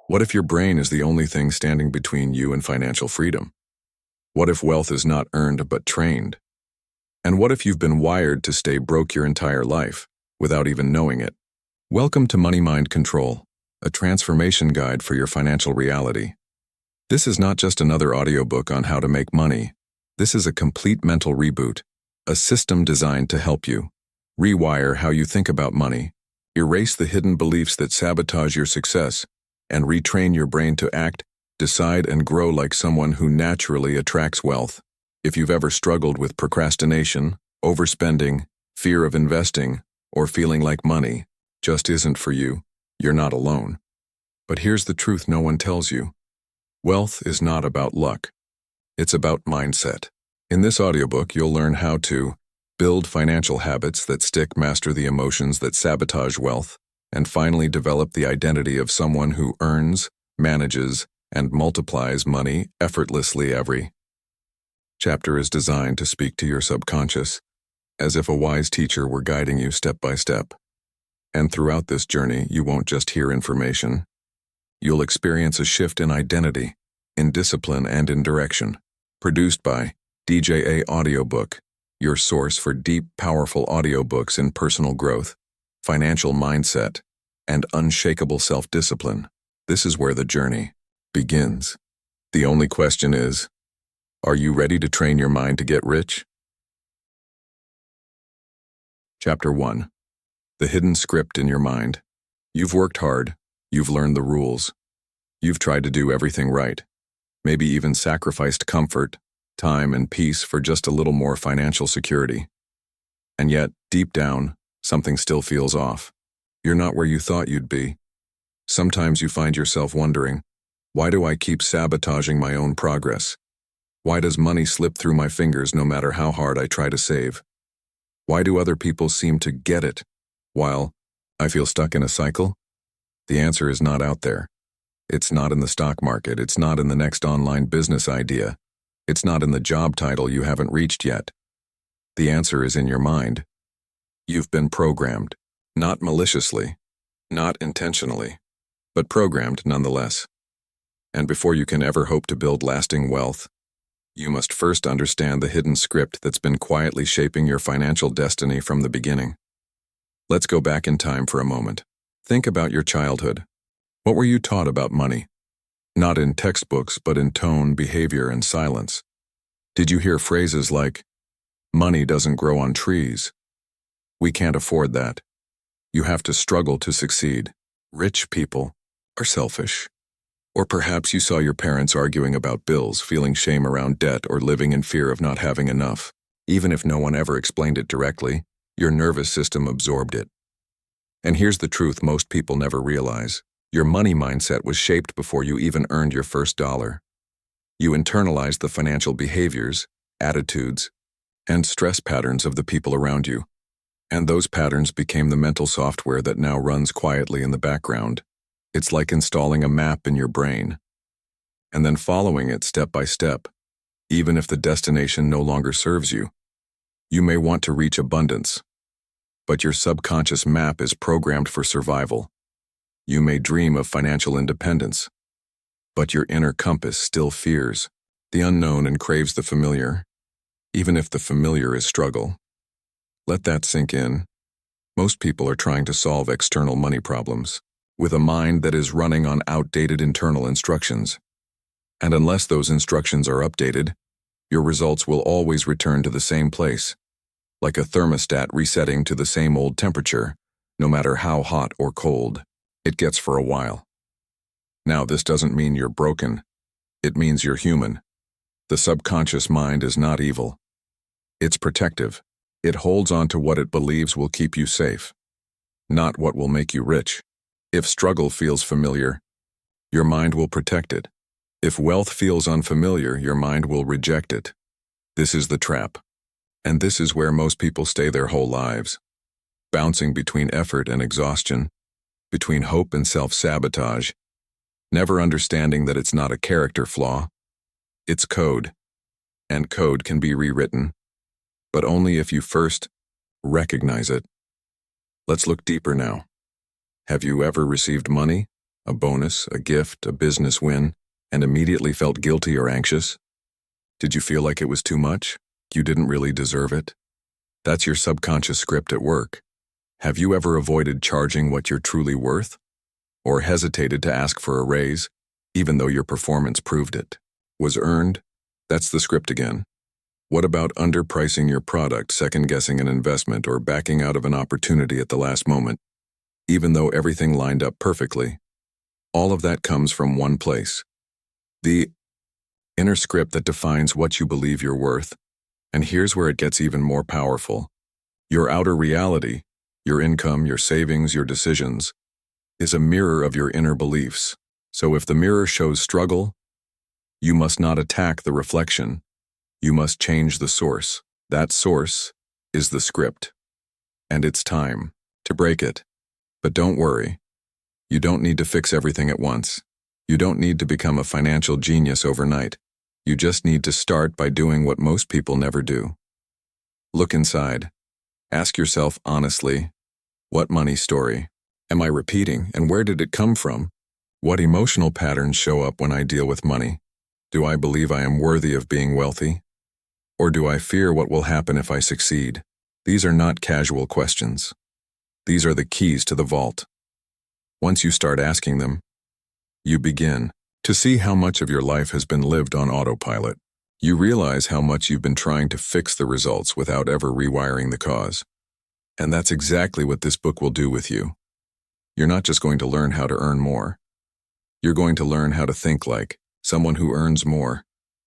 What if your brain is the only thing standing between you and financial freedom? What if wealth is not earned but trained? And what if you've been wired to stay broke your entire life, without even knowing it? Welcome to Money Mind Control, a transformation guide for your financial reality. This is not just another audiobook on how to make money. This is a complete mental reboot, a system designed to help you rewire how you think about money, erase the hidden beliefs that sabotage your success, and retrain your brain to act, decide, and grow like someone who naturally attracts wealth. If you've ever struggled with procrastination, overspending, fear of investing, or feeling like money just isn't for you, you're not alone. But here's the truth no one tells you. Wealth is not about luck. It's about mindset. In this audiobook, you'll learn how to build financial habits that stick, master the emotions that sabotage wealth, and finally develop the identity of someone who earns, manages, and multiplies money effortlessly. Every chapter is designed to speak to your subconscious, as if a wise teacher were guiding you step by step. And throughout this journey, you won't just hear information. You'll experience a shift in identity, in discipline, and in direction. Produced by DJA-Audiobook, your source for deep, powerful audiobooks in personal growth, financial mindset, and unshakable self-discipline. This is where the journey begins. The only question is, are you ready to train your mind to get rich? Chapter 1. The hidden script in your mind. You've worked hard. You've learned the rules. You've tried to do everything right. Maybe even sacrificed comfort, time, and peace for just a little more financial security. And yet, deep down, something still feels off. You're not where you thought you'd be. Sometimes you find yourself wondering, why do I keep sabotaging my own progress? Why does money slip through my fingers no matter how hard I try to save? Why do other people seem to get it, while I feel stuck in a cycle? The answer is not out there. It's not in the stock market. It's not in the next online business idea. It's not in the job title you haven't reached yet. The answer is in your mind. You've been programmed, not maliciously, not intentionally, but programmed nonetheless. And before you can ever hope to build lasting wealth, you must first understand the hidden script that's been quietly shaping your financial destiny from the beginning. Let's go back in time for a moment. Think about your childhood. What were you taught about money? Not in textbooks, but in tone, behavior, and silence. Did you hear phrases like, "Money doesn't grow on trees. We can't afford that. You have to struggle to succeed. Rich people are selfish." Or perhaps you saw your parents arguing about bills, feeling shame around debt, or living in fear of not having enough. Even if no one ever explained it directly, your nervous system absorbed it. And here's the truth most people never realize. Your money mindset was shaped before you even earned your first dollar. You internalized the financial behaviors, attitudes, and stress patterns of the people around you. And those patterns became the mental software that now runs quietly in the background. It's like installing a map in your brain, and then following it step by step, even if the destination no longer serves you. You may want to reach abundance, but your subconscious map is programmed for survival. You may dream of financial independence, but your inner compass still fears the unknown and craves the familiar, even if the familiar is struggle. Let that sink in. Most people are trying to solve external money problems with a mind that is running on outdated internal instructions. And unless those instructions are updated, your results will always return to the same place, like a thermostat resetting to the same old temperature, no matter how hot or cold it gets for a while. Now, this doesn't mean you're broken. It means you're human. The subconscious mind is not evil. It's protective. It holds on to what it believes will keep you safe, not what will make you rich. If struggle feels familiar, your mind will protect it. If wealth feels unfamiliar, your mind will reject it. This is the trap. And this is where most people stay their whole lives, bouncing between effort and exhaustion, between hope and self-sabotage, never understanding that it's not a character flaw. It's code, and code can be rewritten, but only if you first recognize it. Let's look deeper now. Have you ever received money? a bonus, a gift, a business win, and immediately felt guilty or anxious? Did you feel like it was too much? You didn't really deserve it? That's your subconscious script at work. Have you ever avoided charging what you're truly worth? Or hesitated to ask for a raise, even though your performance proved it? Was earned? That's the script again. What about underpricing your product, second-guessing an investment, or backing out of an opportunity at the last moment, even though everything lined up perfectly? All of that comes from one place. The inner script that defines what you believe you're worth. And here's where it gets even more powerful. Your outer reality, your income, your savings, your decisions, is a mirror of your inner beliefs. So if the mirror shows struggle, you must not attack the reflection. You must change the source. That source is the script. And it's time to break it. But don't worry. You don't need to fix everything at once. You don't need to become a financial genius overnight. You just need to start by doing what most people never do. Look inside. Ask yourself honestly, what money story am I repeating, and where did it come from? What emotional patterns show up when I deal with money? Do I believe I am worthy of being wealthy? Or do I fear what will happen if I succeed? These are not casual questions. These are the keys to the vault. Once you start asking them, you begin to see how much of your life has been lived on autopilot. You realize how much you've been trying to fix the results without ever rewiring the cause. And that's exactly what this book will do with you. You're not just going to learn how to earn more. You're going to learn how to think like someone who earns more.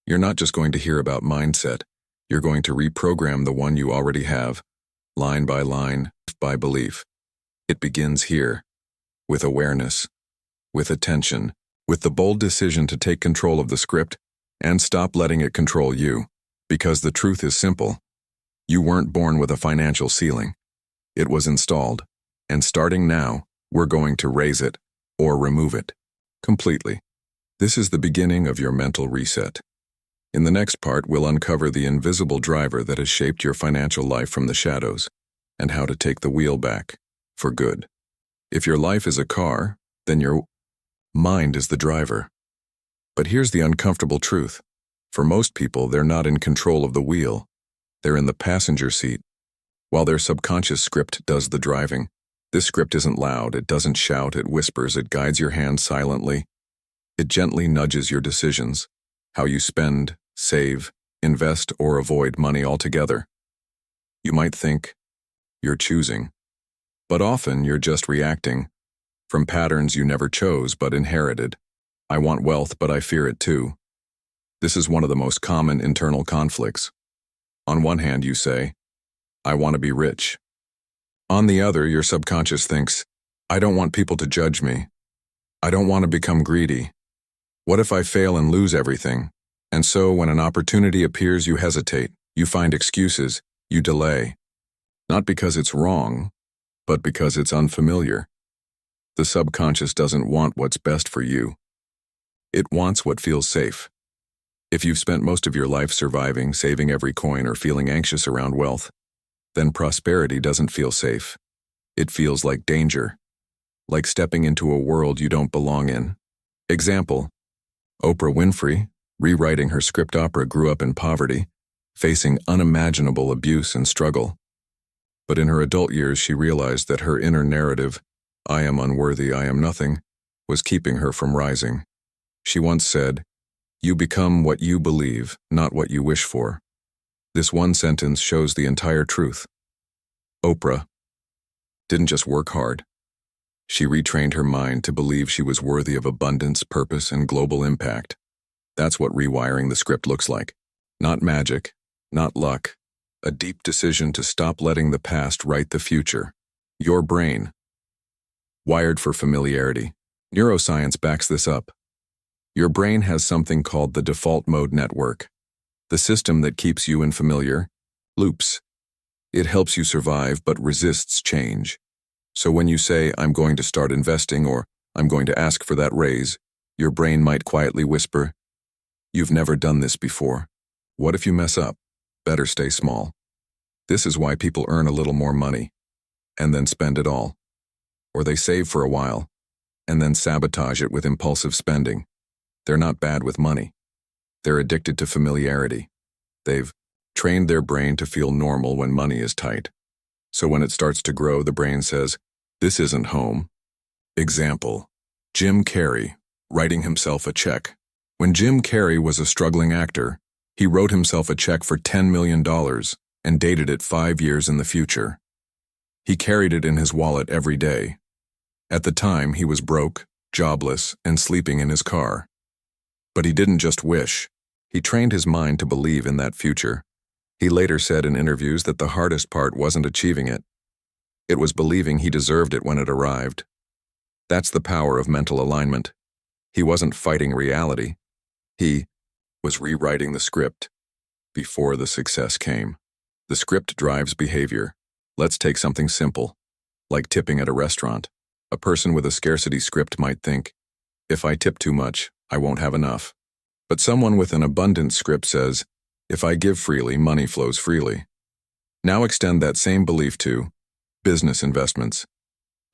You're not just going to hear about mindset. You're going to reprogram the one you already have, line by line, by belief. It begins here, with awareness, with attention, with the bold decision to take control of the script and stop letting it control you. Because the truth is simple. You weren't born with a financial ceiling. It was installed. And starting now, we're going to raise it or remove it completely. This is the beginning of your mental reset. In the next part, we'll uncover the invisible driver that has shaped your financial life from the shadows and how to take the wheel back for good. If your life is a car, then your mind is the driver. But here's the uncomfortable truth. For most people, they're not in control of the wheel. They're in the passenger seat, while their subconscious script does the driving. This script isn't loud, it doesn't shout, it whispers, it guides your hand silently. It gently nudges your decisions, how you spend, save, invest, or avoid money altogether. You might think you're choosing, but often you're just reacting from patterns you never chose but inherited. I want wealth, but I fear it too. This is one of the most common internal conflicts. On one hand, you say, I want to be rich. On the other, your subconscious thinks, I don't want people to judge me. I don't want to become greedy. What if I fail and lose everything? And so when an opportunity appears, you hesitate, you find excuses, you delay. Not because it's wrong, but because it's unfamiliar. The subconscious doesn't want what's best for you. It wants what feels safe. If you've spent most of your life surviving, saving every coin, or feeling anxious around wealth, then prosperity doesn't feel safe. It feels like danger, like stepping into a world you don't belong in. Example, Oprah Winfrey, rewriting her script opera, grew up in poverty, facing unimaginable abuse and struggle. But in her adult years, she realized that her inner narrative, I am unworthy, I am nothing, was keeping her from rising. She once said, you become what you believe, not what you wish for. This one sentence shows the entire truth. Oprah didn't just work hard. She retrained her mind to believe she was worthy of abundance, purpose, and global impact. That's what rewiring the script looks like. Not magic, not luck. A deep decision to stop letting the past write the future. Your brain, wired for familiarity. Neuroscience backs this up. Your brain has something called the default mode network, the system that keeps you in familiar loops. It helps you survive but resists change. So when you say, I'm going to start investing, or I'm going to ask for that raise, your brain might quietly whisper, you've never done this before. What if you mess up? Better stay small. This is why people earn a little more money and then spend it all. Or they save for a while and then sabotage it with impulsive spending. They're not bad with money. They're addicted to familiarity. They've trained their brain to feel normal when money is tight. So when it starts to grow, the brain says, "This isn't home." Example: Jim Carrey writing himself a check. When Jim Carrey was a struggling actor, he wrote himself a check for $10 million and dated it 5 years in the future. He carried it in his wallet every day. At the time, he was broke, jobless, and sleeping in his car. But he didn't just wish. He trained his mind to believe in that future. He later said in interviews that the hardest part wasn't achieving it. It was believing he deserved it when it arrived. That's the power of mental alignment. He wasn't fighting reality. He was rewriting the script before the success came. The script drives behavior. Let's take something simple, like tipping at a restaurant. A person with a scarcity script might think, if I tip too much, I won't have enough. But someone with an abundance script says, if I give freely, money flows freely. Now extend that same belief to business investments,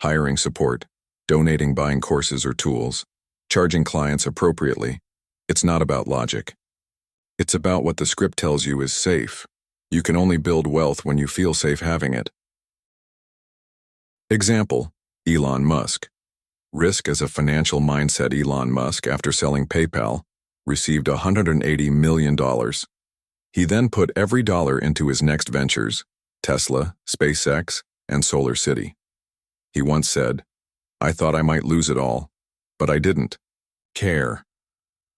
hiring support, donating, buying courses or tools, charging clients appropriately. It's not about logic. It's about what the script tells you is safe. You can only build wealth when you feel safe having it. Example: Elon Musk. Risk as a financial mindset. Elon Musk, after selling PayPal, received $180 million. He then put every dollar into his next ventures, Tesla, SpaceX, and Solar City. He once said, "I thought I might lose it all, but I didn't care.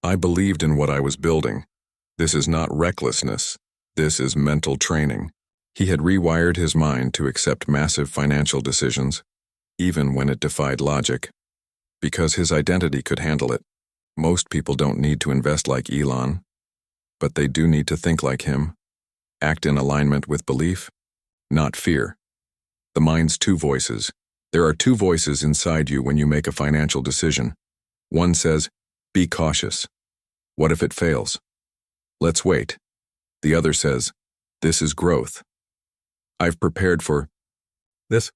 I believed in what I was building. This is not recklessness. This is mental training." He had rewired his mind to accept massive financial decisions, even when it defied logic, because his identity could handle it. Most people don't need to invest like Elon, but they do need to think like him, act in alignment with belief, not fear. The mind's two voices. There are two voices inside you when you make a financial decision. One says, "Be cautious. What if it fails? Let's wait." The other says, "This is growth. I've prepared for this.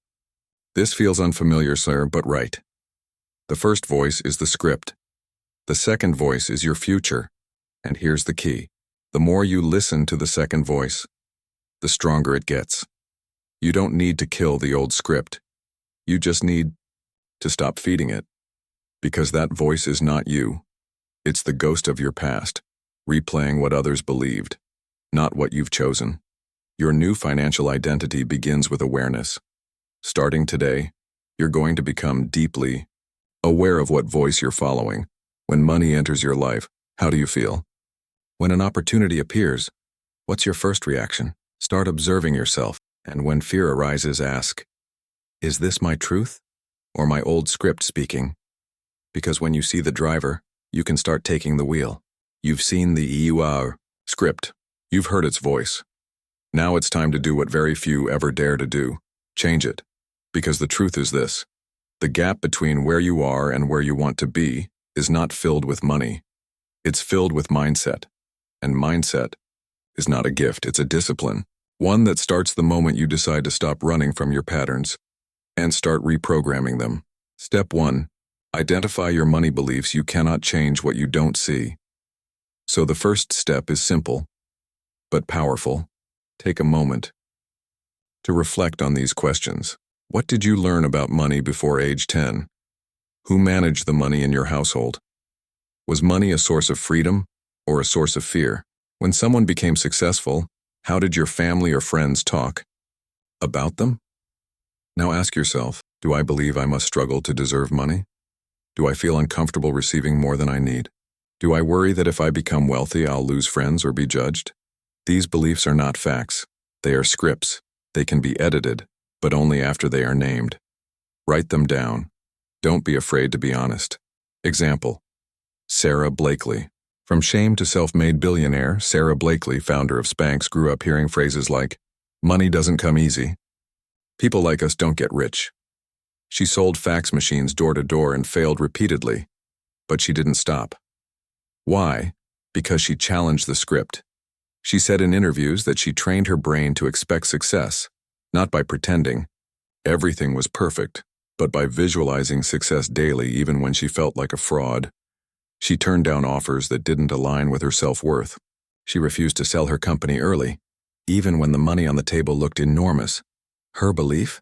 This feels unfamiliar, sir, but right." The first voice is the script. The second voice is your future. And here's the key. The more you listen to the second voice, the stronger it gets. You don't need to kill the old script. You just need to stop feeding it. Because that voice is not you. It's the ghost of your past, replaying what others believed, not what you've chosen. Your new financial identity begins with awareness. Starting today, you're going to become deeply aware of what voice you're following. When money enters your life, how do you feel? When an opportunity appears, what's your first reaction? Start observing yourself, and when fear arises, ask, is this my truth or my old script speaking? Because when you see the driver, you can start taking the wheel. You've seen the EUR script. You've heard its voice. Now it's time to do what very few ever dare to do. Change it. Because the truth is this: the gap between where you are and where you want to be is not filled with money. It's filled with mindset. And mindset is not a gift, it's a discipline. One that starts the moment you decide to stop running from your patterns and start reprogramming them. Step 1. Identify your money beliefs. You cannot change what you don't see. So the first step is simple, but powerful. Take a moment to reflect on these questions. What did you learn about money before age 10? Who managed the money in your household? Was money a source of freedom or a source of fear? When someone became successful, how did your family or friends talk about them? Now ask yourself, do I believe I must struggle to deserve money? Do I feel uncomfortable receiving more than I need? Do I worry that if I become wealthy, I'll lose friends or be judged? These beliefs are not facts. They are scripts. They can be edited, but only after they are named. Write them down. Don't be afraid to be honest. Example: Sarah Blakely. From shame to self-made billionaire, Sarah Blakely, founder of Spanx, grew up hearing phrases like, "Money doesn't come easy. People like us don't get rich." She sold fax machines door to door and failed repeatedly, but she didn't stop. Why? Because she challenged the script. She said in interviews that she trained her brain to expect success, not by pretending everything was perfect. but by visualizing success daily even when she felt like a fraud. She turned down offers that didn't align with her self-worth. She refused to sell her company early, even when the money on the table looked enormous. Her belief?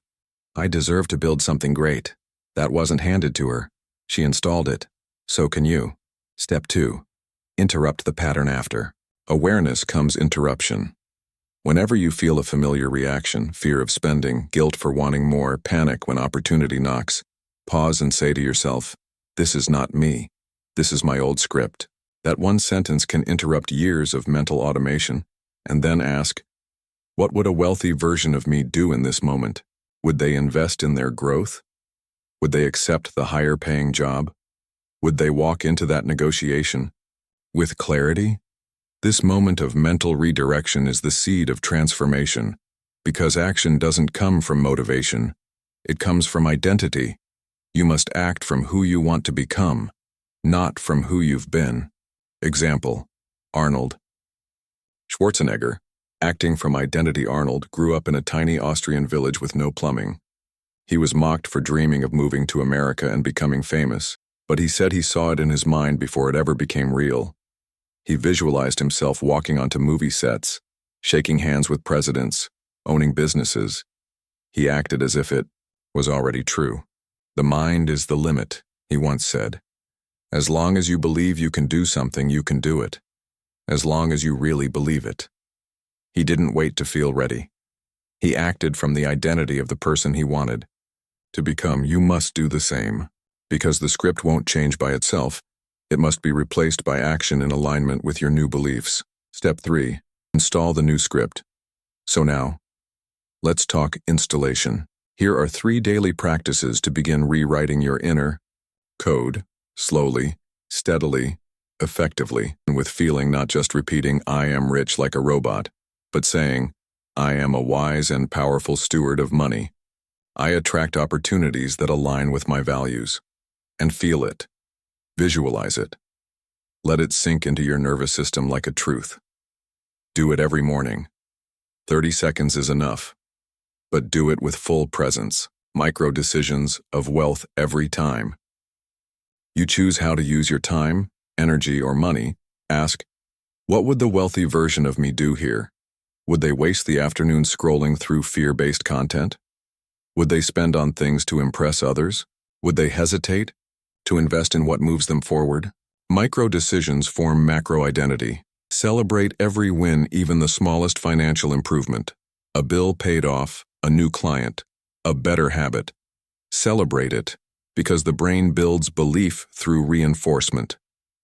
I deserve to build something great. That wasn't handed to her. She installed it. So can you. Step 2. Interrupt the pattern after. Awareness comes interruption. Whenever you feel a familiar reaction, fear of spending, guilt for wanting more, panic when opportunity knocks, pause and say to yourself, "This is not me. This is my old script." That one sentence can interrupt years of mental automation, and then ask, what would a wealthy version of me do in this moment? Would they invest in their growth? Would they accept the higher-paying job? Would they walk into that negotiation with clarity? This moment of mental redirection is the seed of transformation, because action doesn't come from motivation. It comes from identity. You must act from who you want to become, not from who you've been. Example: Arnold Schwarzenegger, acting from identity. Arnold grew up in a tiny Austrian village with no plumbing. He was mocked for dreaming of moving to America and becoming famous, but he said he saw it in his mind before it ever became real. He visualized himself walking onto movie sets, shaking hands with presidents, owning businesses. He acted as if it was already true. "The mind is the limit," he once said. As long as you believe you can do something, you can do it. As long as you really believe it. He didn't wait to feel ready. He acted from the identity of the person he wanted to become. You must do the same. Because the script won't change by itself, it must be replaced by action in alignment with your new beliefs. Step 3. Install the new script. So now, let's talk installation. Here are 3 daily practices to begin rewriting your inner code, slowly, steadily, effectively, and with feeling, not just repeating "I am rich" like a robot, but saying, "I am a wise and powerful steward of money. I attract opportunities that align with my values." And feel it. Visualize it. Let it sink into your nervous system like a truth. Do it every morning. 30 seconds is enough. But do it with full presence. Micro decisions of wealth every time. You choose how to use your time, energy, or money. Ask, what would the wealthy version of me do here? Would they waste the afternoon scrolling through fear-based content? Would they spend on things to impress others? Would they hesitate to invest in what moves them forward? Micro decisions form macro identity. Celebrate every win, even the smallest financial improvement. A bill paid off, a new client, a better habit. Celebrate it, because the brain builds belief through reinforcement.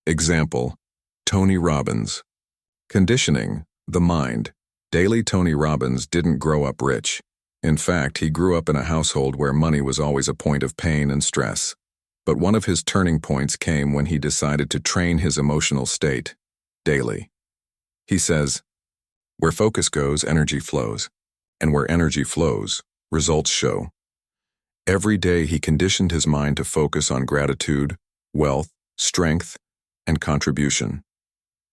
Example: Tony Robbins. Conditioning the mind. Daily. Tony Robbins didn't grow up rich. In fact, he grew up in a household where money was always a point of pain and stress. But one of his turning points came when he decided to train his emotional state daily. He says, "Where focus goes, energy flows. And where energy flows, results show." Every day he conditioned his mind to focus on gratitude, wealth, strength, and contribution.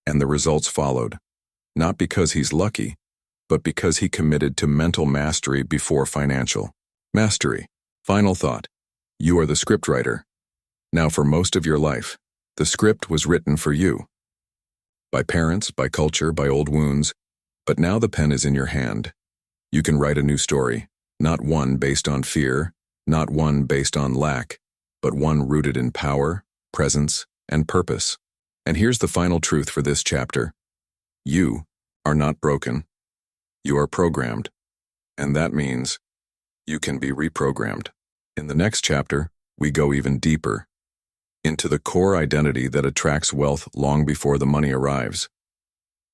And the results followed. Not because he's lucky, but because he committed to mental mastery before financial mastery. Final thought. You are the scriptwriter. Now, for most of your life, the script was written for you. By parents, by culture, by old wounds, but now the pen is in your hand. You can write a new story, not one based on fear, not one based on lack, but one rooted in power, presence, and purpose. And here's the final truth for this chapter. You are not broken. You are programmed. And that means you can be reprogrammed. In the next chapter, we go even deeper into the core identity that attracts wealth long before the money arrives.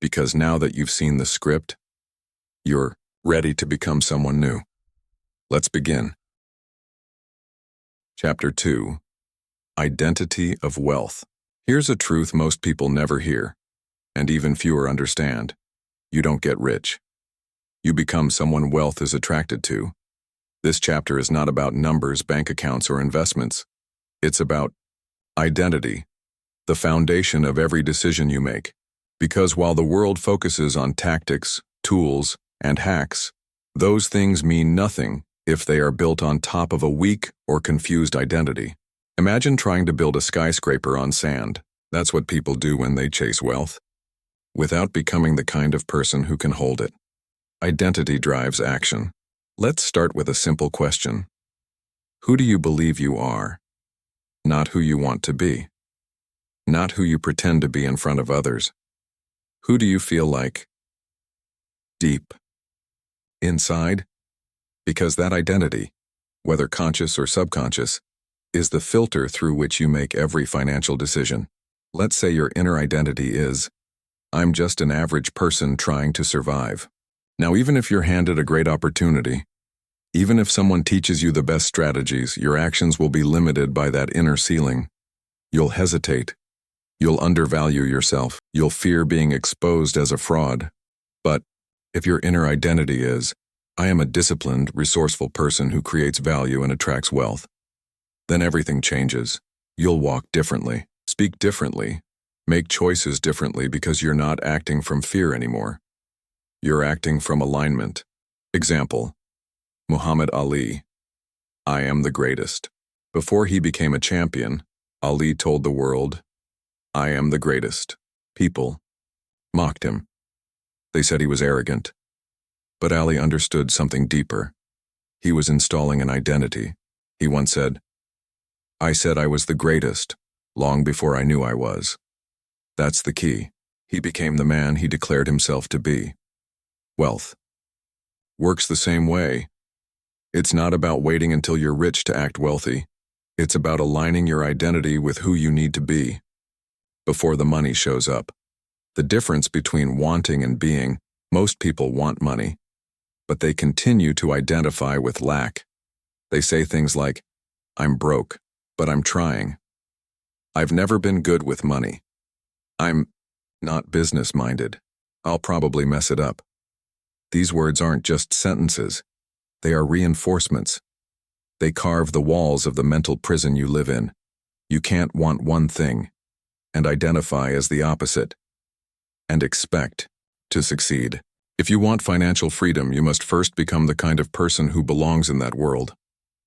Because now that you've seen the script, you're ready to become someone new. Let's begin. Chapter 2. Identity of Wealth. Here's a truth most people never hear, and even fewer understand. You don't get rich. You become someone wealth is attracted to. This chapter is not about numbers, bank accounts, or investments. It's about identity, the foundation of every decision you make. Because while the world focuses on tactics, tools, and hacks, those things mean nothing if they are built on top of a weak or confused identity. Imagine trying to build a skyscraper on sand. That's what people do when they chase wealth, without becoming the kind of person who can hold it. Identity drives action. Let's start with a simple question. Who do you believe you are? Not who you want to be. Not who you pretend to be in front of others. Who do you feel like? Deep inside? Because that identity, whether conscious or subconscious, is the filter through which you make every financial decision. Let's say your inner identity is, I'm just an average person trying to survive. Now, even if you're handed a great opportunity, even if someone teaches you the best strategies, your actions will be limited by that inner ceiling. You'll hesitate. You'll undervalue yourself. You'll fear being exposed as a fraud. But if your inner identity is, I am a disciplined, resourceful person who creates value and attracts wealth, then everything changes. You'll walk differently, speak differently, make choices differently because you're not acting from fear anymore. You're acting from alignment. Example, Muhammad Ali. I am the greatest. Before he became a champion, Ali told the world, I am the greatest. People mocked him. They said he was arrogant. But Ali understood something deeper. He was installing an identity. He once said I was the greatest, long before I knew I was. That's the key. He became the man he declared himself to be. Wealth works the same way. It's not about waiting until you're rich to act wealthy. It's about aligning your identity with who you need to be before the money shows up. The difference between wanting and being, most people want money, but they continue to identify with lack. They say things like, I'm broke, but I'm trying. I've never been good with money. I'm not business-minded. I'll probably mess it up. These words aren't just sentences. They are reinforcements. They carve the walls of the mental prison you live in. You can't want one thing and identify as the opposite and expect to succeed. If you want financial freedom, you must first become the kind of person who belongs in that world.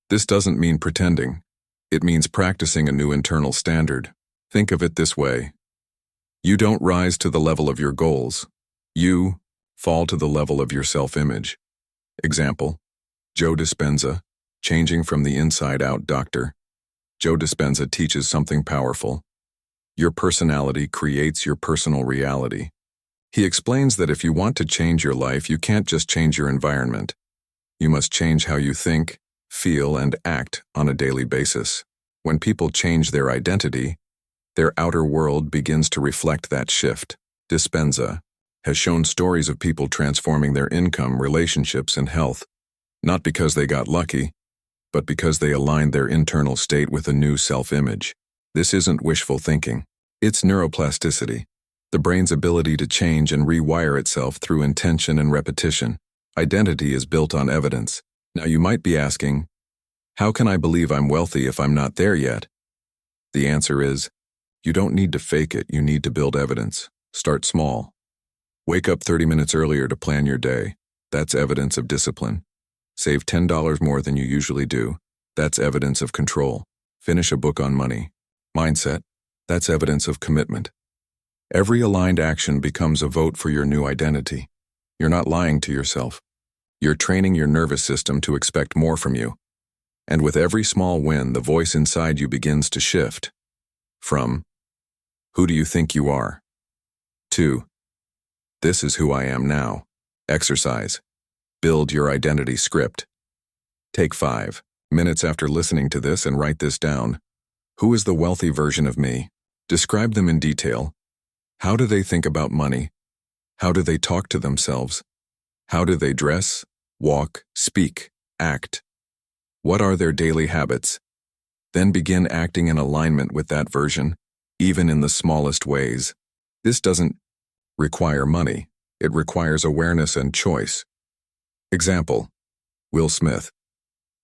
This doesn't mean pretending. It means practicing a new internal standard. Think of it this way. You don't rise to the level of your goals. You fall to the level of your self-image. Example, Joe Dispenza, Changing from the Inside Out Doctor. Joe Dispenza teaches something powerful. Your personality creates your personal reality. He explains that if you want to change your life, you can't just change your environment. You must change how you think, feel, and act on a daily basis. When people change their identity, their outer world begins to reflect that shift. Dispenza has shown stories of people transforming their income, relationships, and health, not because they got lucky, but because they aligned their internal state with a new self-image. This isn't wishful thinking. It's neuroplasticity, the brain's ability to change and rewire itself through intention and repetition. Identity is built on evidence. Now you might be asking, how can I believe I'm wealthy if I'm not there yet? The answer is, you don't need to fake it, you need to build evidence. Start small. Wake up 30 minutes earlier to plan your day. That's evidence of discipline. Save $10 more than you usually do. That's evidence of control. Finish a book on money. Mindset. That's evidence of commitment. Every aligned action becomes a vote for your new identity. You're not lying to yourself. You're training your nervous system to expect more from you. And with every small win, the voice inside you begins to shift. From, who do you think you are? To, this is who I am now. Exercise. Build your identity script. Take 5 minutes after listening to this and write this down. Who is the wealthy version of me? Describe them in detail. How do they think about money? How do they talk to themselves? How do they dress, walk, speak, act? What are their daily habits? Then begin acting in alignment with that version, even in the smallest ways. This doesn't require money. It requires awareness and choice. Example, Will Smith.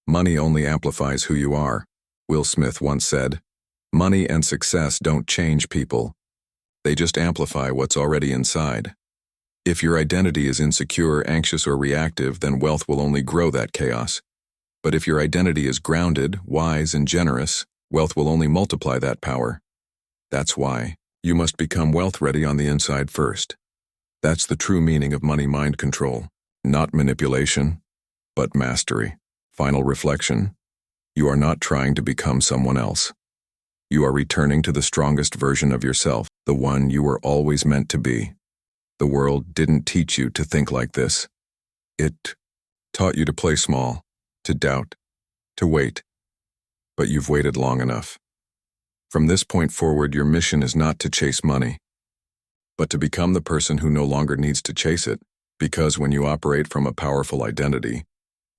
Money only amplifies who you are. Will Smith once said, money and success don't change people. They just amplify what's already inside. If your identity is insecure, anxious, or reactive, then wealth will only grow that chaos. But if your identity is grounded, wise, and generous, wealth will only multiply that power. That's why you must become wealth-ready on the inside first. That's the true meaning of money mind control. Not manipulation, but mastery. Final reflection. You are not trying to become someone else. You are returning to the strongest version of yourself, the one you were always meant to be. The world didn't teach you to think like this. It taught you to play small, to doubt, to wait. But you've waited long enough. From this point forward, your mission is not to chase money, but to become the person who no longer needs to chase it, because when you operate from a powerful identity,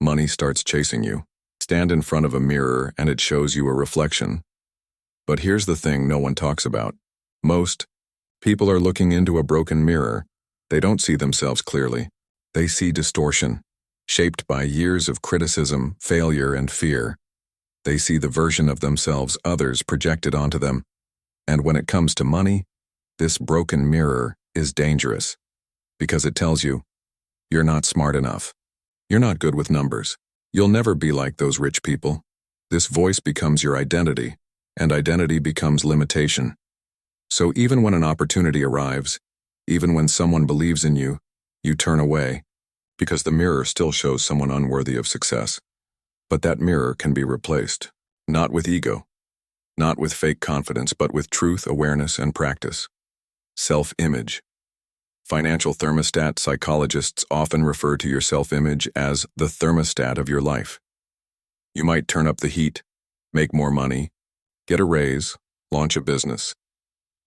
money starts chasing you. Stand in front of a mirror and it shows you a reflection. But here's the thing no one talks about. Most people are looking into a broken mirror. They don't see themselves clearly. They see distortion, shaped by years of criticism, failure, and fear. They see the version of themselves others projected onto them. And when it comes to money, this broken mirror is dangerous because it tells you, you're not smart enough. You're not good with numbers. You'll never be like those rich people. This voice becomes your identity, and identity becomes limitation. So even when an opportunity arrives, even when someone believes in you, you turn away, because the mirror still shows someone unworthy of success. But that mirror can be replaced, not with ego, not with fake confidence, but with truth, awareness, and practice. Self-image. Financial thermostat psychologists often refer to your self-image as the thermostat of your life. You might turn up the heat, make more money, get a raise, launch a business.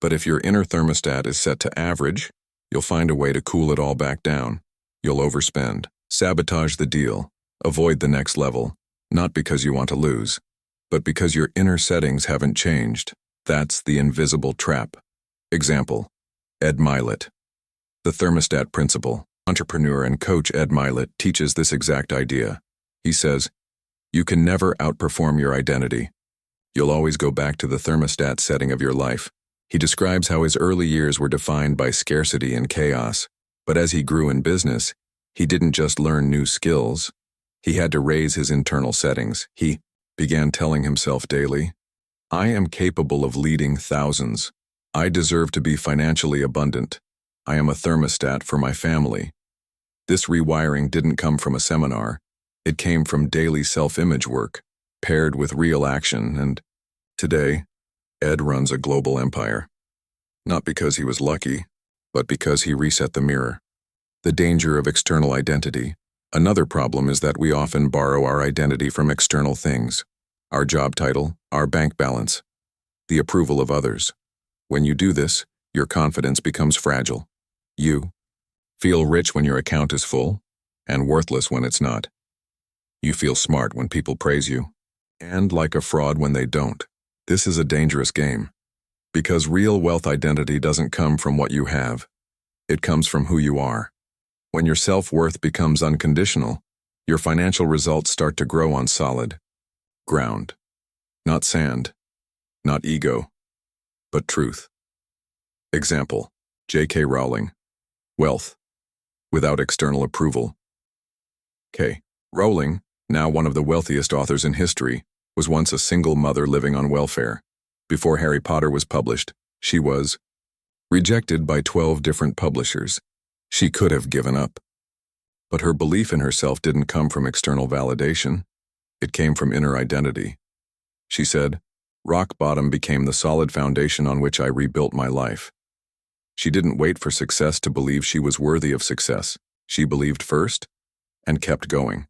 But if your inner thermostat is set to average, you'll find a way to cool it all back down. You'll overspend, sabotage the deal, avoid the next level, not because you want to lose, but because your inner settings haven't changed. That's the invisible trap. Example, Ed Mylett. The thermostat principle. Entrepreneur and coach Ed Mylett teaches this exact idea. He says, you can never outperform your identity. You'll always go back to the thermostat setting of your life. He describes how his early years were defined by scarcity and chaos, but as he grew in business, he didn't just learn new skills. He had to raise his internal settings. He began telling himself daily, I am capable of leading thousands. I deserve to be financially abundant. I am a thermostat for my family. This rewiring didn't come from a seminar. It came from daily self-image work, paired with real action, and today, Ed runs a global empire. Not because he was lucky, but because he reset the mirror. The danger of external identity. Another problem is that we often borrow our identity from external things. Our job title, our bank balance, the approval of others. When you do this, your confidence becomes fragile. You feel rich when your account is full, and worthless when it's not. You feel smart when people praise you, and like a fraud when they don't. This is a dangerous game, because real wealth identity doesn't come from what you have. It comes from who you are. When your self-worth becomes unconditional, your financial results start to grow on solid ground. Not sand, not ego, but truth. Example, J.K. Rowling. Wealth, without external approval. K. Rowling, now one of the wealthiest authors in history, was once a single mother living on welfare. Before Harry Potter was published, she was rejected by 12 different publishers. She could have given up. But her belief in herself didn't come from external validation. It came from inner identity. She said, rock bottom became the solid foundation on which I rebuilt my life. She didn't wait for success to believe she was worthy of success. She believed first and kept going.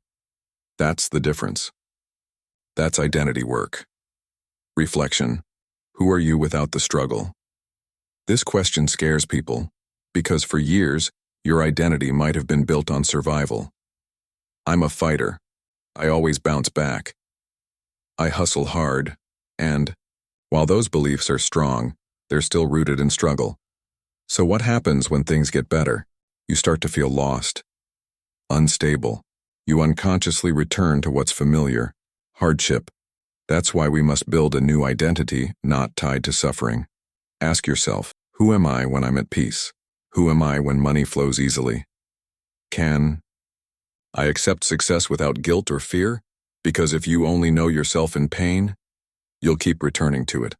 That's the difference. That's identity work. Reflection. Who are you without the struggle? This question scares people because for years, your identity might have been built on survival. I'm a fighter. I always bounce back. I hustle hard. And while those beliefs are strong, they're still rooted in struggle. So what happens when things get better? You start to feel lost, unstable. You unconsciously return to what's familiar, hardship. That's why we must build a new identity not tied to suffering. Ask yourself, who am I when I'm at peace? Who am I when money flows easily? Can I accept success without guilt or fear? Because if you only know yourself in pain, you'll keep returning to it.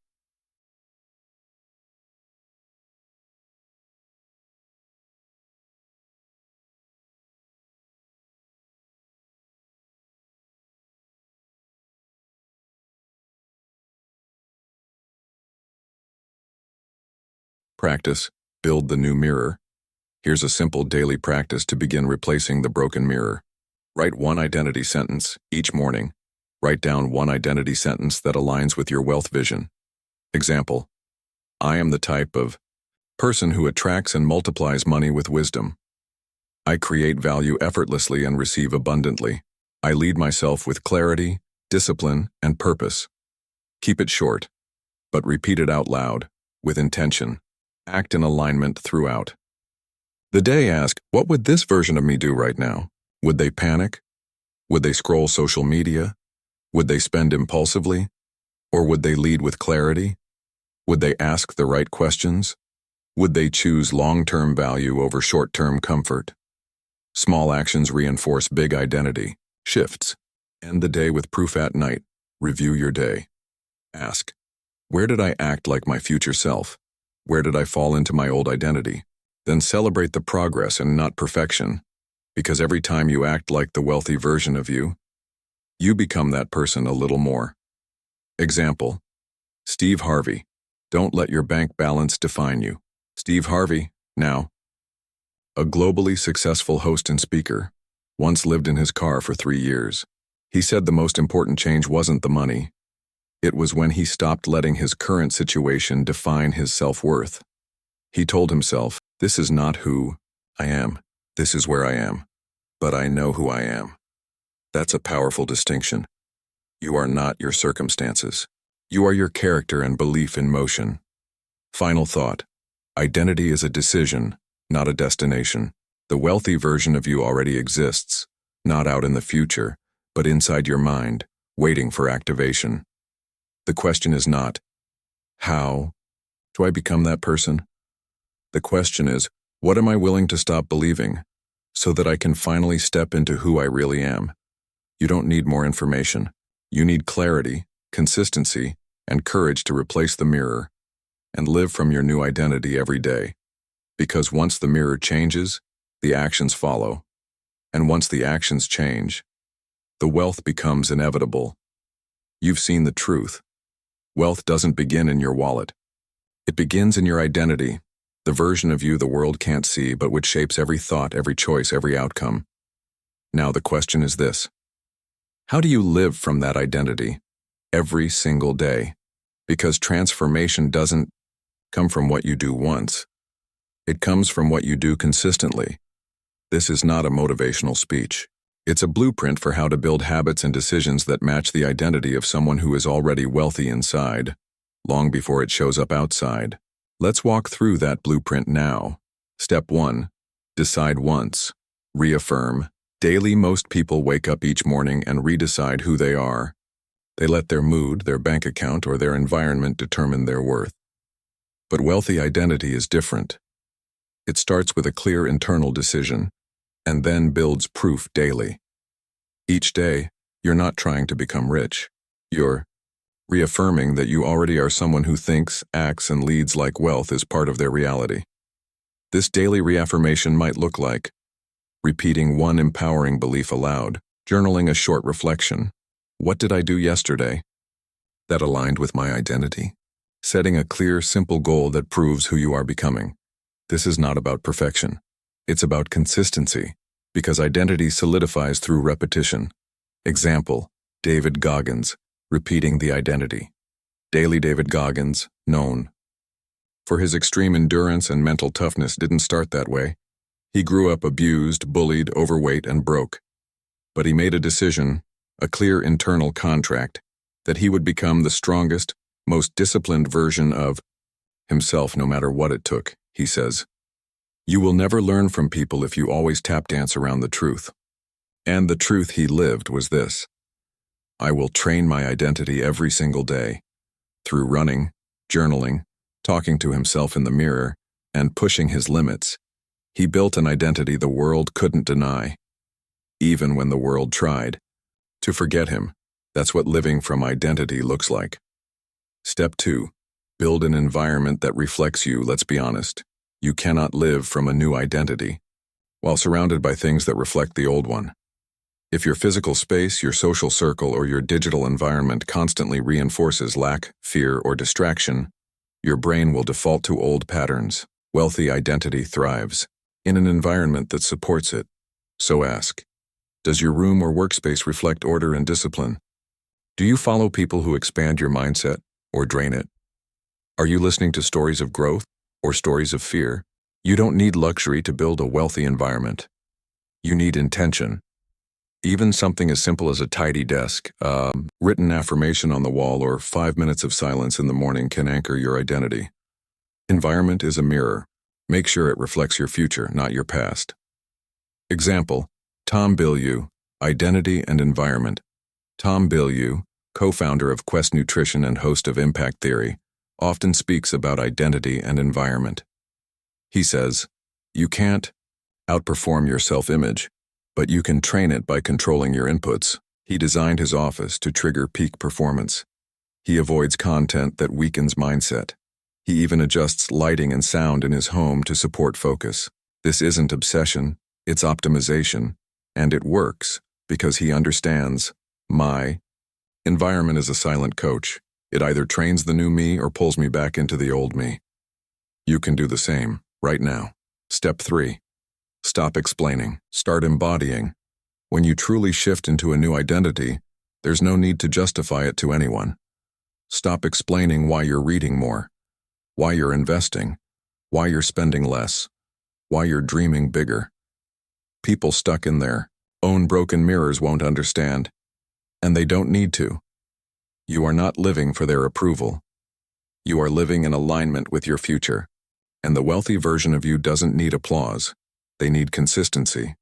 Practice, build the new mirror. Here's a simple daily practice to begin replacing the broken mirror. Write one identity sentence each morning. Write down one identity sentence that aligns with your wealth vision. Example: I am the type of person who attracts and multiplies money with wisdom. I create value effortlessly and receive abundantly. I lead myself with clarity, discipline, and purpose. Keep it short, but repeat it out loud, with intention. Act in alignment throughout. The day ask, what would this version of me do right now? Would they panic? Would they scroll social media? Would they spend impulsively? Or would they lead with clarity? Would they ask the right questions? Would they choose long-term value over short-term comfort? Small actions reinforce big identity shifts. End the day with proof at night. Review your day. Ask, where did I act like my future self? Where did I fall into my old identity? Then celebrate the progress and not perfection, because every time you act like the wealthy version of you, you become that person a little more. Example: Steve Harvey. Don't let your bank balance define you. Steve Harvey, now a globally successful host and speaker, once lived in his car for 3 years. He said the most important change wasn't the money. It was when he stopped letting his current situation define his self-worth. He told himself, this is not who I am. This is where I am. But I know who I am. That's a powerful distinction. You are not your circumstances. You are your character and belief in motion. Final thought. Identity is a decision, not a destination. The wealthy version of you already exists, not out in the future, but inside your mind, waiting for activation. The question is not, how do I become that person? The question is, what am I willing to stop believing so that I can finally step into who I really am? You don't need more information. You need clarity, consistency, and courage to replace the mirror and live from your new identity every day. Because once the mirror changes, the actions follow. And once the actions change, the wealth becomes inevitable. You've seen the truth. Wealth doesn't begin in your wallet. It begins in your identity, the version of you the world can't see but which shapes every thought, every choice, every outcome. Now the question is this: how do you live from that identity every single day? Because transformation doesn't come from what you do once. It comes from what you do consistently. This is not a motivational speech. It's a blueprint for how to build habits and decisions that match the identity of someone who is already wealthy inside, long before it shows up outside. Let's walk through that blueprint now. Step 1. Decide once. Reaffirm. Daily, most people wake up each morning and redecide who they are. They let their mood, their bank account, or their environment determine their worth. But wealthy identity is different. It starts with a clear internal decision, and then builds proof daily. Each day, you're not trying to become rich. You're reaffirming that you already are someone who thinks, acts, and leads like wealth is part of their reality. This daily reaffirmation might look like repeating one empowering belief aloud, journaling a short reflection. What did I do yesterday that aligned with my identity? Setting a clear, simple goal that proves who you are becoming. This is not about perfection. It's about consistency, because identity solidifies through repetition. Example: David Goggins, repeating the identity. Daily David Goggins, known for his extreme endurance and mental toughness, didn't start that way. He grew up abused, bullied, overweight, and broke. But he made a decision, a clear internal contract, that he would become the strongest, most disciplined version of himself no matter what it took, he says. You will never learn from people if you always tap dance around the truth. And the truth he lived was this: I will train my identity every single day, through running, journaling, talking to himself in the mirror, and pushing his limits. He built an identity the world couldn't deny, even when the world tried. To forget him, that's what living from identity looks like. Step 2. Build an environment that reflects you. Let's be honest. You cannot live from a new identity while surrounded by things that reflect the old one. If your physical space, your social circle, or your digital environment constantly reinforces lack, fear, or distraction, your brain will default to old patterns. Wealthy identity thrives in an environment that supports it. So ask, does your room or workspace reflect order and discipline? Do you follow people who expand your mindset or drain it? Are you listening to stories of growth or stories of fear? You don't need luxury to build a wealthy environment. You need intention. Even something as simple as a tidy desk, written affirmation on the wall, or 5 minutes of silence in the morning can anchor your identity. Environment is a mirror. Make sure it reflects your future, not your past. Example, Tom Bilyeu, Identity and Environment. Tom Bilyeu, co-founder of Quest Nutrition and host of Impact Theory, often speaks about identity and environment. He says, you can't outperform your self-image, but you can train it by controlling your inputs. He designed his office to trigger peak performance. He avoids content that weakens mindset. He even adjusts lighting and sound in his home to support focus. This isn't obsession, it's optimization, and it works because he understands my environment is a silent coach. It either trains the new me or pulls me back into the old me. You can do the same right now. Step 3. Stop explaining. Start embodying. When you truly shift into a new identity, there's no need to justify it to anyone. Stop explaining why you're reading more, why you're investing, why you're spending less, why you're dreaming bigger. People stuck in their own broken mirrors won't understand, and they don't need to. You are not living for their approval. You are living in alignment with your future, and the wealthy version of you doesn't need applause. They need consistency.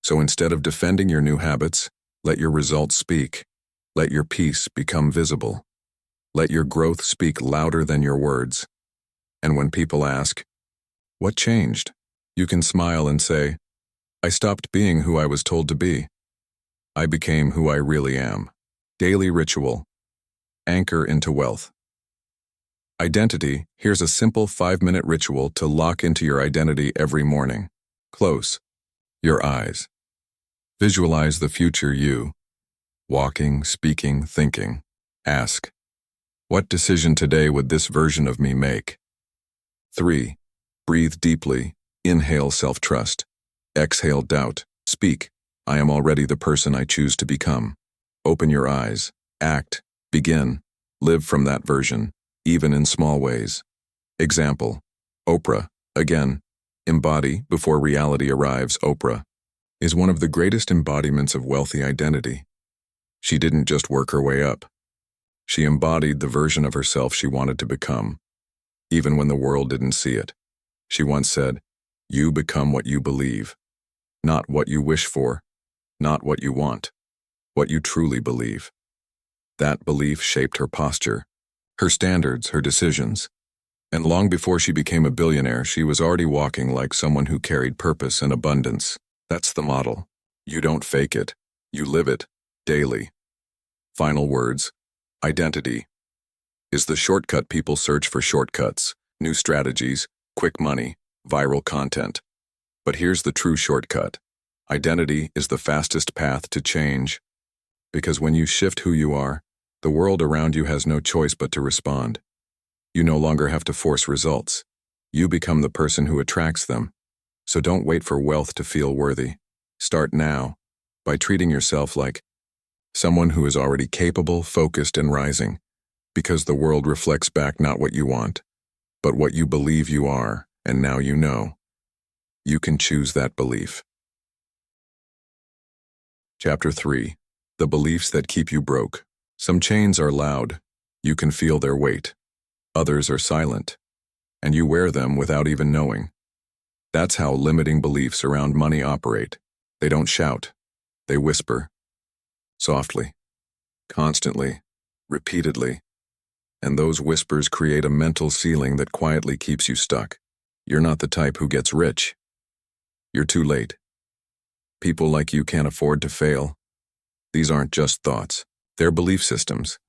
So instead of defending your new habits, let your results speak. Let your peace become visible. Let your growth speak louder than your words. And when people ask, what changed? You can smile and say, I stopped being who I was told to be. I became who I really am. Daily ritual. Anchor into wealth. Identity. Here's a simple 5-minute ritual to lock into your identity every morning. Close your eyes. Visualize the future you. Walking, speaking, thinking. Ask, what decision today would this version of me make? 3. Breathe deeply. Inhale self-trust. Exhale doubt. Speak, I am already the person I choose to become. Open your eyes. Act. Begin. Live from that version, even in small ways. Example, Oprah, again. Embody before reality arrives. Oprah is one of the greatest embodiments of wealthy identity. She didn't just work her way up. She embodied the version of herself she wanted to become, even when the world didn't see it. She once said, you become what you believe, not what you wish for, not what you want, what you truly believe. That belief shaped her posture, her standards, her decisions. And long before she became a billionaire, she was already walking like someone who carried purpose and abundance. That's the model. You don't fake it. You live it, daily. Final words. Identity is the shortcut people search for. Shortcuts, new strategies, quick money, viral content. But here's the true shortcut. Identity is the fastest path to change. Because when you shift who you are, the world around you has no choice but to respond. You no longer have to force results. You become the person who attracts them. So don't wait for wealth to feel worthy. Start now, by treating yourself like someone who is already capable, focused, and rising. Because the world reflects back not what you want, but what you believe you are, and now you know. You can choose that belief. Chapter 3. The beliefs that keep you broke. Some chains are loud. You can feel their weight. Others are silent, and you wear them without even knowing. That's how limiting beliefs around money operate. They don't shout. They whisper. Softly. Constantly. Repeatedly. And those whispers create a mental ceiling that quietly keeps you stuck. You're not the type who gets rich. You're too late. People like you can't afford to fail. These aren't just thoughts. They're belief systems,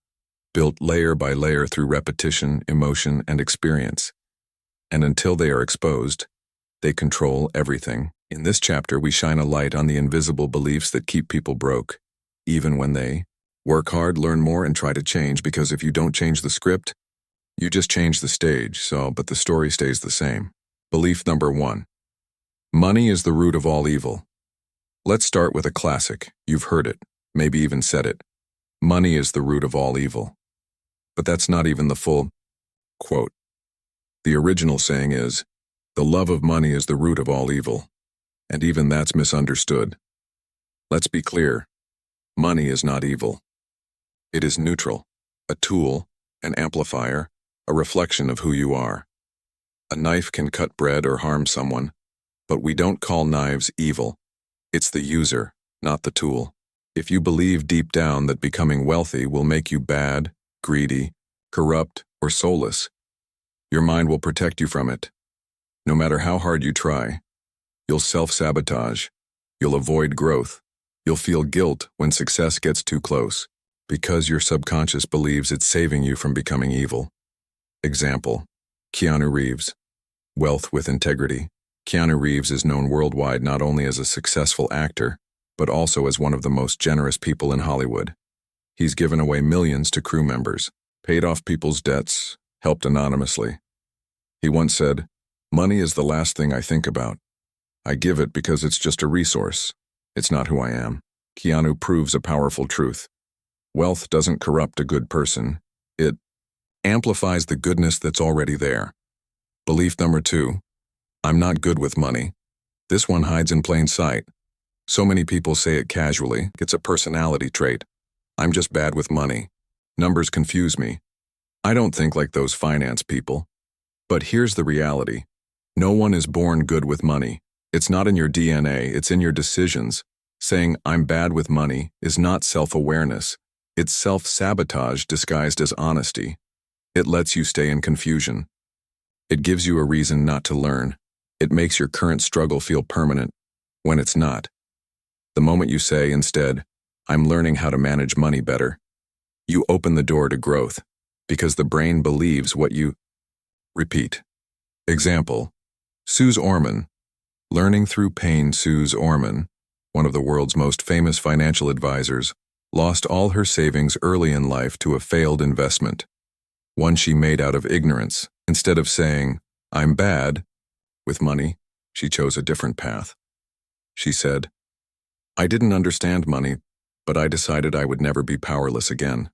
built layer by layer through repetition, emotion, and experience. And until they are exposed, they control everything. In this chapter, we shine a light on the invisible beliefs that keep people broke, even when they work hard, learn more, and try to change, because if you don't change the script, you just change the stage, but the story stays the same. Belief number 1. Money is the root of all evil. Let's start with a classic. You've heard it, maybe even said it. Money is the root of all evil. But that's not even the full quote. The original saying is, the love of money is the root of all evil. And even that's misunderstood. Let's be clear. Money is not evil. It is neutral, a tool, an amplifier, a reflection of who you are. A knife can cut bread or harm someone, but we don't call knives evil. It's the user, not the tool. If you believe deep down that becoming wealthy will make you bad, greedy, corrupt, or soulless, your mind will protect you from it. No matter how hard you try, you'll self-sabotage, you'll avoid growth, you'll feel guilt when success gets too close, because your subconscious believes it's saving you from becoming evil. Example, Keanu Reeves. Wealth with integrity. Keanu Reeves is known worldwide not only as a successful actor, but also as one of the most generous people in Hollywood. He's given away millions to crew members, paid off people's debts, helped anonymously. He once said, "Money is the last thing I think about. I give it because it's just a resource. It's not who I am." Keanu proves a powerful truth. Wealth doesn't corrupt a good person. It amplifies the goodness that's already there. Belief number 2. I'm not good with money. This one hides in plain sight. So many people say it casually. It's a personality trait. I'm just bad with money. Numbers confuse me. I don't think like those finance people. But here's the reality. No one is born good with money. It's not in your DNA, it's in your decisions. Saying, I'm bad with money, is not self-awareness. It's self-sabotage disguised as honesty. It lets you stay in confusion. It gives you a reason not to learn. It makes your current struggle feel permanent, when it's not. The moment you say, instead, I'm learning how to manage money better, you open the door to growth, because the brain believes what you repeat. Example, Suze Orman. Learning through pain. Suze Orman, one of the world's most famous financial advisors, lost all her savings early in life to a failed investment, one she made out of ignorance. Instead of saying, I'm bad with money, she chose a different path. She said, I didn't understand money, but I decided I would never be powerless again.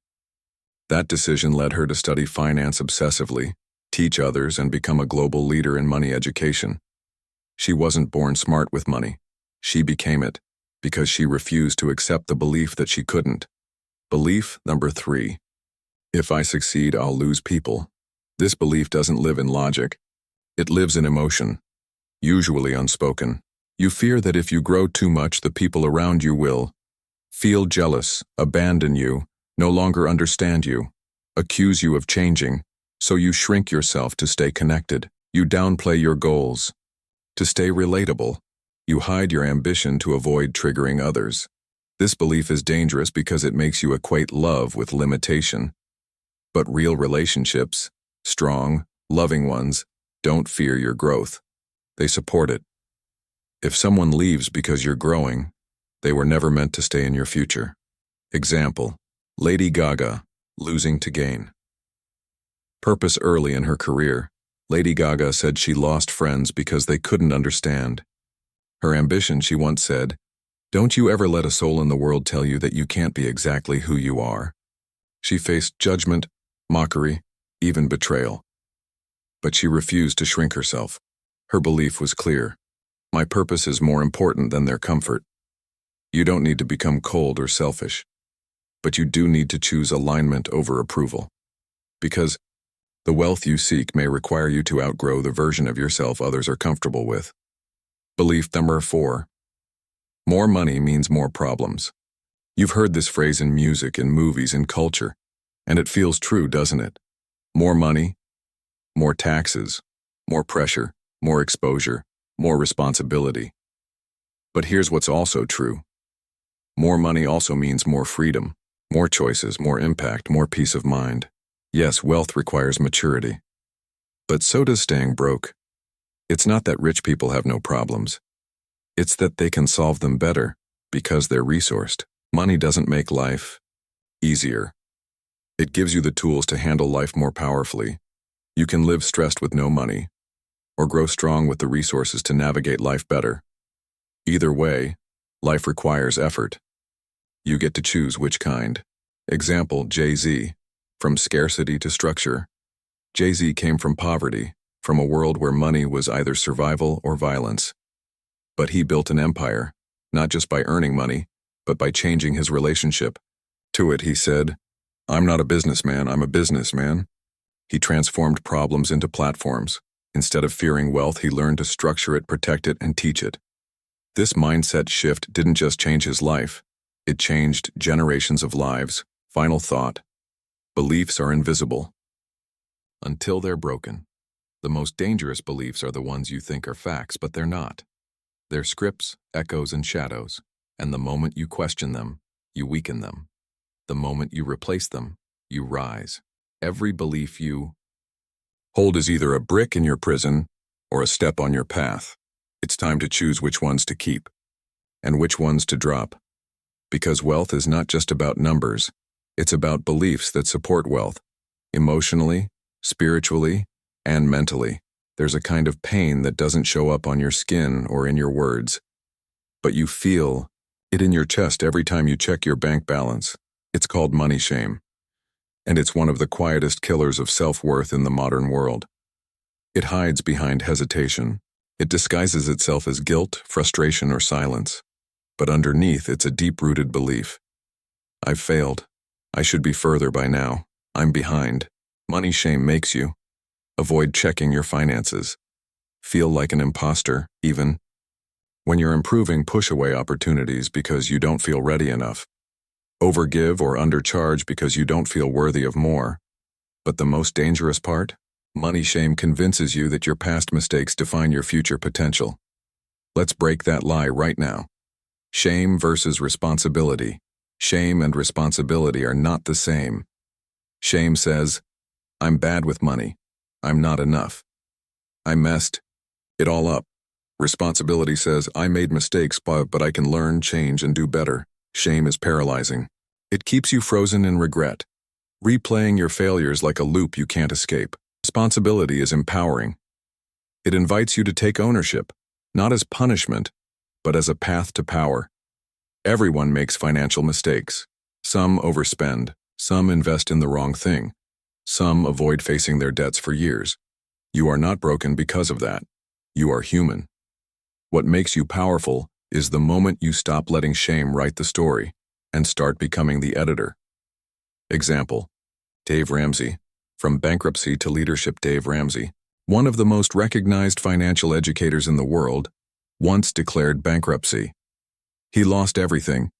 That decision led her to study finance obsessively, teach others, and become a global leader in money education. She wasn't born smart with money. She became it, because she refused to accept the belief that she couldn't. Belief number 3. If I succeed, I'll lose people. This belief doesn't live in logic. It lives in emotion, usually unspoken. You fear that if you grow too much, the people around you will feel jealous, abandon you, no longer understand you, accuse you of changing, so you shrink yourself to stay connected. You downplay your goals. To stay relatable, you hide your ambition to avoid triggering others. This belief is dangerous because it makes you equate love with limitation. But real relationships, strong, loving ones, don't fear your growth. They support it. If someone leaves because you're growing, they were never meant to stay in your future. Example, Lady Gaga, losing to gain. Purpose. Early in her career, Lady Gaga said she lost friends because they couldn't understand her ambition. She once said, don't you ever let a soul in the world tell you that you can't be exactly who you are. She faced judgment, mockery, even betrayal. But she refused to shrink herself. Her belief was clear. My purpose is more important than their comfort. You don't need to become cold or selfish, but you do need to choose alignment over approval. Because the wealth you seek may require you to outgrow the version of yourself others are comfortable with. Belief number 4. More money means more problems. You've heard this phrase in music, in movies, in culture, and it feels true, doesn't it? More money, more taxes, more pressure, more exposure, more responsibility. But here's what's also true. More money also means more freedom, more choices, more impact, more peace of mind. Yes, wealth requires maturity. But so does staying broke. It's not that rich people have no problems. It's that they can solve them better because they're resourced. Money doesn't make life easier. It gives you the tools to handle life more powerfully. You can live stressed with no money, or grow strong with the resources to navigate life better. Either way, life requires effort. You get to choose which kind. Example, Jay-Z. From scarcity to structure. Jay-Z came from poverty, from a world where money was either survival or violence. But he built an empire, not just by earning money, but by changing his relationship to it. He said, "I'm not a businessman, I'm a businessman." He transformed problems into platforms. Instead of fearing wealth, he learned to structure it, protect it, and teach it. This mindset shift didn't just change his life, it changed generations of lives. Final thought: beliefs are invisible until they're broken. The most dangerous beliefs are the ones you think are facts, but they're not. They're scripts, echoes, and shadows, and the moment you question them, you weaken them. The moment you replace them, you rise. Every belief you hold is either a brick in your prison or a step on your path. It's time to choose which ones to keep and which ones to drop. Because wealth is not just about numbers, it's about beliefs that support wealth. Emotionally, spiritually, and mentally. There's a kind of pain that doesn't show up on your skin or in your words, but you feel it in your chest every time you check your bank balance. It's called money shame, and it's one of the quietest killers of self-worth in the modern world. It hides behind hesitation. It disguises itself as guilt, frustration, or silence, but underneath it's a deep-rooted belief. I've failed. I should be further by now. I'm behind. Money shame makes you avoid checking your finances. Feel like an imposter, even when you're improving. Push away opportunities because you don't feel ready enough. Overgive or undercharge because you don't feel worthy of more. But the most dangerous part? Money shame convinces you that your past mistakes define your future potential. Let's break that lie right now. Shame versus responsibility. Shame and responsibility are not the same. Shame says, I'm bad with money. I'm not enough. I messed it all up. Responsibility says, I made mistakes, but I can learn, change, and do better. Shame is paralyzing. It keeps you frozen in regret, replaying your failures like a loop you can't escape. Responsibility is empowering. It invites you to take ownership, not as punishment, but as a path to power. Everyone makes financial mistakes. Some overspend, some invest in the wrong thing, some avoid facing their debts for years. You are not broken because of that. You are human. What makes you powerful is the moment you stop letting shame write the story and start becoming the editor. Example, Dave Ramsey. From bankruptcy to leadership. Dave Ramsey, one of the most recognized financial educators in the world, once declared bankruptcy. He lost everything,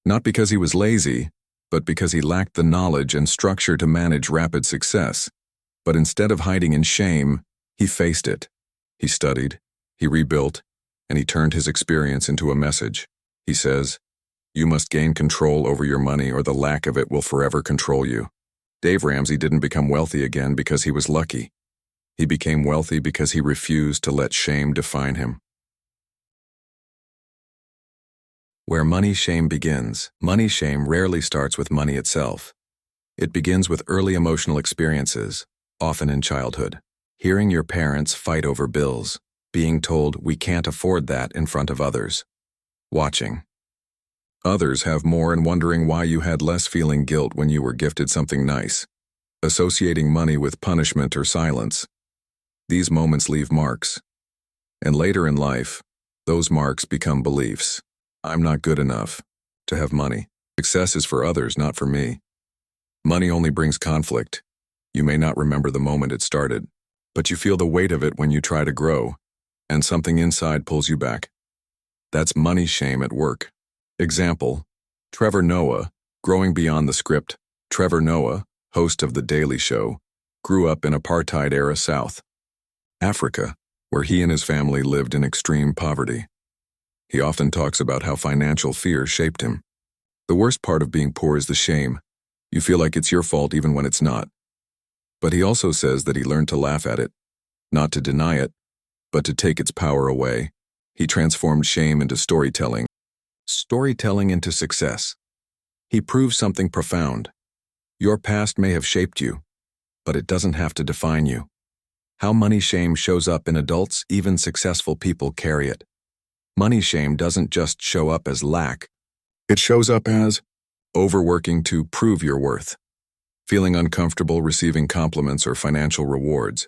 not because he was lazy, but because he lacked the knowledge and structure to manage rapid success. But instead of hiding in shame, he faced it. He studied, he rebuilt, and he turned his experience into a message. He says, you must gain control over your money or the lack of it will forever control you. Dave Ramsey didn't become wealthy again because he was lucky. He became wealthy because he refused to let shame define him. Where money shame begins. Money shame rarely starts with money itself. It begins with early emotional experiences, often in childhood. Hearing your parents fight over bills, being told we can't afford that in front of others. Watching others have more and wondering why you had less, feeling guilt when you were gifted something nice. Associating money with punishment or silence. These moments leave marks. And later in life, those marks become beliefs. I'm not good enough to have money. Success is for others, not for me. Money only brings conflict. You may not remember the moment it started, but you feel the weight of it when you try to grow, and something inside pulls you back. That's money shame at work. Example, Trevor Noah, growing beyond the script. Trevor Noah, host of The Daily Show, grew up in apartheid-era South Africa, where he and his family lived in extreme poverty. He often talks about how financial fear shaped him. The worst part of being poor is the shame. You feel like it's your fault even when it's not. But he also says that he learned to laugh at it, not to deny it, but to take its power away. He transformed shame into storytelling into success. He proves something profound. Your past may have shaped you, but it doesn't have to define you. How money shame shows up in adults, even successful people carry it. Money shame doesn't just show up as lack. It shows up as overworking to prove your worth, feeling uncomfortable receiving compliments or financial rewards,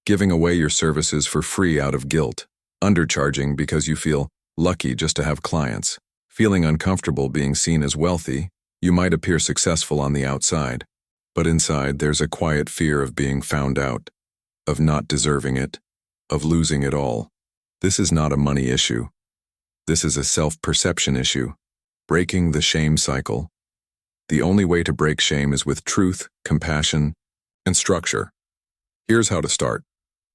giving away your services for free out of guilt, undercharging because you feel lucky just to have clients, feeling uncomfortable being seen as wealthy. You might appear successful on the outside, but inside there's a quiet fear of being found out, of not deserving it, of losing it all. This is not a money issue. This is a self-perception issue. Breaking the shame cycle. The only way to break shame is with truth, compassion, and structure. Here's how to start.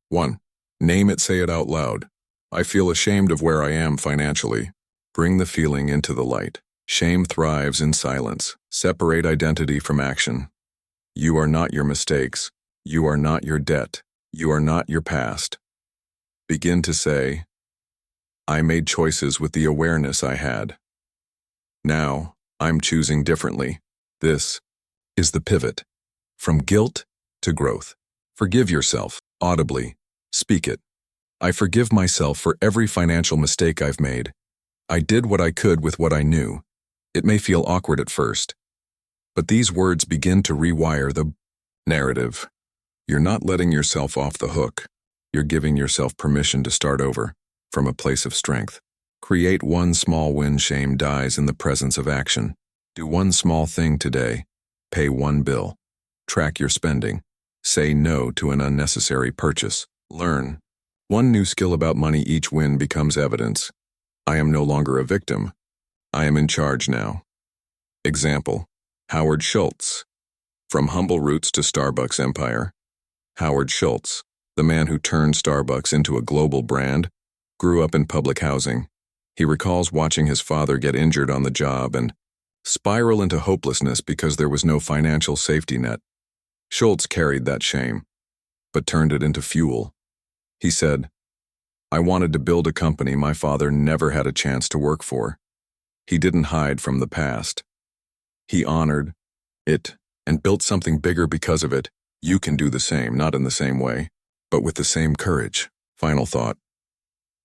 1. Name it, say it out loud. I feel ashamed of where I am financially. Bring the feeling into the light. Shame thrives in silence. Separate identity from action. You are not your mistakes. You are not your debt. You are not your past. Begin to say, I made choices with the awareness I had. Now, I'm choosing differently. This is the pivot. From guilt to growth. Forgive yourself, audibly. Speak it. I forgive myself for every financial mistake I've made. I did what I could with what I knew. It may feel awkward at first, but these words begin to rewire the narrative. You're not letting yourself off the hook. You're giving yourself permission to start over, from a place of strength. Create one small win. Shame dies in the presence of action. Do one small thing today. Pay one bill. Track your spending. Say no to an unnecessary purchase. Learn one new skill about money. Each win becomes evidence. I am no longer a victim. I am in charge now. Example, Howard Schultz. From humble roots to Starbucks empire. Howard Schultz, the man who turned Starbucks into a global brand, grew up in public housing. He recalls watching his father get injured on the job and spiral into hopelessness because there was no financial safety net. Schultz carried that shame, but turned it into fuel. He said, I wanted to build a company my father never had a chance to work for. He didn't hide from the past. He honored it and built something bigger because of it. You can do the same, not in the same way, but with the same courage. Final thought.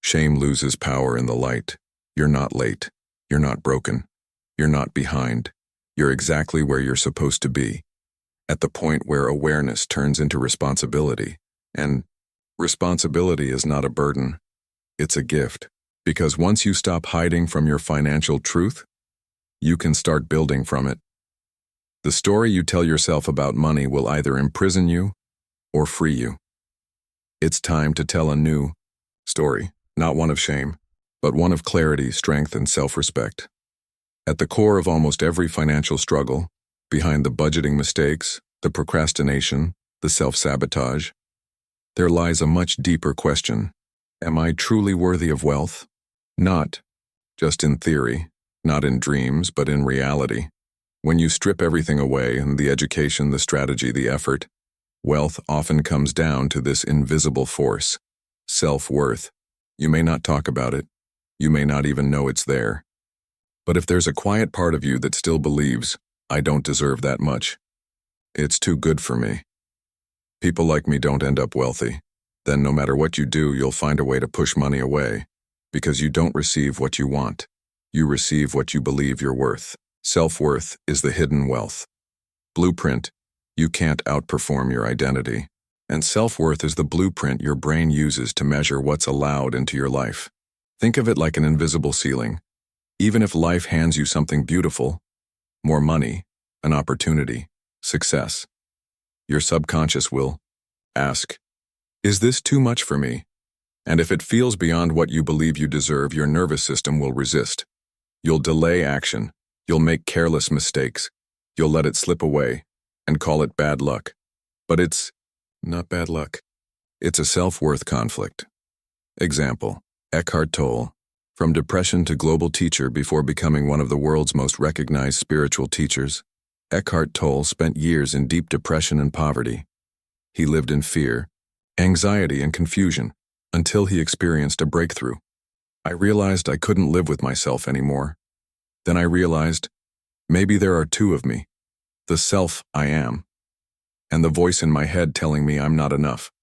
Shame loses power in the light. You're not late. You're not broken. You're not behind. You're exactly where you're supposed to be, at the point where awareness turns into responsibility. And responsibility is not a burden. It's a gift. Because once you stop hiding from your financial truth, you can start building from it. The story you tell yourself about money will either imprison you or free you. It's time to tell a new story, not one of shame, but one of clarity, strength, and self-respect. At the core of almost every financial struggle, behind the budgeting mistakes, the procrastination, the self-sabotage, there lies a much deeper question. Am I truly worthy of wealth? Not just in theory, not in dreams, but in reality. When you strip everything away, the education, the strategy, the effort, wealth often comes down to this invisible force, self-worth. You may not talk about it. You may not even know it's there. But if there's a quiet part of you that still believes, I don't deserve that much, it's too good for me. People like me don't end up wealthy. Then no matter what you do, you'll find a way to push money away, because you don't receive what you want. You receive what you believe you're worth. Self-worth is the hidden wealth. Blueprint, you can't outperform your identity. And self-worth is the blueprint your brain uses to measure what's allowed into your life. Think of it like an invisible ceiling. Even if life hands you something beautiful, more money, an opportunity, success, your subconscious will ask, is this too much for me? And if it feels beyond what you believe you deserve, your nervous system will resist. You'll delay action. You'll make careless mistakes. You'll let it slip away and call it bad luck. But it's not bad luck. It's a self-worth conflict. Example, Eckhart Tolle. From depression to global teacher before becoming one of the world's most recognized spiritual teachers, Eckhart Tolle spent years in deep depression and poverty. He lived in fear, anxiety, and confusion until he experienced a breakthrough. I realized I couldn't live with myself anymore. Then I realized, maybe there are two of me, the self I am, and the voice in my head telling me I'm not enough.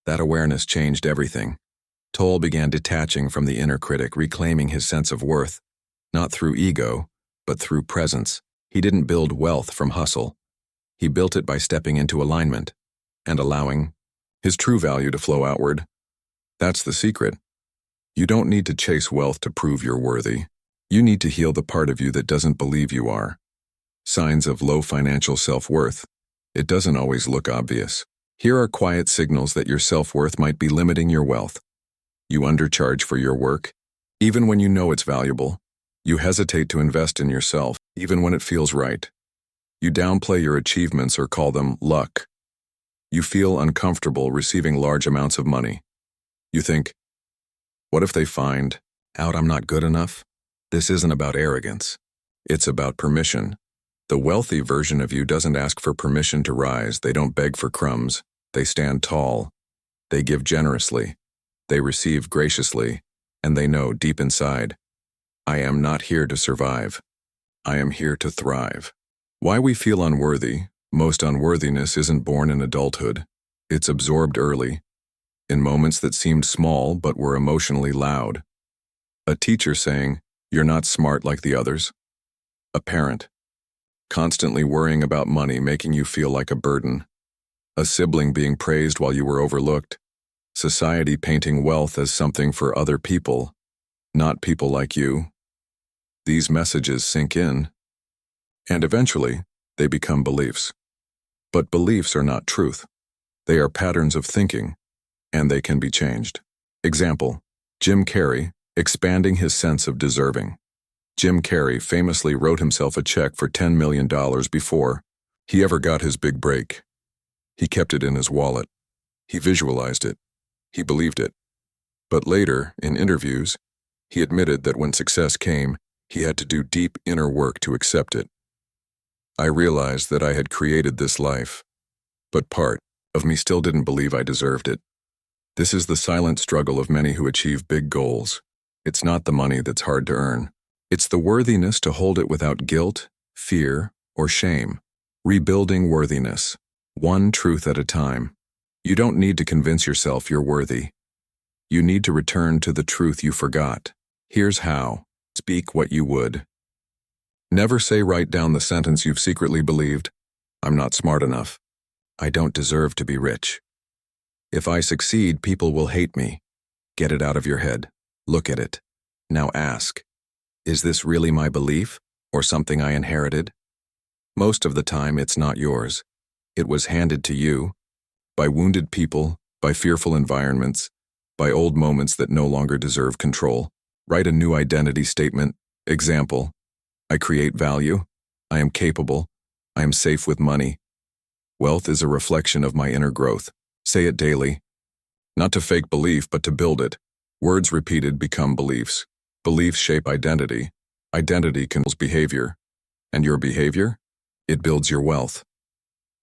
That awareness changed everything. Tolle began detaching from the inner critic, reclaiming his sense of worth, not through ego, but through presence. He didn't build wealth from hustle. He built it by stepping into alignment and allowing his true value to flow outward. That's the secret. You don't need to chase wealth to prove you're worthy. You need to heal the part of you that doesn't believe you are. Signs of low financial self-worth. It doesn't always look obvious. Here are quiet signals that your self-worth might be limiting your wealth. You undercharge for your work, even when you know it's valuable. You hesitate to invest in yourself, even when it feels right. You downplay your achievements or call them luck. You feel uncomfortable receiving large amounts of money. You think, what if they find out I'm not good enough? This isn't about arrogance. It's about permission. The wealthy version of you doesn't ask for permission to rise. They don't beg for crumbs. They stand tall. They give generously. They receive graciously. And they know deep inside, I am not here to survive. I am here to thrive. Why we feel unworthy. Most unworthiness isn't born in adulthood. It's absorbed early, in moments that seemed small but were emotionally loud. A teacher saying, you're not smart like the others. A parent, constantly worrying about money making you feel like a burden. A sibling being praised while you were overlooked. Society painting wealth as something for other people, not people like you. These messages sink in, and eventually they become beliefs. But beliefs are not truth. They are patterns of thinking, and they can be changed. Example, Jim Carrey, expanding his sense of deserving. Jim Carrey famously wrote himself a check for $10 million before he ever got his big break. He kept it in his wallet. He visualized it. He believed it. But later, in interviews, he admitted that when success came, he had to do deep inner work to accept it. I realized that I had created this life, but part of me still didn't believe I deserved it. This is the silent struggle of many who achieve big goals. It's not the money that's hard to earn. It's the worthiness to hold it without guilt, fear, or shame. Rebuilding worthiness, one truth at a time. You don't need to convince yourself you're worthy. You need to return to the truth you forgot. Here's how. Speak what you would. Never say write down the sentence you've secretly believed. I'm not smart enough. I don't deserve to be rich. If I succeed, people will hate me. Get it out of your head. Look at it. Now ask, is this really my belief or something I inherited? Most of the time, it's not yours. It was handed to you by wounded people, by fearful environments, by old moments that no longer deserve control. Write a new identity statement. Example, I create value. I am capable. I am safe with money. Wealth is a reflection of my inner growth. Say it daily. Not to fake belief, but to build it. Words repeated become beliefs. Beliefs shape identity. Identity controls behavior. And your behavior? It builds your wealth.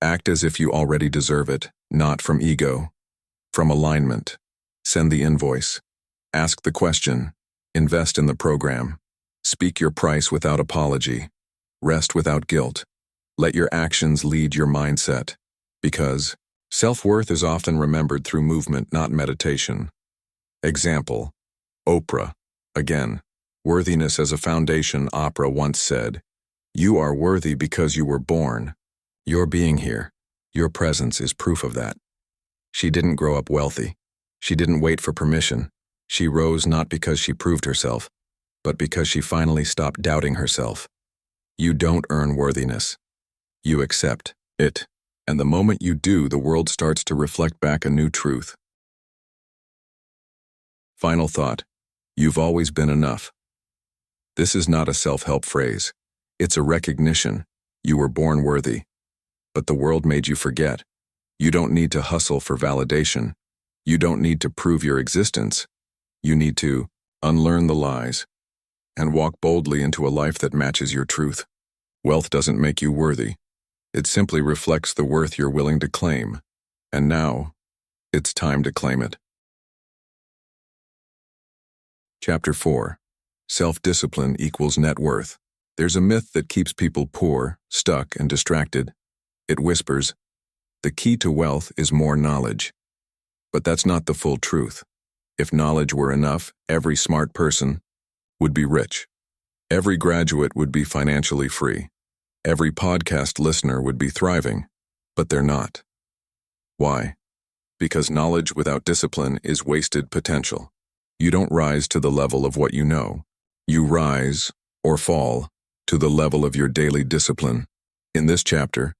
Act as if you already deserve it, not from ego. From alignment. Send the invoice. Ask the question. Invest in the program. Speak your price without apology. Rest without guilt. Let your actions lead your mindset. Because self-worth is often remembered through movement, not meditation. Example, Oprah. Again, worthiness as a foundation. Oprah once said, you are worthy because you were born. Your being here, your presence is proof of that. She didn't grow up wealthy. She didn't wait for permission. She rose not because she proved herself, but because she finally stopped doubting herself. You don't earn worthiness. You accept it. And the moment you do, the world starts to reflect back a new truth. Final thought. You've always been enough. This is not a self-help phrase. It's a recognition. You were born worthy. But the world made you forget. You don't need to hustle for validation. You don't need to prove your existence. You need to unlearn the lies, and walk boldly into a life that matches your truth. Wealth doesn't make you worthy. It simply reflects the worth you're willing to claim. And now, it's time to claim it. Chapter 4. Self-discipline equals net worth. There's a myth that keeps people poor, stuck, and distracted. It whispers, the key to wealth is more knowledge. But that's not the full truth. If knowledge were enough, every smart person would be rich. Every graduate would be financially free. Every podcast listener would be thriving. But they're not. Why? Because knowledge without discipline is wasted potential. You don't rise to the level of what you know. You rise, or fall, to the level of your daily discipline. In this chapter,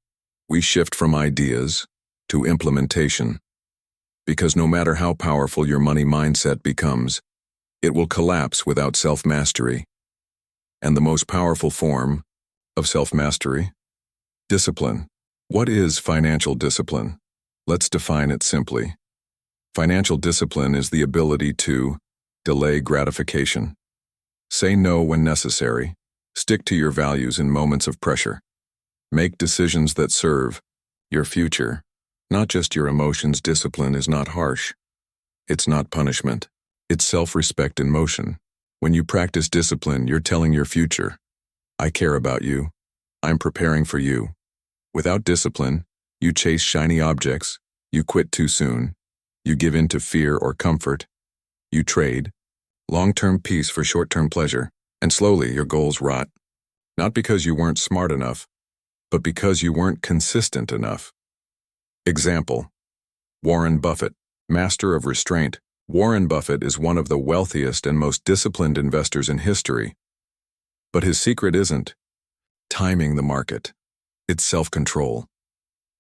we shift from ideas to implementation. Because no matter how powerful your money mindset becomes, it will collapse without self-mastery. And the most powerful form of self-mastery? Discipline. What is financial discipline? Let's define it simply. Financial discipline is the ability to delay gratification. Say no when necessary. Stick to your values in moments of pressure. Make decisions that serve your future, not just your emotions. Discipline is not harsh. It's not punishment. It's self-respect in motion. When you practice discipline, you're telling your future, I care about you. I'm preparing for you. Without discipline, you chase shiny objects, you quit too soon, you give in to fear or comfort, you trade long-term peace for short-term pleasure, and slowly your goals rot. Not because you weren't smart enough, but because you weren't consistent enough. Example: Warren Buffett, master of restraint. Warren Buffett is one of the wealthiest and most disciplined investors in history. But his secret isn't timing the market. It's self-control.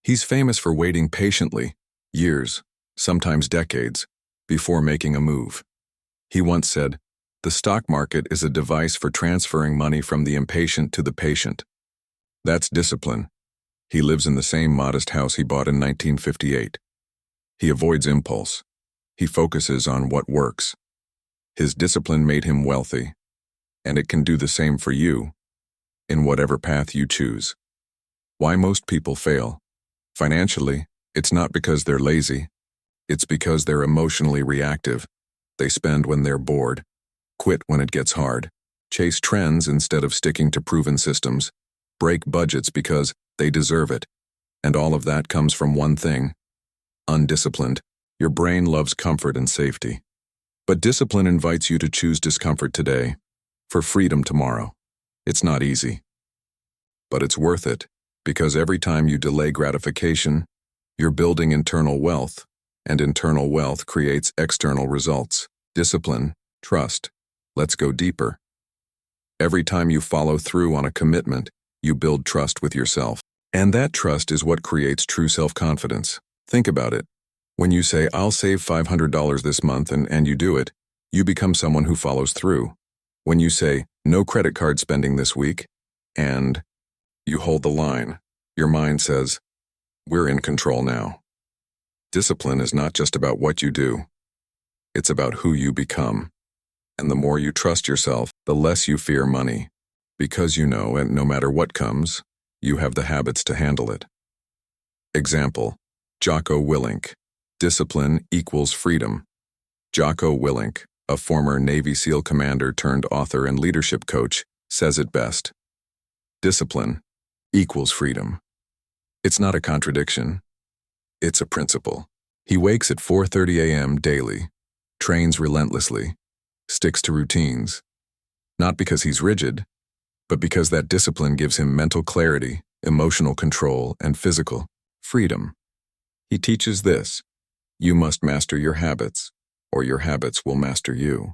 He's famous for waiting patiently, years, sometimes decades, before making a move. He once said, the stock market is a device for transferring money from the impatient to the patient. That's discipline. He lives in the same modest house he bought in 1958. He avoids impulse. He focuses on what works. His discipline made him wealthy, and it can do the same for you, in whatever path you choose. Why most people fail? Financially, it's not because they're lazy. It's because they're emotionally reactive. They spend when they're bored, quit when it gets hard, chase trends instead of sticking to proven systems, break budgets because they deserve it. And all of that comes from one thing: undisciplined. Your brain loves comfort and safety. But discipline invites you to choose discomfort today for freedom tomorrow. It's not easy. But it's worth it, because every time you delay gratification, you're building internal wealth, and internal wealth creates external results. Discipline, trust. Let's go deeper. Every time you follow through on a commitment, you build trust with yourself. And that trust is what creates true self-confidence. Think about it. When you say, I'll save $500 this month, and you do it, you become someone who follows through. When you say, no credit card spending this week, and you hold the line, your mind says, we're in control now. Discipline is not just about what you do. It's about who you become. And the more you trust yourself, the less you fear money. Because you know, and no matter what comes, you have the habits to handle it. Example: Jocko Willink. Discipline equals freedom. Jocko Willink, a former Navy SEAL commander turned author and leadership coach, says it best. Discipline equals freedom. It's not a contradiction. It's a principle. He wakes at 4:30 a.m. daily, trains relentlessly, sticks to routines. Not because he's rigid, but because that discipline gives him mental clarity, emotional control, and physical freedom. He teaches this: you must master your habits, or your habits will master you.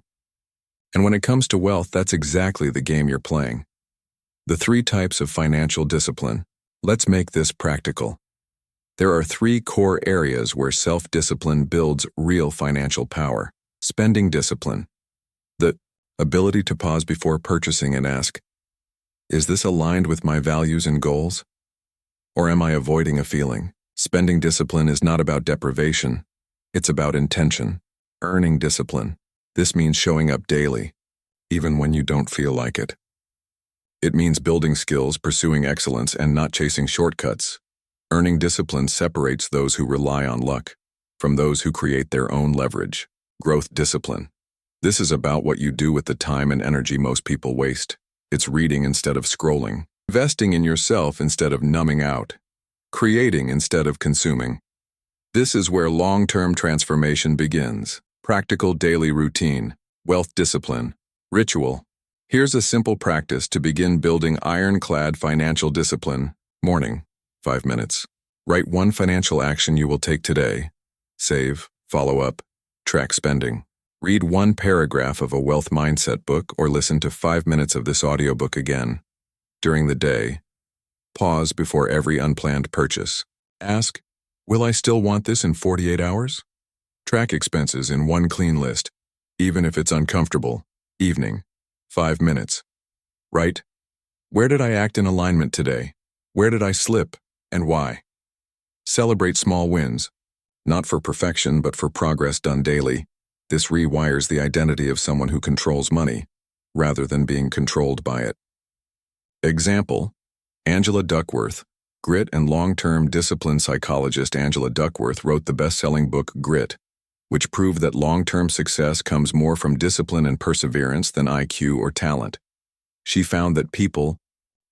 And when it comes to wealth, that's exactly the game you're playing. The 3 types of financial discipline. Let's make this practical. There are 3 core areas where self-discipline builds real financial power. Spending discipline. The ability to pause before purchasing and ask, is this aligned with my values and goals? Or am I avoiding a feeling? Spending discipline is not about deprivation. It's about intention. Earning discipline. This means showing up daily, even when you don't feel like it. It means building skills, pursuing excellence, and not chasing shortcuts. Earning discipline separates those who rely on luck from those who create their own leverage. Growth discipline. This is about what you do with the time and energy most people waste. It's reading instead of scrolling, investing in yourself instead of numbing out, creating instead of consuming. This is where long-term transformation begins. Practical daily routine, wealth discipline, ritual. Here's a simple practice to begin building ironclad financial discipline. Morning, 5 minutes. Write one financial action you will take today. Save, follow up, track spending. Read one paragraph of a wealth mindset book or listen to 5 minutes of this audiobook again. During the day, pause before every unplanned purchase. Ask, will I still want this in 48 hours? Track expenses in one clean list, even if it's uncomfortable. Evening, 5 minutes. Write, where did I act in alignment today? Where did I slip, and why? Celebrate small wins, not for perfection but for progress done daily. This rewires the identity of someone who controls money, rather than being controlled by it. Example, Angela Duckworth. Grit and long-term discipline psychologist Angela Duckworth wrote the best-selling book Grit, which proved that long-term success comes more from discipline and perseverance than IQ or talent. She found that people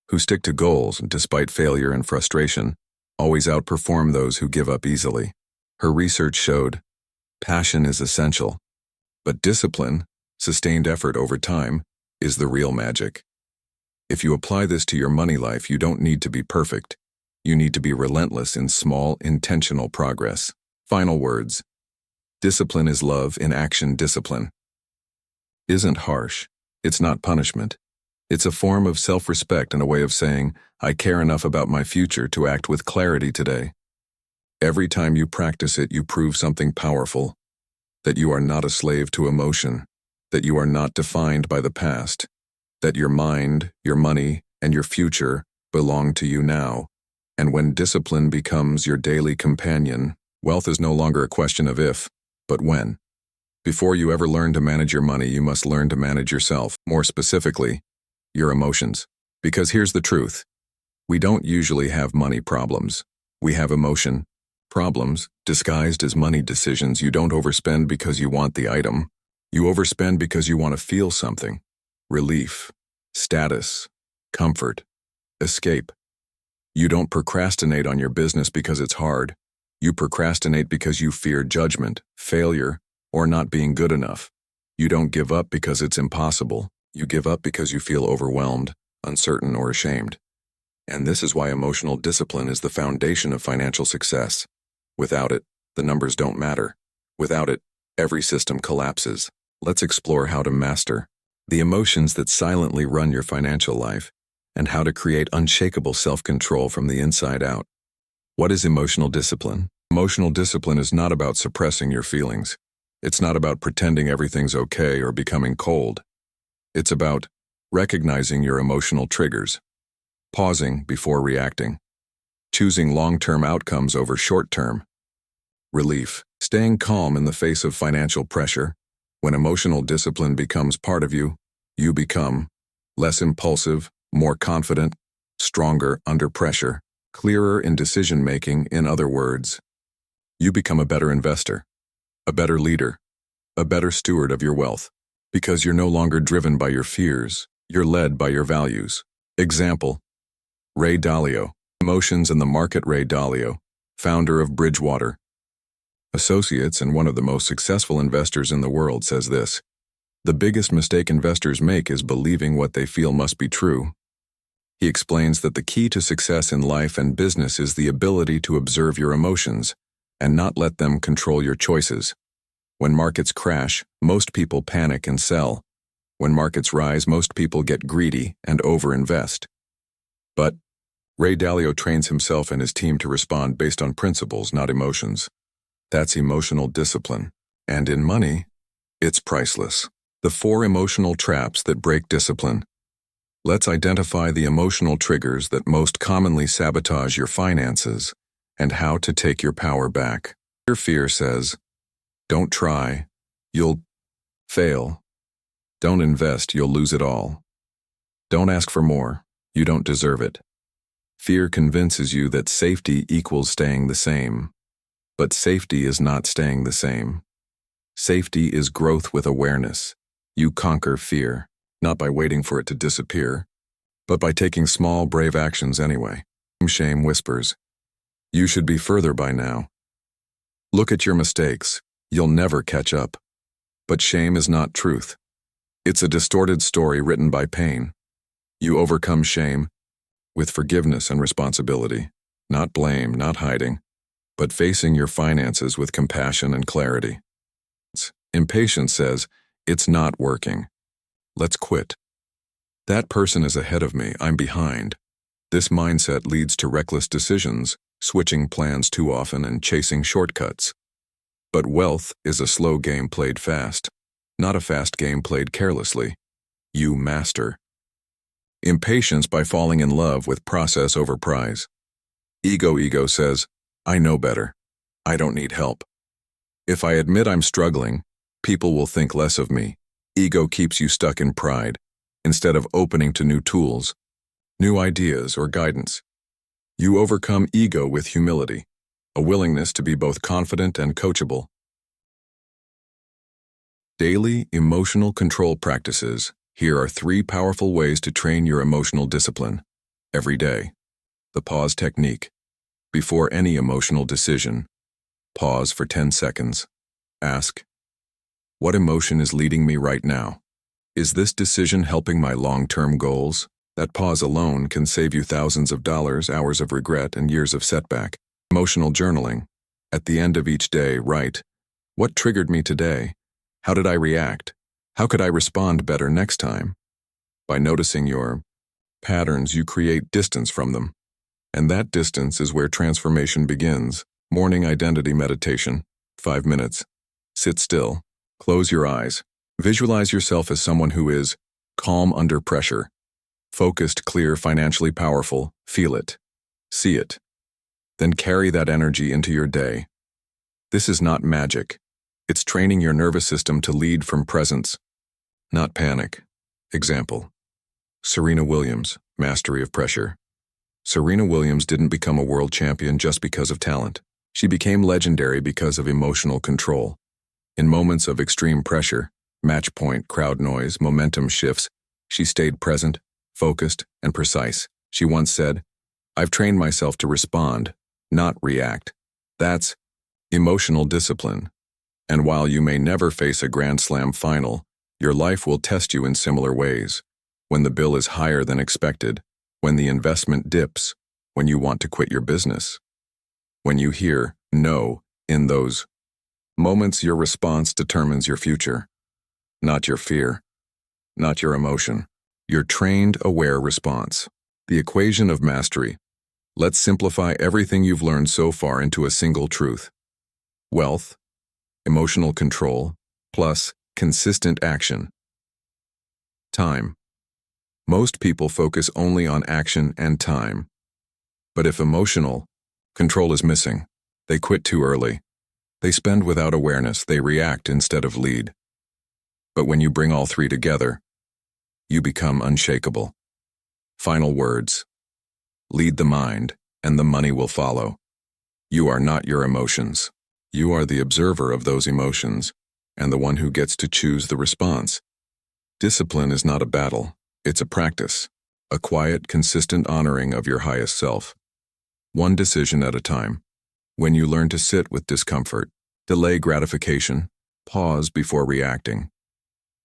who stick to goals despite failure and frustration always outperform those who give up easily. Her research showed passion is essential, but discipline, sustained effort over time, is the real magic. If you apply this to your money life, you don't need to be perfect. You need to be relentless in small, intentional progress. Final words. Discipline is love in action. Discipline isn't harsh. It's not punishment. It's a form of self-respect and a way of saying, I care enough about my future to act with clarity today. Every time you practice it, you prove something powerful, that you are not a slave to emotion, that you are not defined by the past, that your mind, your money, and your future belong to you now. And when discipline becomes your daily companion, wealth is no longer a question of if, but when. Before you ever learn to manage your money, you must learn to manage yourself, more specifically, your emotions. Because here's the truth. We don't usually have money problems. We have emotion problems, disguised as money decisions. You don't overspend because you want the item. You overspend because you want to feel something. Relief, status, comfort, escape. You don't procrastinate on your business because it's hard. You procrastinate because you fear judgment, failure, or not being good enough. You don't give up because it's impossible. You give up because you feel overwhelmed, uncertain, or ashamed. And this is why emotional discipline is the foundation of financial success. Without it, the numbers don't matter. Without it, every system collapses. Let's explore how to master the emotions that silently run your financial life and how to create unshakable self-control from the inside out. What is emotional discipline? Emotional discipline is not about suppressing your feelings. It's not about pretending everything's okay or becoming cold. It's about recognizing your emotional triggers, pausing before reacting, choosing long-term outcomes over short-term. Relief, staying calm in the face of financial pressure. When emotional discipline becomes part of you, you become less impulsive, more confident, stronger under pressure, clearer in decision-making. In other words, you become a better investor, a better leader, a better steward of your wealth, because you're no longer driven by your fears, you're led by your values. Example, Ray Dalio, Emotions in the Market. Ray Dalio, founder of Bridgewater Associates and one of the most successful investors in the world, says this: the biggest mistake investors make is believing what they feel must be true. He explains that the key to success in life and business is the ability to observe your emotions and not let them control your choices. When markets crash, most people panic and sell. When markets rise, most people get greedy and overinvest. But Ray Dalio trains himself and his team to respond based on principles, not emotions. That's emotional discipline. And in money, it's priceless. The 4 emotional traps that break discipline. Let's identify the emotional triggers that most commonly sabotage your finances and how to take your power back. Your fear says, don't try, you'll Fail. Don't invest, you'll lose it all. Don't ask for more, you don't deserve it. Fear convinces you that safety equals staying the same. But safety is not staying the same. Safety is growth with awareness. You conquer fear, not by waiting for it to disappear, but by taking small, brave actions anyway. Shame whispers, "You should be further by now." Look at your mistakes. You'll never catch up. But shame is not truth. It's a distorted story written by pain. You overcome shame with forgiveness and responsibility, not blame, not hiding, but facing your finances with compassion and clarity. Impatience says, "It's not working. Let's quit. That person is ahead of me, I'm behind." This mindset leads to reckless decisions, switching plans too often and chasing shortcuts. But wealth is a slow game played fast, not a fast game played carelessly. You master. Impatience by falling in love with process over prize. Ego says, "I know better. I don't need help. If I admit I'm struggling, people will think less of me." Ego keeps you stuck in pride, instead of opening to new tools, new ideas, or guidance. You overcome ego with humility, a willingness to be both confident and coachable. Daily emotional control practices. Here are 3 powerful ways to train your emotional discipline every day. The pause technique. Before any emotional decision, pause for 10 seconds. Ask, what emotion is leading me right now? Is this decision helping my long-term goals? That pause alone can save you thousands of dollars, hours of regret, and years of setback. Emotional journaling. At the end of each day, write, what triggered me today? How did I react? How could I respond better next time? By noticing your patterns, you create distance from them. And that distance is where transformation begins. Morning identity meditation. 5 minutes. Sit still. Close your eyes. Visualize yourself as someone who is calm under pressure. Focused, clear, financially powerful. Feel it. See it. Then carry that energy into your day. This is not magic. It's training your nervous system to lead from presence, not panic. Example. Serena Williams, Mastery of Pressure. Serena Williams didn't become a world champion just because of talent. She became legendary because of emotional control. In moments of extreme pressure, match point, crowd noise, momentum shifts, she stayed present, focused, and precise. She once said, "I've trained myself to respond, not react." That's emotional discipline. And while you may never face a Grand Slam final, your life will test you in similar ways. When the bill is higher than expected, when the investment dips, when you want to quit your business. When you hear no in those moments, your response determines your future. Not your fear, not your emotion, your trained, aware response. The equation of mastery. Let's simplify everything you've learned so far into a single truth. Wealth, emotional control, plus consistent action. Time. Most people focus only on action and time. But if emotional control is missing, they quit too early. They spend without awareness, they react instead of lead. But when you bring all 3 together, you become unshakable. Final words. Lead the mind, and the money will follow. You are not your emotions. You are the observer of those emotions, and the one who gets to choose the response. Discipline is not a battle, it's a practice, a quiet, consistent honoring of your highest self. One decision at a time. When you learn to sit with discomfort, delay gratification, pause before reacting.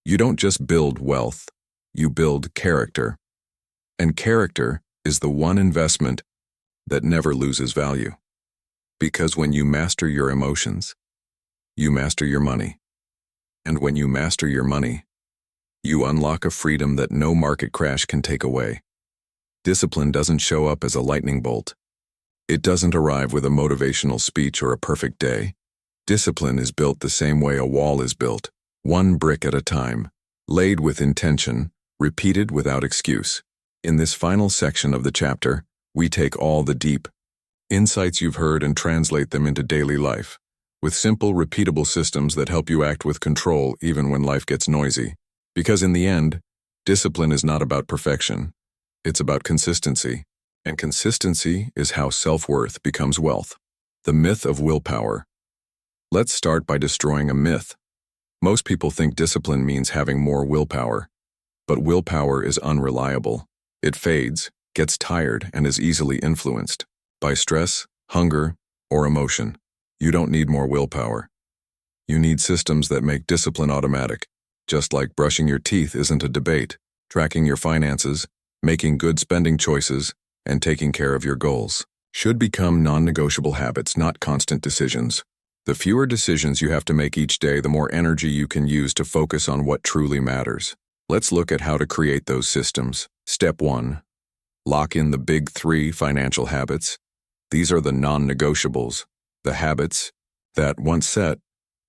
You don't just build wealth, you build character. And character is the one investment that never loses value. Because when you master your emotions, you master your money. And when you master your money, you unlock a freedom that no market crash can take away. Discipline doesn't show up as a lightning bolt. It doesn't arrive with a motivational speech or a perfect day. Discipline is built the same way a wall is built, one brick at a time, laid with intention, repeated without excuse. In this final section of the chapter, we take all the deep insights you've heard and translate them into daily life. with simple, repeatable systems that help you act with control even when life gets noisy. Because in the end, discipline is not about perfection. It's about consistency. And consistency is how self-worth becomes wealth. The myth of willpower. Let's start by destroying a myth. Most people think discipline means having more willpower. But willpower is unreliable. It fades, gets tired, and is easily influenced by stress, hunger, or emotion. You don't need more willpower. You need systems that make discipline automatic. Just like brushing your teeth isn't a debate, tracking your finances, making good spending choices, and taking care of your goals should become non-negotiable habits, not constant decisions. The fewer decisions you have to make each day, the more energy you can use to focus on what truly matters. Let's look at how to create those systems. Step 1. Lock in the big 3 financial habits. These are the non-negotiables, the habits that, once set,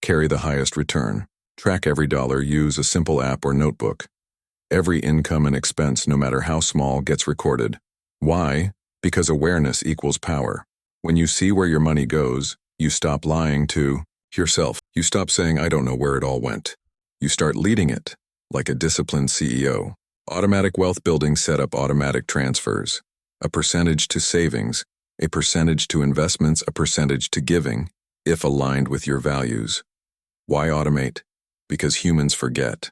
carry the highest return. Track every dollar. Use a simple app or notebook. Every income and expense, no matter how small, gets recorded. Why? Because awareness equals power. When you see where your money goes, you stop lying to yourself. You stop saying, "I don't know where it all went." You start leading it, like a disciplined CEO. Automatic wealth building set up automatic transfers. A percentage to savings, a percentage to investments, a percentage to giving, if aligned with your values. Why automate? Because humans forget.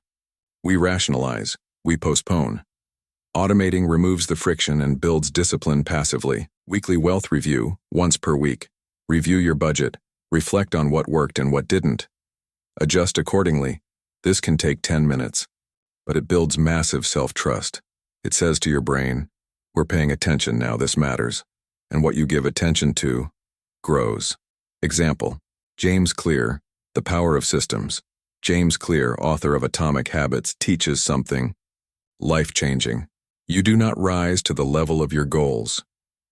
We rationalize, we postpone. Automating removes the friction and builds discipline passively. Weekly wealth review, once per week. Review your budget, reflect on what worked and what didn't. Adjust accordingly. This can take 10 minutes, but it builds massive self-trust. It says to your brain, "We're paying attention now, this matters." And what you give attention to grows. Example, James Clear, The Power of Systems. James Clear, author of Atomic Habits, teaches something life-changing. You do not rise to the level of your goals.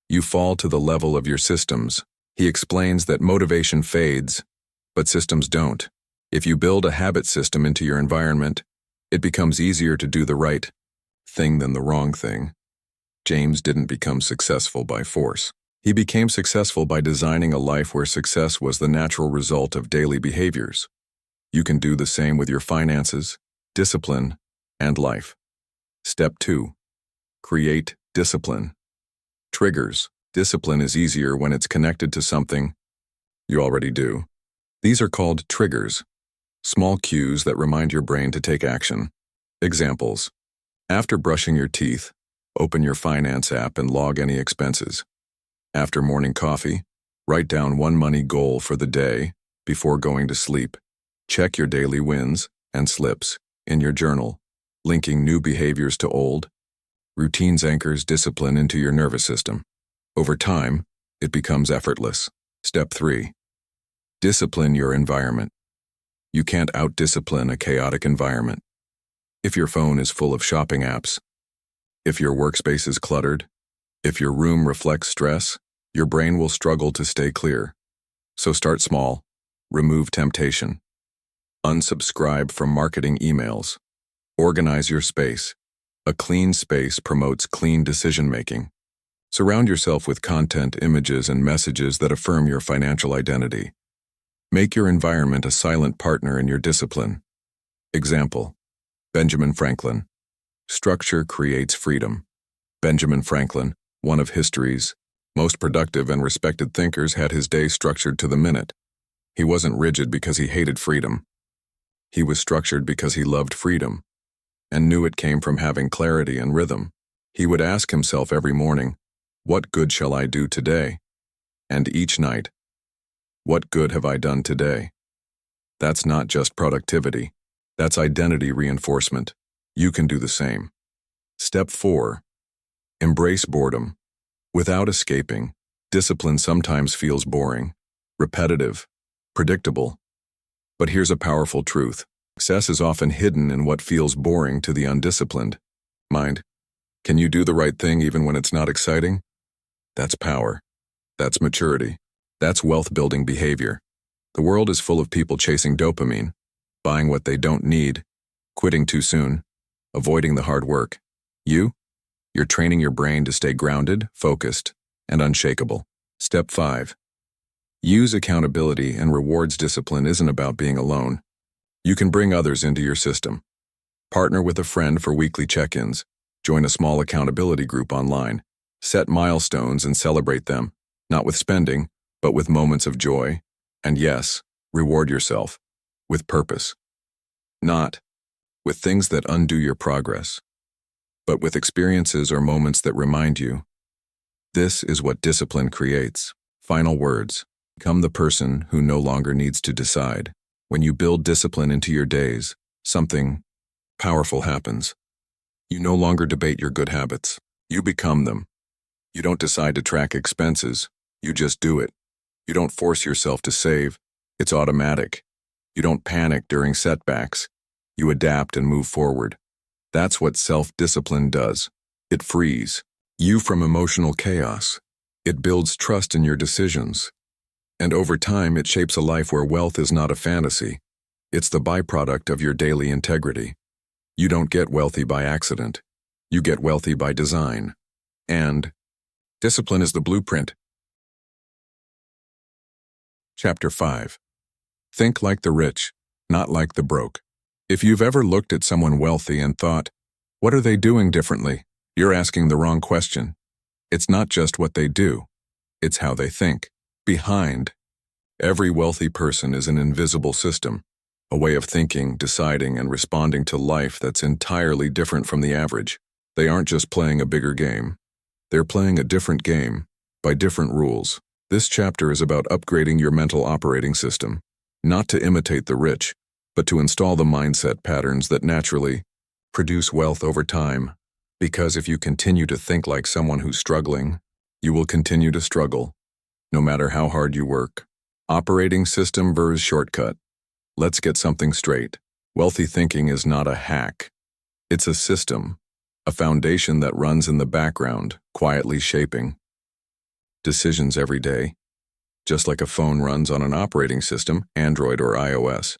You fall to the level of your systems. He explains that motivation fades, but systems don't. If you build a habit system into your environment, it becomes easier to do the right thing than the wrong thing. James didn't become successful by force. He became successful by designing a life where success was the natural result of daily behaviors. You can do the same with your finances, discipline, and life. Step 2. Create discipline. Triggers. Discipline is easier when it's connected to something you already do. These are called triggers, small cues that remind your brain to take action. Examples. After brushing your teeth, open your finance app and log any expenses. After morning coffee, write down one money goal for the day before going to sleep. Check your daily wins and slips in your journal, linking new behaviors to old. Routines anchors discipline into your nervous system. Over time, it becomes effortless. Step 3. Discipline your environment. You can't out-discipline a chaotic environment. If your phone is full of shopping apps, if your workspace is cluttered, if your room reflects stress, your brain will struggle to stay clear. So start small. Remove temptation. Unsubscribe from marketing emails. Organize your space. A clean space promotes clean decision-making. Surround yourself with content, images, and messages that affirm your financial identity. Make your environment a silent partner in your discipline. Example, Benjamin Franklin. Structure creates freedom. Benjamin Franklin, one of history's most productive and respected thinkers, had his day structured to the minute. He wasn't rigid because he hated freedom. He was structured because he loved freedom and knew it came from having clarity and rhythm. He would ask himself every morning, "What good shall I do today?" And each night, "What good have I done today?" That's not just productivity. That's identity reinforcement. You can do the same. Step 4. Embrace boredom. Without escaping, discipline sometimes feels boring, repetitive, predictable. But here's a powerful truth. Success is often hidden in what feels boring to the undisciplined mind. Can you do the right thing even when it's not exciting? That's power. That's maturity. That's wealth-building behavior. The world is full of people chasing dopamine, buying what they don't need, quitting too soon, avoiding the hard work. You're training your brain to stay grounded, focused, and unshakable. Step 5. Use accountability and rewards discipline isn't about being alone. You can bring others into your system. Partner with a friend for weekly check-ins. Join a small accountability group online. Set milestones and celebrate them, not with spending, but with moments of joy. And yes, reward yourself with purpose. Not with things that undo your progress, but with experiences or moments that remind you. This is what discipline creates. Final words. Become the person who no longer needs to decide. When you build discipline into your days, something powerful happens. You no longer debate your good habits. You become them. You don't decide to track expenses. You just do it. You don't force yourself to save. It's automatic. You don't panic during setbacks. You adapt and move forward. That's what self-discipline does. It frees you from emotional chaos. It builds trust in your decisions. And over time, it shapes a life where wealth is not a fantasy. It's the byproduct of your daily integrity. You don't get wealthy by accident. You get wealthy by design. And discipline is the blueprint. Chapter 5. Think like the rich, not like the broke. If you've ever looked at someone wealthy and thought, what are they doing differently? You're asking the wrong question. It's not just what they do. It's how they think. Behind every wealthy person is an invisible system, a way of thinking, deciding, and responding to life that's entirely different from the average. They aren't just playing a bigger game. They're playing a different game, by different rules. This chapter is about upgrading your mental operating system, not to imitate the rich, but to install the mindset patterns that naturally produce wealth over time. Because if you continue to think like someone who's struggling, you will continue to struggle, no matter how hard you work. Operating system versus shortcut. Let's get something straight. Wealthy thinking is not a hack. It's a system, a foundation that runs in the background, quietly shaping decisions every day. Just like a phone runs on an operating system, Android or iOS,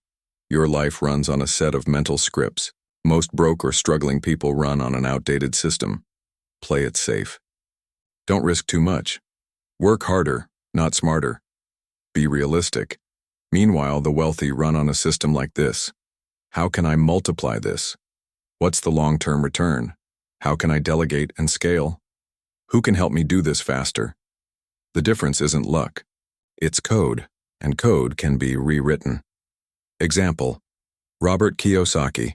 your life runs on a set of mental scripts. Most broke or struggling people run on an outdated system. Play it safe. Don't risk too much. Work harder, not smarter. Be realistic. Meanwhile, the wealthy run on a system like this. How can I multiply this? What's the long-term return? How can I delegate and scale? Who can help me do this faster? The difference isn't luck. It's code, and code can be rewritten. Example: Robert Kiyosaki,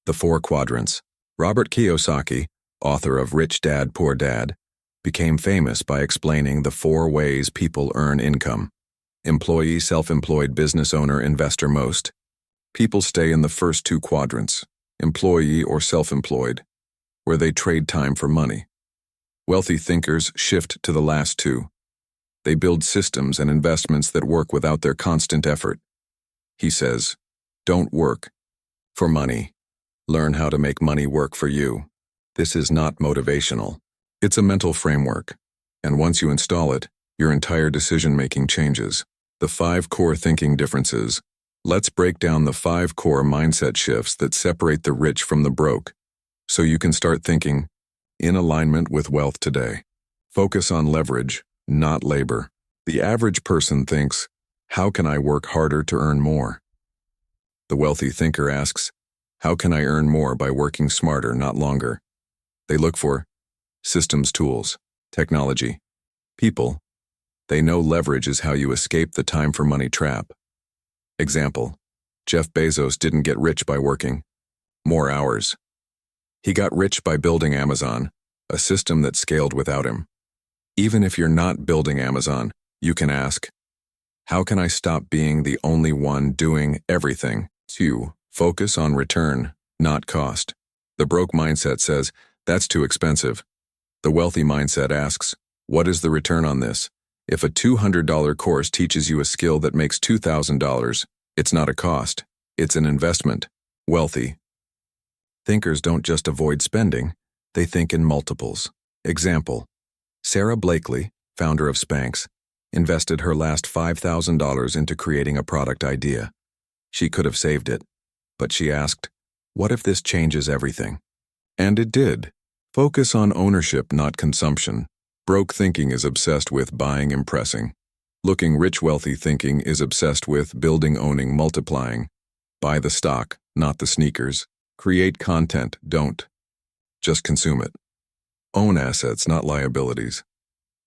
The 4 Quadrants. Robert Kiyosaki, author of Rich Dad, Poor Dad, became famous by explaining the 4 ways people earn income. Employee, self-employed, business owner, investor. Most people stay in the first 2 quadrants, employee or self-employed, where they trade time for money. Wealthy thinkers shift to the last 2. They build systems and investments that work without their constant effort. He says, don't work for money. Learn how to make money work for you. This is not motivational. It's a mental framework. And once you install it, your entire decision-making changes. The 5 core thinking differences. Let's break down the 5 core mindset shifts that separate the rich from the broke, so you can start thinking in alignment with wealth today. Focus on leverage, not labor. The average person thinks, how can I work harder to earn more? The wealthy thinker asks, how can I earn more by working smarter, not longer? They look for systems, tools, technology, people. They know leverage is how you escape the time for money trap. Example: Jeff Bezos didn't get rich by working more hours. He got rich by building Amazon, a system that scaled without him. Even if you're not building Amazon, you can ask, how can I stop being the only one doing everything? 2. Focus on return, not cost. The broke mindset says, that's too expensive. The wealthy mindset asks, what is the return on this? If a $200 course teaches you a skill that makes $2,000, it's not a cost, it's an investment. Wealthy thinkers don't just avoid spending, they think in multiples. Example: Sarah Blakely, founder of Spanx, invested her last $5,000 into creating a product idea. She could have saved it, but she asked, what if this changes everything? And it did. Focus on ownership, not consumption. Broke thinking is obsessed with buying, impressing. Looking rich wealthy thinking is obsessed with building, owning, multiplying. Buy the stock, not the sneakers. Create content, don't just consume it. Own assets, not liabilities.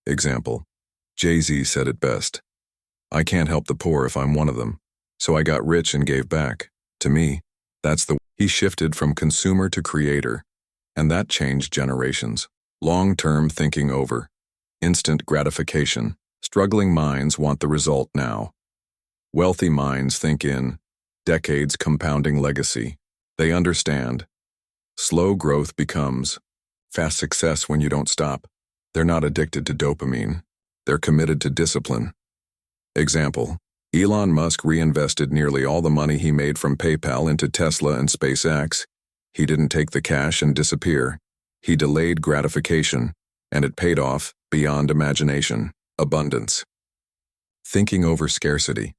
Example. Jay-Z said it best. I can't help the poor if I'm one of them. So I got rich and gave back. To me, he shifted from consumer to creator. And that changed generations. Long-term thinking over. Instant gratification. Struggling minds want the result now. Wealthy minds think in decades compounding legacy. They understand. Slow growth becomes fast success when you don't stop. They're not addicted to dopamine. They're committed to discipline. Example. Elon Musk reinvested nearly all the money he made from PayPal into Tesla and SpaceX. He didn't take the cash and disappear. He delayed gratification, and it paid off beyond imagination. Abundance. Thinking over scarcity.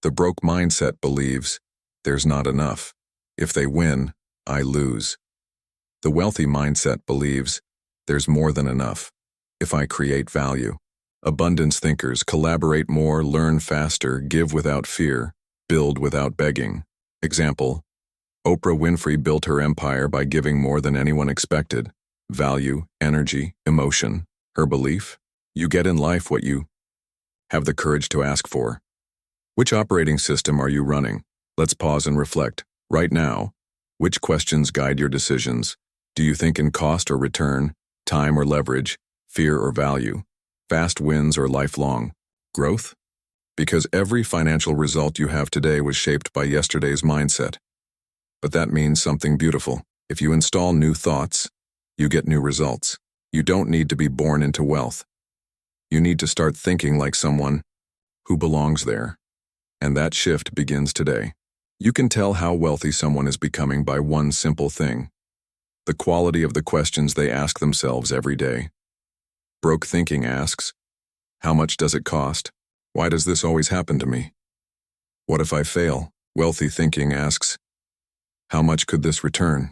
The broke mindset believes, there's not enough. If they win, I lose. The wealthy mindset believes, there's more than enough. If I create value. Abundance thinkers collaborate more, learn faster, give without fear, build without begging. Example. Oprah Winfrey built her empire by giving more than anyone expected. Value, energy, emotion. Her belief? You get in life what you have the courage to ask for. Which operating system are you running? Let's pause and reflect. Right now, which questions guide your decisions? Do you think in cost or return, time or leverage, fear or value, fast wins or lifelong growth? Because every financial result you have today was shaped by yesterday's mindset. But that means something beautiful. If you install new thoughts, you get new results. You don't need to be born into wealth. You need to start thinking like someone who belongs there. And that shift begins today. You can tell how wealthy someone is becoming by one simple thing. The quality of the questions they ask themselves every day. Broke thinking asks, how much does it cost? Why does this always happen to me? What if I fail? Wealthy thinking asks, how much could this return?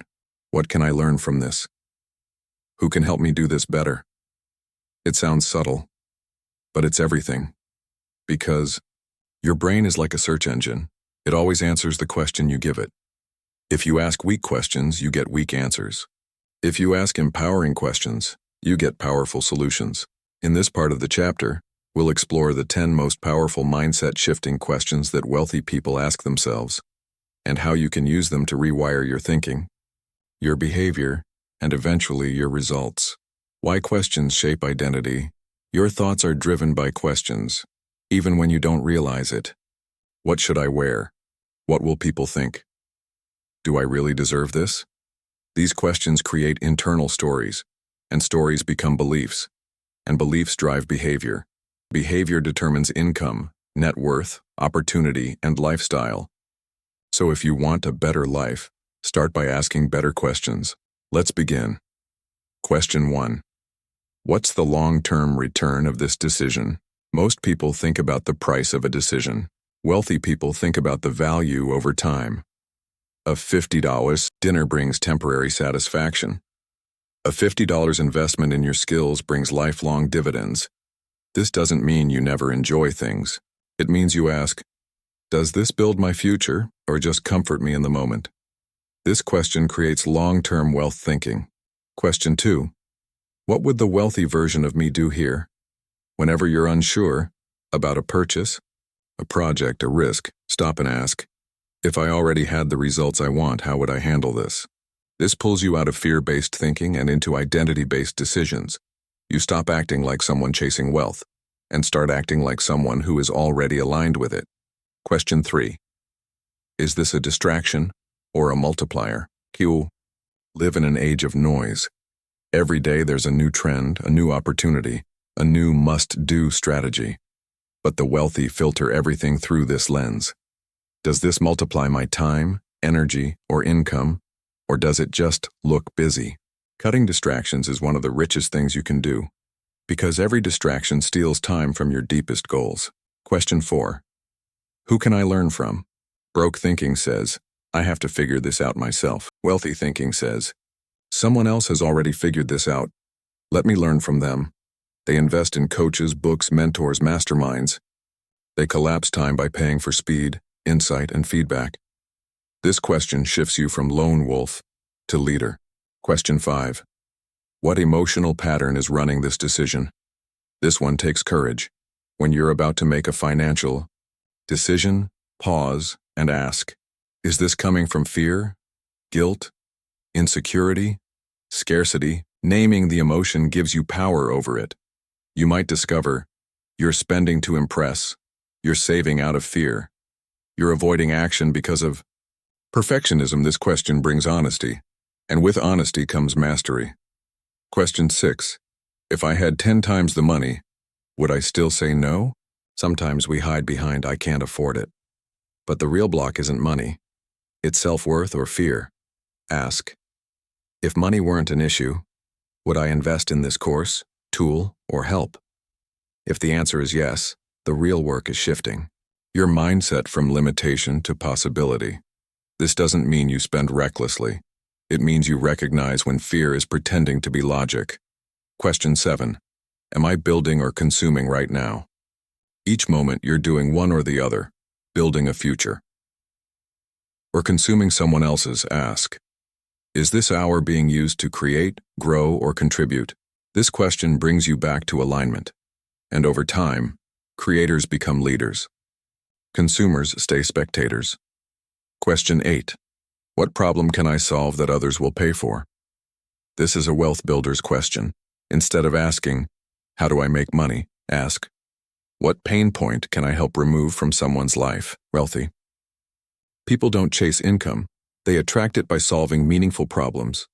What can I learn from this? Who can help me do this better? It sounds subtle, but it's everything. Because your brain is like a search engine. It always answers the question you give it. If you ask weak questions, you get weak answers. If you ask empowering questions, you get powerful solutions. In this part of the chapter, we'll explore the 10 most powerful mindset-shifting questions that wealthy people ask themselves, and how you can use them to rewire your thinking, your behavior, and eventually your results. Why questions shape identity. Your thoughts are driven by questions, even when you don't realize it. What should I wear? What will people think? Do I really deserve this? These questions create internal stories, and stories become beliefs, and beliefs drive behavior. Behavior determines income, net worth, opportunity, and lifestyle. So if you want a better life, start by asking better questions. Let's begin. Question 1. What's the long-term return of this decision? Most people think about the price of a decision. Wealthy people think about the value over time. A $50 dinner brings temporary satisfaction. A $50 investment in your skills brings lifelong dividends. This doesn't mean you never enjoy things. It means you ask, does this build my future or just comfort me in the moment? This question creates long-term wealth thinking. Question 2. What would the wealthy version of me do here? Whenever you're unsure about a purchase, a project, a risk, stop and ask, if I already had the results I want, how would I handle this? This pulls you out of fear-based thinking and into identity-based decisions. You stop acting like someone chasing wealth and start acting like someone who is already aligned with it. Question 3. Is this a distraction or a multiplier? Q. Live in an age of noise. Every day there's a new trend, a new opportunity, a new must-do strategy. But the wealthy filter everything through this lens. Does this multiply my time, energy, or income, or does it just look busy? Cutting distractions is one of the richest things you can do, because every distraction steals time from your deepest goals. Question 4. Who can I learn from? Broke thinking says, I have to figure this out myself. Wealthy thinking says, someone else has already figured this out. Let me learn from them. They invest in coaches, books, mentors, masterminds. They collapse time by paying for speed, insight, and feedback. This question shifts you from lone wolf to leader. Question 5. What emotional pattern is running this decision? This one takes courage. When you're about to make a financial decision, pause and ask, is this coming from fear, guilt, insecurity, scarcity? Naming the emotion gives you power over it. You might discover you're spending to impress, you're saving out of fear, you're avoiding action because of perfectionism. This question brings honesty, and with honesty comes mastery. Question 6. If I had 10 times the money, would I still say no? Sometimes we hide behind "I can't afford it." But the real block isn't money. It's self-worth or fear. Ask, if money weren't an issue, would I invest in this course, tool, or help? If the answer is yes, the real work is shifting your mindset from limitation to possibility. This doesn't mean you spend recklessly. It means you recognize when fear is pretending to be logic. Question 7. Am I building or consuming right now? Each moment you're doing one or the other, building a future, or consuming someone else's. Ask, is this hour being used to create, grow, or contribute? This question brings you back to alignment. And over time, creators become leaders. Consumers stay spectators. Question 8. What problem can I solve that others will pay for? This is a wealth builder's question. Instead of asking, how do I make money? Ask, what pain point can I help remove from someone's life? Wealthy people don't chase income. They attract it by solving meaningful problems.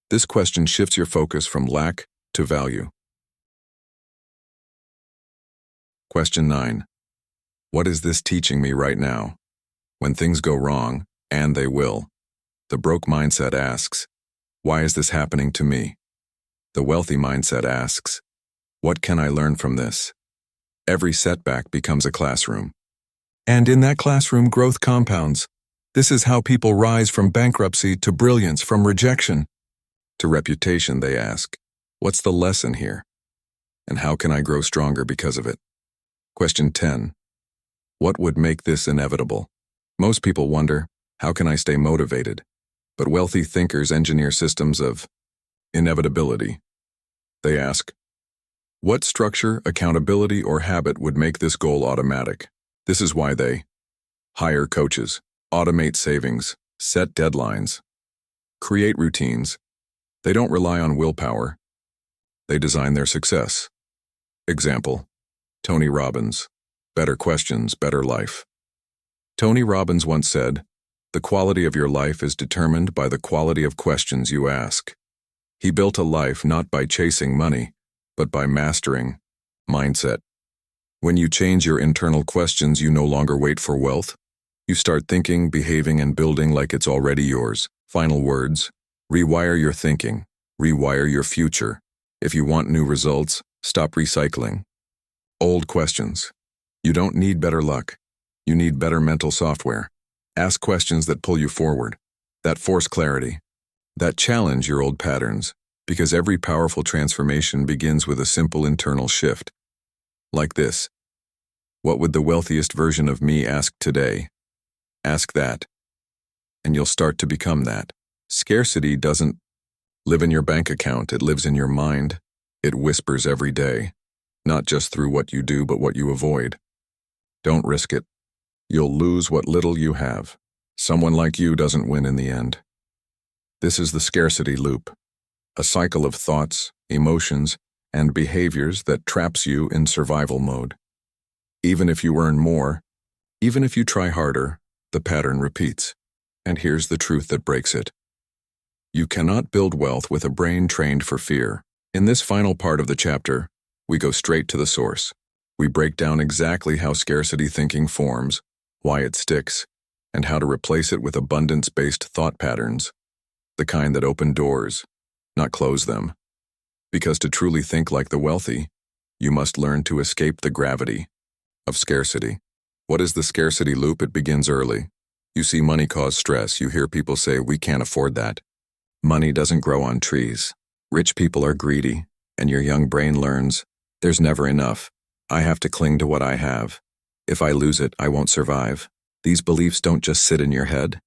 This question shifts your focus from lack to value. Question 9. What is this teaching me right now? When things go wrong, and they will, the broke mindset asks, why is this happening to me? The wealthy mindset asks, what can I learn from this? Every setback becomes a classroom. And in that classroom, growth compounds. This is how people rise from bankruptcy to brilliance, from rejection to reputation. They ask, what's the lesson here? And how can I grow stronger because of it? Question 10. What would make this inevitable? Most people wonder, how can I stay motivated? But wealthy thinkers engineer systems of inevitability. They ask, what structure, accountability, or habit would make this goal automatic? This is why they hire coaches, automate savings, set deadlines, create routines. They don't rely on willpower. They design their success. Example, Tony Robbins. Better questions, better life. Tony Robbins once said, the quality of your life is determined by the quality of questions you ask. He built a life not by chasing money, but by mastering mindset. When you change your internal questions, you no longer wait for wealth. You start thinking, behaving, and building like it's already yours. Final words, rewire your thinking, rewire your future. If you want new results, stop recycling old questions. You don't need better luck. You need better mental software. Ask questions that pull you forward, that force clarity, that challenge your old patterns, because every powerful transformation begins with a simple internal shift. Like this. What would the wealthiest version of me ask today? Ask that, and you'll start to become that. Scarcity doesn't live in your bank account, it lives in your mind. It whispers every day, not just through what you do, but what you avoid. Don't risk it. You'll lose what little you have. Someone like you doesn't win in the end. This is the scarcity loop, a cycle of thoughts, emotions, and behaviors that traps you in survival mode. Even if you earn more, even if you try harder, the pattern repeats. And here's the truth that breaks it. You cannot build wealth with a brain trained for fear. In this final part of the chapter, we go straight to the source. We break down exactly how scarcity thinking forms, why it sticks, and how to replace it with abundance-based thought patterns, the kind that open doors, not close them. Because to truly think like the wealthy, you must learn to escape the gravity of scarcity. What is the scarcity loop? It begins early. You see money cause stress. You hear people say, we can't afford that. Money doesn't grow on trees. Rich people are greedy, and your young brain learns, there's never enough. I have to cling to what I have. If I lose it, I won't survive. These beliefs don't just sit in your head.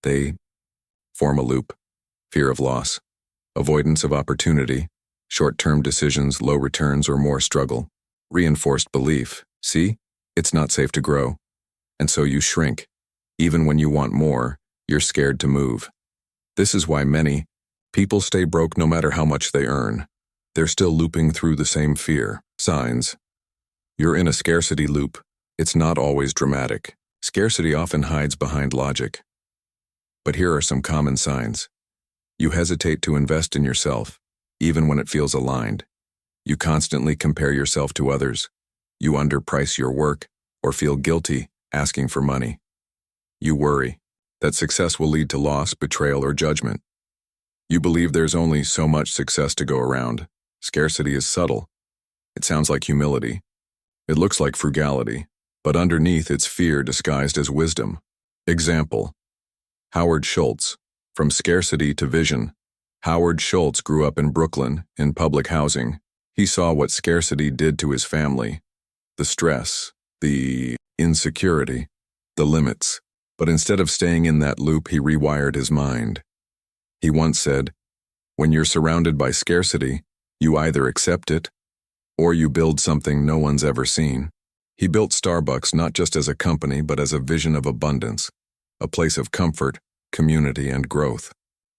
They form a loop. Fear of loss, avoidance of opportunity, short-term decisions, low returns, or more struggle. Reinforced belief. See? It's not safe to grow. And so you shrink. Even when you want more, you're scared to move. This is why many people stay broke no matter how much they earn. They're still looping through the same fear. Signs. You're in a scarcity loop. It's not always dramatic. Scarcity often hides behind logic. But here are some common signs. You hesitate to invest in yourself, even when it feels aligned. You constantly compare yourself to others. You underprice your work or feel guilty asking for money. You worry that success will lead to loss, betrayal, or judgment. You believe there's only so much success to go around. Scarcity is subtle. It sounds like humility. It looks like frugality, but underneath it's fear disguised as wisdom. Example. Howard Schultz. From scarcity to vision. Howard Schultz grew up in Brooklyn, in public housing. He saw what scarcity did to his family. The stress, the insecurity, the limits. But instead of staying in that loop, he rewired his mind. He once said, "When you're surrounded by scarcity, you either accept it or you build something no one's ever seen." He built Starbucks not just as a company but as a vision of abundance, a place of comfort, community, and growth.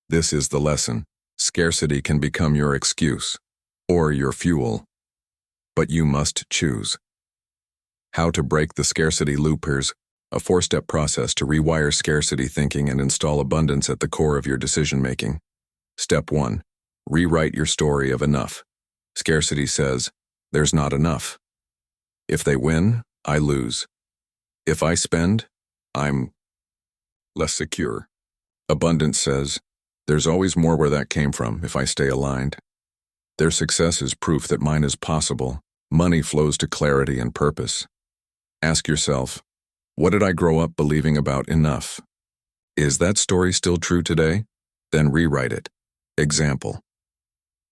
This is the lesson. Scarcity can become your excuse or your fuel, but you must choose. How to break the scarcity loopers, a 4-step process to rewire scarcity thinking and install abundance at the core of your decision-making. Step 1. Rewrite your story of enough. Scarcity says, there's not enough. If they win, I lose. If I spend, I'm less secure. Abundance says, there's always more where that came from if I stay aligned. Their success is proof that mine is possible. Money flows to clarity and purpose. Ask yourself, what did I grow up believing about enough? Is that story still true today? Then rewrite it. Example.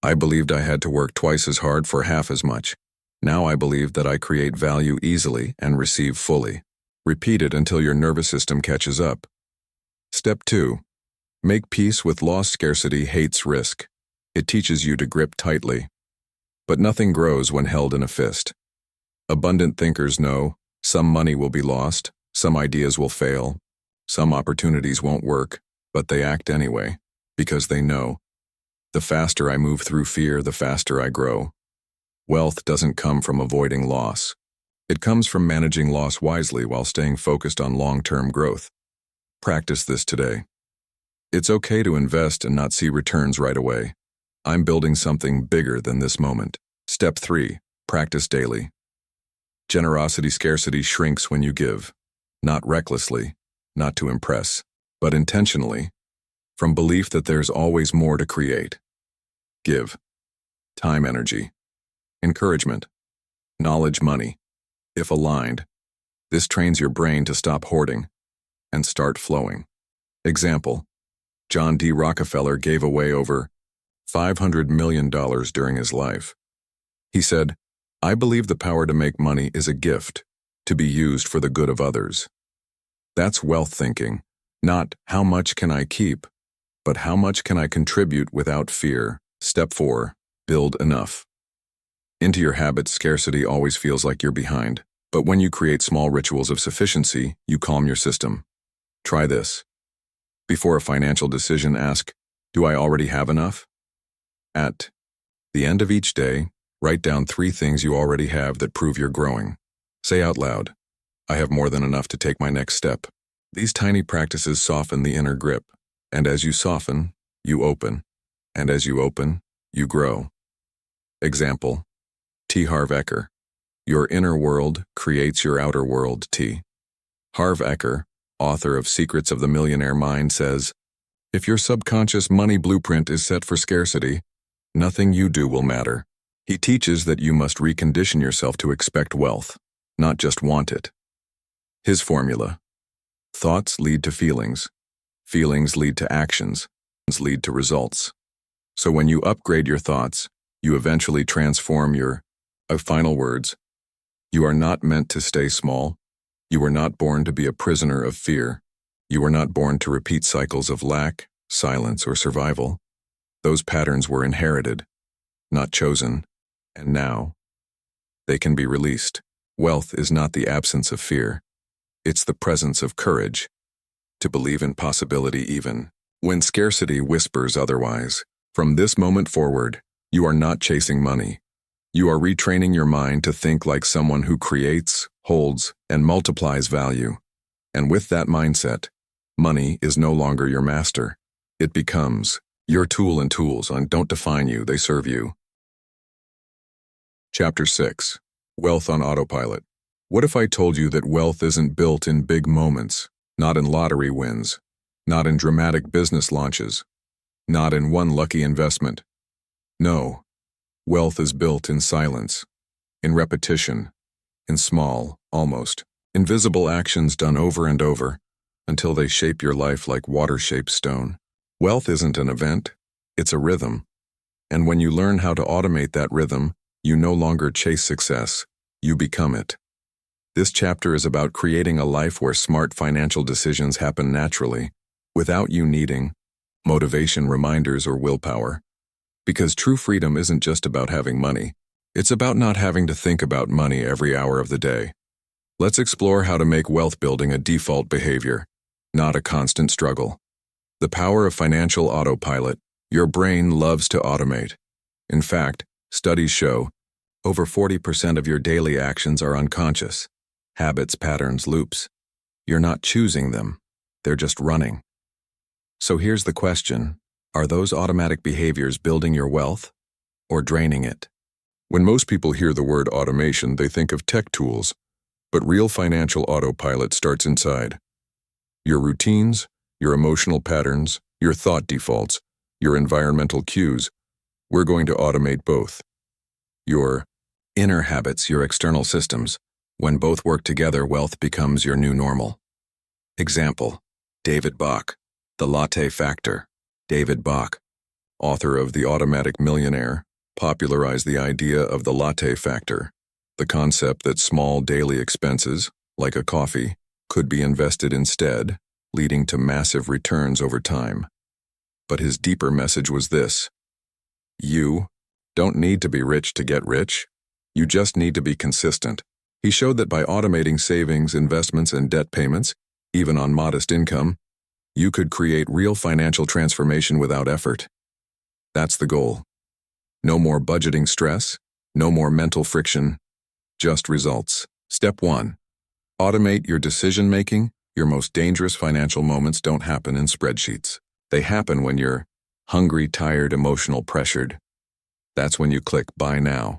I believed I had to work twice as hard for half as much. Now I believe that I create value easily and receive fully. Repeat it until your nervous system catches up. Step 2. Make peace with loss. Scarcity hates risk. It teaches you to grip tightly. But nothing grows when held in a fist. Abundant thinkers know some money will be lost, some ideas will fail, some opportunities won't work, but they act anyway, because they know. The faster I move through fear, the faster I grow. Wealth doesn't come from avoiding loss. It comes from managing loss wisely while staying focused on long-term growth. Practice this today. It's okay to invest and not see returns right away. I'm building something bigger than this moment. Step 3. Practice daily. Generosity. Scarcity shrinks when you give. Not recklessly, not to impress, but intentionally. From belief that there's always more to create. Give. Time, energy. Encouragement. Knowledge, money. If aligned, this trains your brain to stop hoarding and start flowing. Example. John D. Rockefeller gave away over $500 million during his life. He said, I believe the power to make money is a gift to be used for the good of others. That's wealth thinking, not how much can I keep, but how much can I contribute without fear. Step 4. Build enough. Into your habits. Scarcity always feels like you're behind, but when you create small rituals of sufficiency, you calm your system. Try this. Before a financial decision, ask, do I already have enough? At the end of each day, write down 3 things you already have that prove you're growing. Say out loud, I have more than enough to take my next step. These tiny practices soften the inner grip, and as you soften, you open, and as you open, you grow. Example. T. Harv Eker. Your inner world creates your outer world. T. Harv Eker, author of Secrets of the Millionaire Mind, says, if your subconscious money blueprint is set for scarcity, nothing you do will matter. He teaches that you must recondition yourself to expect wealth, not just want it. His formula. Thoughts lead to feelings. Feelings lead to actions. Lead to results. So when you upgrade your thoughts, you eventually transform your final words. You are not meant to stay small. You were not born to be a prisoner of fear. You were not born to repeat cycles of lack, silence, or survival. Those patterns were inherited, not chosen, and now they can be released. Wealth is not the absence of fear. It's the presence of courage, to believe in possibility even when scarcity whispers otherwise. From this moment forward, you are not chasing money. You are retraining your mind to think like someone who creates, holds, and multiplies value. And with that mindset, money is no longer your master. It becomes your tool, and tools don't define you, they serve you. Chapter 6. Wealth on Autopilot. What if I told you that wealth isn't built in big moments, not in lottery wins, not in dramatic business launches, not in one lucky investment? No, wealth is built in silence, in repetition, in small, almost invisible actions done over and over until they shape your life like water-shaped stone. Wealth isn't an event, it's a rhythm. And when you learn how to automate that rhythm, you no longer chase success, you become it. This chapter is about creating a life where smart financial decisions happen naturally, without you needing motivation, reminders, or willpower. Because true freedom isn't just about having money, it's about not having to think about money every hour of the day. Let's explore how to make wealth building a default behavior, not a constant struggle. The power of financial autopilot. Your brain loves to automate. In fact, studies show over 40% of your daily actions are unconscious. Habits, patterns, loops. You're not choosing them, they're just running. So here's the question: are those automatic behaviors building your wealth or draining it? When most people hear the word automation, they think of tech tools, but real financial autopilot starts inside. Your routines, your emotional patterns, your thought defaults, your environmental cues. We're going to automate both. Your inner habits, your external systems. When both work together, wealth becomes your new normal. Example: David Bach, The Latte Factor. David Bach, author of The Automatic Millionaire, popularized the idea of the latte factor, the concept that small daily expenses, like a coffee, could be invested instead, leading to massive returns over time. But his deeper message was this: you don't need to be rich to get rich. You just need to be consistent. He showed that by automating savings, investments, and debt payments, even on modest income, you could create real financial transformation without effort. That's the goal. No more budgeting stress, no more mental friction, just results. Step 1. Automate your decision-making. Your most dangerous financial moments don't happen in spreadsheets. They happen when you're hungry, tired, emotional, pressured. That's when you click buy now.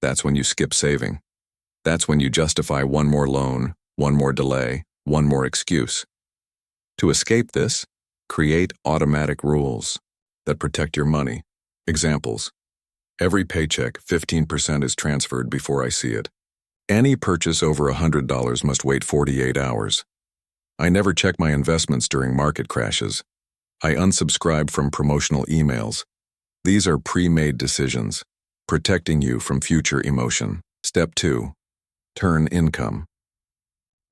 That's when you skip saving. That's when you justify one more loan, one more delay, one more excuse. To escape this, create automatic rules that protect your money. Examples: every paycheck, 15% is transferred before I see it. Any purchase over $100 must wait 48 hours. I never check my investments during market crashes. I unsubscribe from promotional emails. These are pre-made decisions, protecting you from future emotion. Step 2. Turn income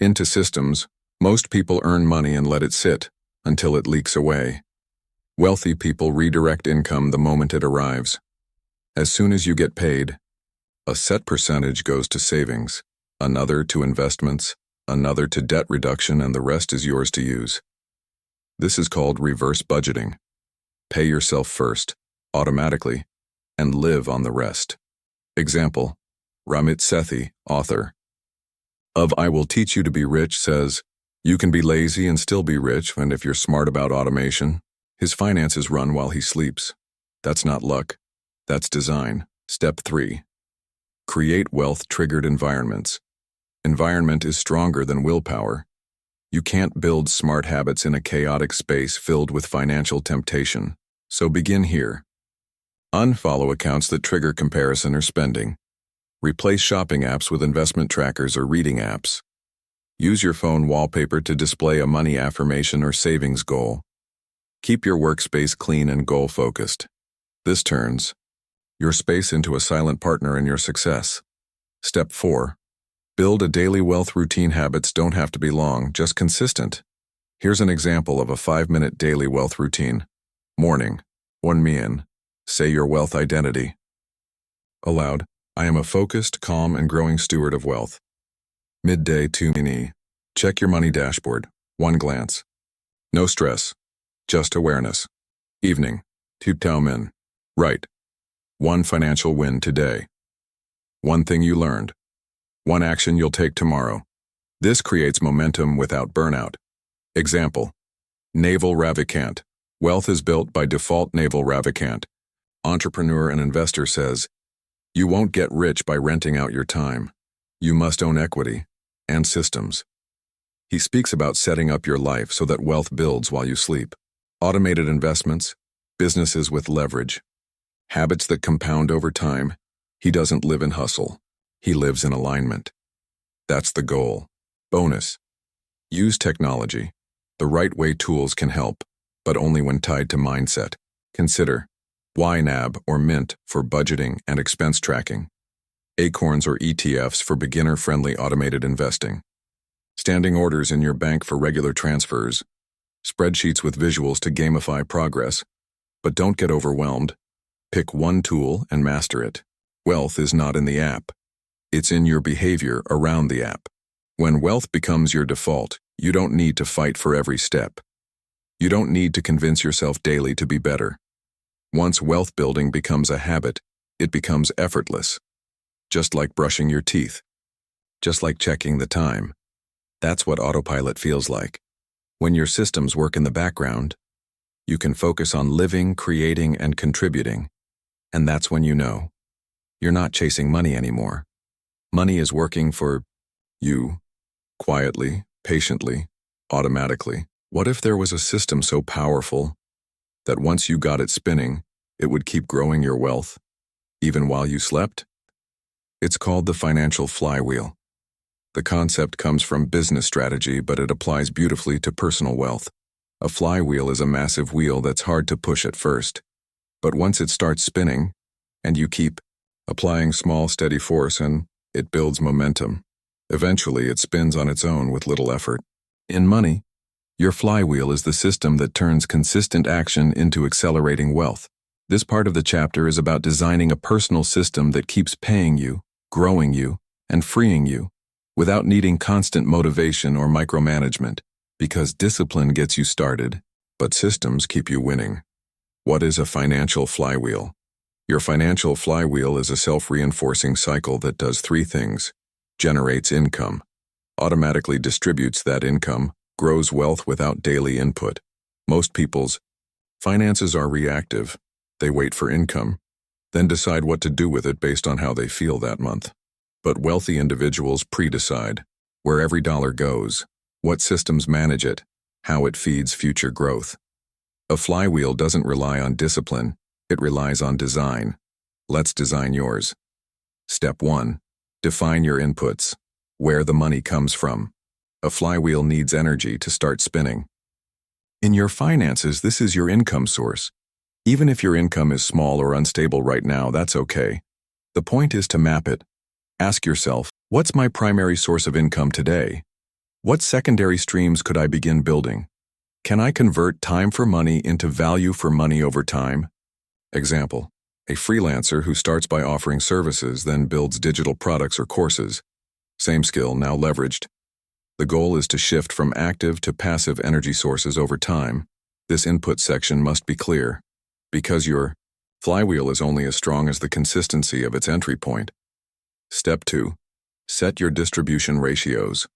into systems. Most people earn money and let it sit until it leaks away. Wealthy people redirect income the moment it arrives. As soon as you get paid, a set percentage goes to savings, another to investments, another to debt reduction, and the rest is yours to use. This is called reverse budgeting. Pay yourself first, automatically, and live on the rest. Example: Ramit Sethi, author of I Will Teach You to Be Rich, says, you can be lazy and still be rich, and if you're smart about automation, his finances run while he sleeps. That's not luck, that's design. Step 3. Create wealth-triggered environments. Environment is stronger than willpower. You can't build smart habits in a chaotic space filled with financial temptation. So begin here. Unfollow accounts that trigger comparison or spending. Replace shopping apps with investment trackers or reading apps. Use your phone wallpaper to display a money affirmation or savings goal. Keep your workspace clean and goal-focused. This turns your space into a silent partner in your success. Step 4. Build a daily wealth routine. Habits don't have to be long, just consistent. Here's an example of a 5-minute daily wealth routine. Morning. 1 me in. Say your wealth identity. Aloud, I am a focused, calm, and growing steward of wealth. Midday 2 me. Check your money dashboard. 1 glance. No stress. Just awareness. Evening. 2 tao min. Right. 1 financial win today. 1 thing you learned. 1 action you'll take tomorrow. This creates momentum without burnout. Example. Naval Ravikant. Wealth is built by default. Naval Ravikant. Entrepreneur and investor says, you won't get rich by renting out your time. You must own equity and systems. He speaks about setting up your life so that wealth builds while you sleep. Automated investments, businesses with leverage, habits that compound over time. He doesn't live in hustle. He lives in alignment. That's the goal. Bonus. Use technology. The right way. Tools can help, but only when tied to mindset. Consider YNAB or Mint for budgeting and expense tracking. Acorns or ETFs for beginner-friendly automated investing. Standing orders in your bank for regular transfers. Spreadsheets with visuals to gamify progress. But don't get overwhelmed. Pick 1 tool and master it. Wealth is not in the app. It's in your behavior around the app. When wealth becomes your default, you don't need to fight for every step. You don't need to convince yourself daily to be better. Once wealth building becomes a habit, it becomes effortless. Just like brushing your teeth. Just like checking the time. That's what autopilot feels like. When your systems work in the background, you can focus on living, creating, and contributing. And that's when you know you're not chasing money anymore. Money is working for you, quietly, patiently, automatically. What if there was a system so powerful that once you got it spinning, it would keep growing your wealth, even while you slept? It's called the financial flywheel. The concept comes from business strategy, but it applies beautifully to personal wealth. A flywheel is a massive wheel that's hard to push at first. But once it starts spinning, and you keep applying small, steady force, and it builds momentum, eventually it spins on its own with little effort. In money, your flywheel is the system that turns consistent action into accelerating wealth. This part of the chapter is about designing a personal system that keeps paying you, growing you, and freeing you, without needing constant motivation or micromanagement, because discipline gets you started, but systems keep you winning. What is a financial flywheel? Your financial flywheel is a self-reinforcing cycle that does 3 things: generates income, automatically distributes that income, grows wealth without daily input. Most people's finances are reactive. They wait for income, then decide what to do with it based on how they feel that month. But wealthy individuals pre-decide where every dollar goes, what systems manage it, how it feeds future growth. A flywheel doesn't rely on discipline, it relies on design. Let's design yours. Step 1. Define your inputs, where the money comes from. A flywheel needs energy to start spinning. In your finances, this is your income source. Even if your income is small or unstable right now, that's okay. The point is to map it. Ask yourself, what's my primary source of income today? What secondary streams could I begin building? Can I convert time for money into value for money over time? Example, a freelancer who starts by offering services then builds digital products or courses. Same skill, now leveraged. The goal is to shift from active to passive energy sources over time. This input section must be clear, because your flywheel is only as strong as the consistency of its entry point. Step 2. Set your distribution ratios.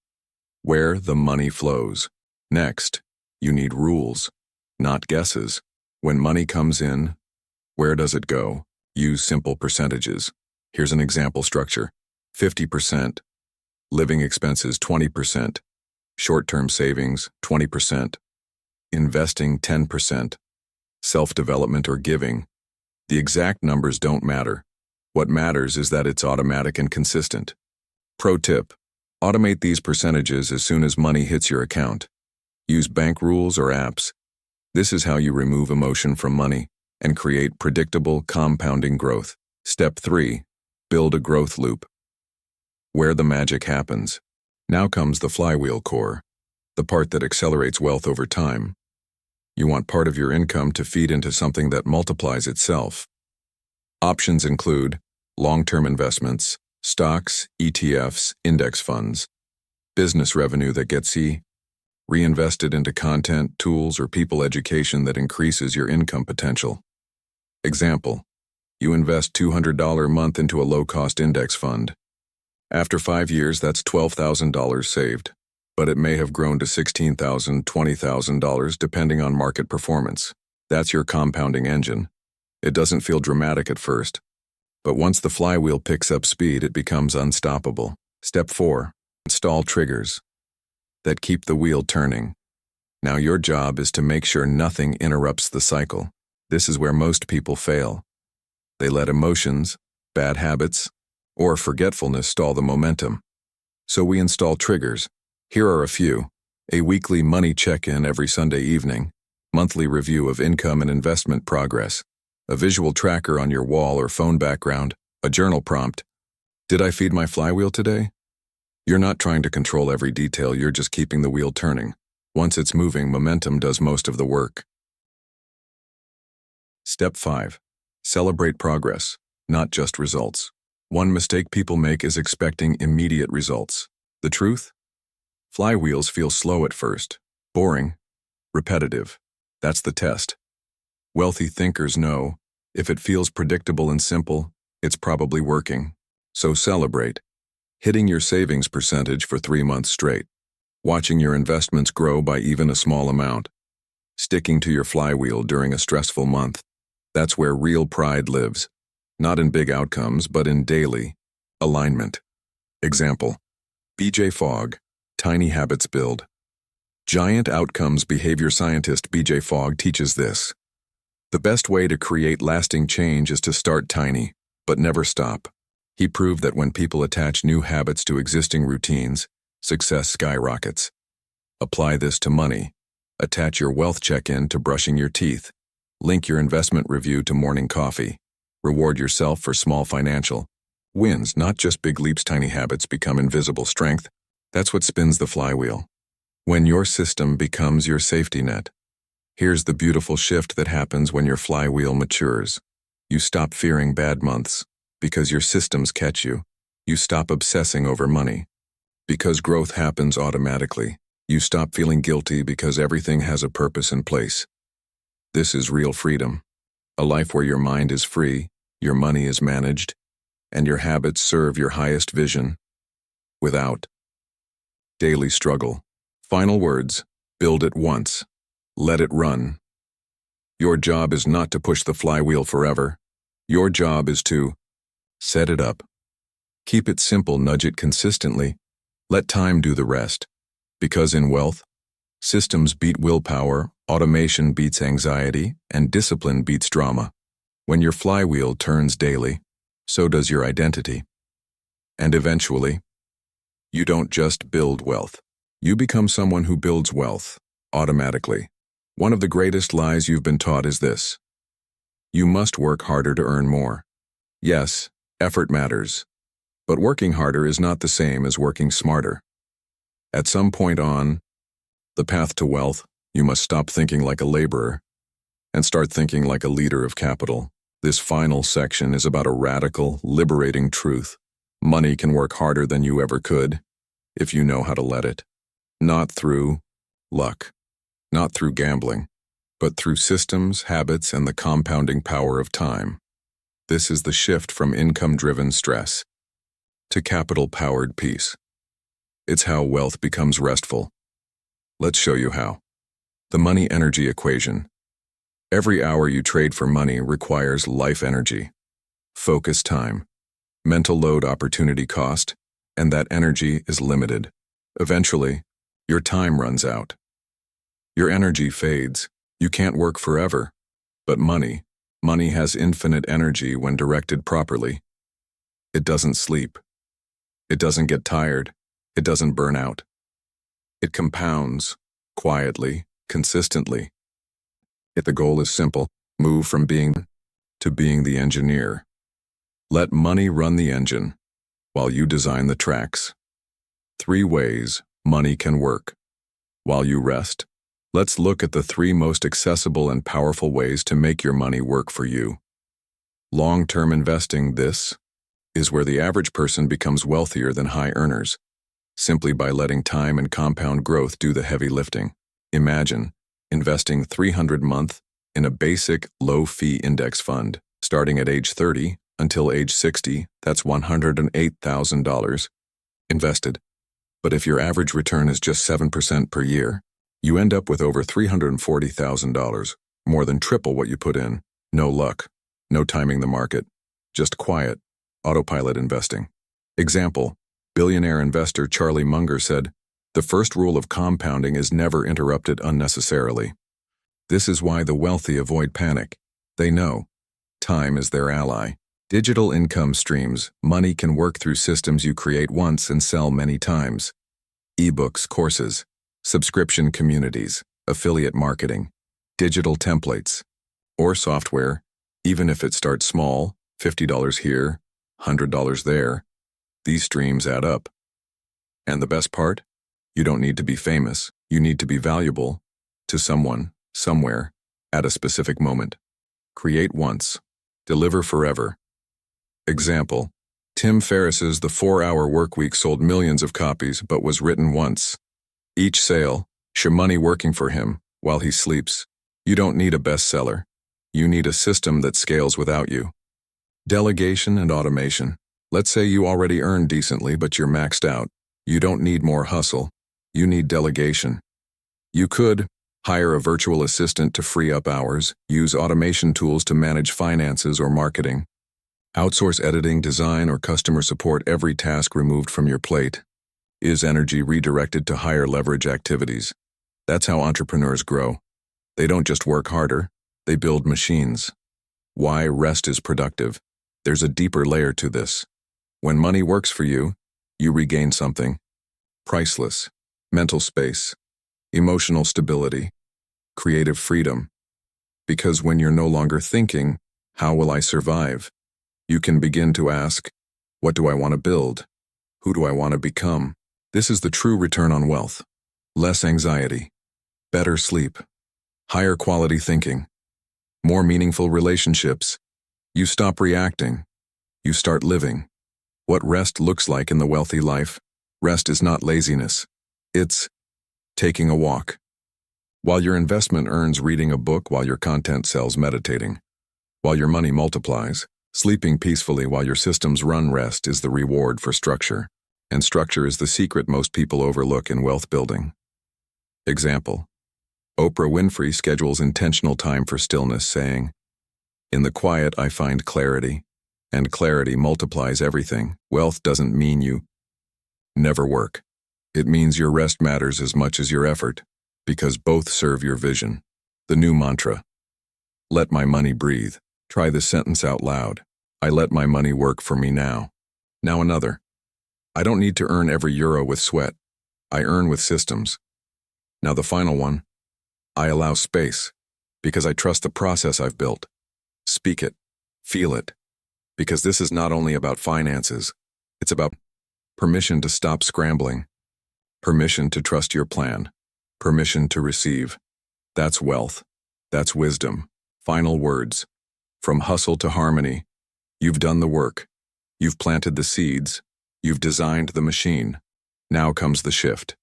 Where the money flows. Next, you need rules, not guesses. When money comes in, where does it go? Use simple percentages. Here's an example structure. 50%. Living expenses 20%. Short-term savings 20%. Investing 10%. Self-development or giving. The exact numbers don't matter. What matters is that it's automatic and consistent. Pro tip: automate these percentages as soon as money hits your account. Use bank rules or apps. This is how you remove emotion from money and create predictable, compounding growth. Step 3. Build a growth loop. where the magic happens. Now comes the flywheel core, the part that accelerates wealth over time. You want part of your income to feed into something that multiplies itself. Options include long-term investments, stocks, ETFs, index funds, business revenue that gets reinvested into content, tools, or people education that increases your income potential. Example, you invest $200 a month into a low-cost index fund. After 5 years, that's $12,000 saved, but it may have grown to $16,000, $20,000 depending on market performance. That's your compounding engine. It doesn't feel dramatic at first, but once the flywheel picks up speed, it becomes unstoppable. Step 4. Install triggers that keep the wheel turning. Now your job is to make sure nothing interrupts the cycle. This is where most people fail. They let emotions, bad habits, or forgetfulness stall the momentum. So we install triggers. Here are a few. A weekly money check-in every Sunday evening, monthly review of income and investment progress, a visual tracker on your wall or phone background, a journal prompt. Did I feed my flywheel today? You're not trying to control every detail, you're just keeping the wheel turning. Once it's moving, momentum does most of the work. Step 5. Celebrate progress, not just results. One mistake people make is expecting immediate results. The truth? Flywheels feel slow at first, boring, repetitive. That's the test. Wealthy thinkers know, if it feels predictable and simple, it's probably working. So celebrate. Hitting your savings percentage for 3 months straight. Watching your investments grow by even a small amount. Sticking to your flywheel during a stressful month. That's where real pride lives. Not in big outcomes, but in daily alignment. Example, BJ Fogg, Tiny Habits Build. Giant outcomes behavior scientist BJ Fogg teaches this. The best way to create lasting change is to start tiny, but never stop. He proved that when people attach new habits to existing routines, success skyrockets. Apply this to money. Attach your wealth check-in to brushing your teeth. Link your investment review to morning coffee. Reward yourself for small financial wins, not just big leaps. Tiny habits become invisible strength. That's what spins the flywheel. When your system becomes your safety net. Here's the beautiful shift that happens when your flywheel matures. You stop fearing bad months because your systems catch you. You stop obsessing over money because growth happens automatically. You stop feeling guilty because everything has a purpose in place. This is real freedom. A life where your mind is free, your money is managed, and your habits serve your highest vision without daily struggle. Final words, build it once. Let it run. Your job is not to push the flywheel forever. Your job is to set it up. Keep it simple, nudge it consistently. Let time do the rest. Because in wealth, systems beat willpower, automation beats anxiety, and discipline beats drama. When your flywheel turns daily, so does your identity. And eventually, you don't just build wealth. You become someone who builds wealth, automatically. One of the greatest lies you've been taught is this. You must work harder to earn more. Yes, effort matters. But working harder is not the same as working smarter. At some point on the path to wealth, you must stop thinking like a laborer and start thinking like a leader of capital. This final section is about a radical, liberating truth. Money can work harder than you ever could if you know how to let it. Not through luck, not through gambling, but through systems, habits, and the compounding power of time. This is the shift from income-driven stress to capital-powered peace. It's how wealth becomes restful. Let's show you how. The money-energy equation. Every hour you trade for money requires life energy, focus time, mental load opportunity cost, and that energy is limited. Eventually, your time runs out. Your energy fades. You can't work forever. But money has infinite energy when directed properly. It doesn't sleep. It doesn't get tired. It doesn't burn out. It compounds, quietly, consistently. If the goal is simple, move from being to being the engineer. Let money run the engine, while you design the tracks. 3 ways money can work. While you rest, let's look at the 3 most accessible and powerful ways to make your money work for you. Long-term investing. This is where the average person becomes wealthier than high earners, simply by letting time and compound growth do the heavy lifting. Imagine investing $300 a month in a basic, low-fee index fund, starting at age 30 until age 60. That's $108,000 invested. But if your average return is just 7% per year, you end up with over $340,000, more than triple what you put in. No luck, no timing the market, just quiet, autopilot investing. Example, billionaire investor Charlie Munger said, "The first rule of compounding is never interrupted unnecessarily." This is why the wealthy avoid panic. They know time is their ally. Digital income streams. Money can work through systems you create once and sell many times. Ebooks, courses, subscription communities, affiliate marketing, digital templates, or software, even if it starts small, $50 here, $100 there. These streams add up. And the best part? You don't need to be famous. You need to be valuable to someone, somewhere, at a specific moment. Create once. Deliver forever. Example, Tim Ferriss's The 4-Hour Workweek sold millions of copies but was written once. Each sale, show money working for him while he sleeps. You don't need a bestseller. You need a system that scales without you. Delegation and automation. Let's say you already earn decently but you're maxed out. You don't need more hustle. You need delegation. You could hire a virtual assistant to free up hours, use automation tools to manage finances or marketing, outsource editing, design, or customer support. Every task removed from your plate is energy redirected to higher leverage activities. That's how entrepreneurs grow. They don't just work harder, they build machines. Why rest is productive. There's a deeper layer to this. When money works for you, you regain something priceless: mental space, emotional stability, creative freedom. Because when you're no longer thinking, "How will I survive?" you can begin to ask, "What do I want to build? Who do I want to become?" This is the true return on wealth. Less anxiety, better sleep, higher quality thinking, more meaningful relationships. You stop reacting. You start living. What rest looks like in the wealthy life. Rest is not laziness. It's taking a walk. While your investment earns, reading a book; while your content sells, meditating; while your money multiplies, sleeping peacefully; while your systems run. Rest is the reward for structure, and structure is the secret most people overlook in wealth building. Example, Oprah Winfrey schedules intentional time for stillness, saying, "In the quiet I find clarity, and clarity multiplies everything." Wealth doesn't mean you never work. It means your rest matters as much as your effort, because both serve your vision. The new mantra: let my money breathe. Try this sentence out loud. I let my money work for me now. Now another. I don't need to earn every euro with sweat. I earn with systems. Now the final one. I allow space, because I trust the process I've built. Speak it. Feel it. Because this is not only about finances. It's about permission to stop scrambling. Permission to trust your plan. Permission to receive. That's wealth. That's wisdom. Final words. From hustle to harmony. You've done the work. You've planted the seeds. You've designed the machine. Now comes the shift.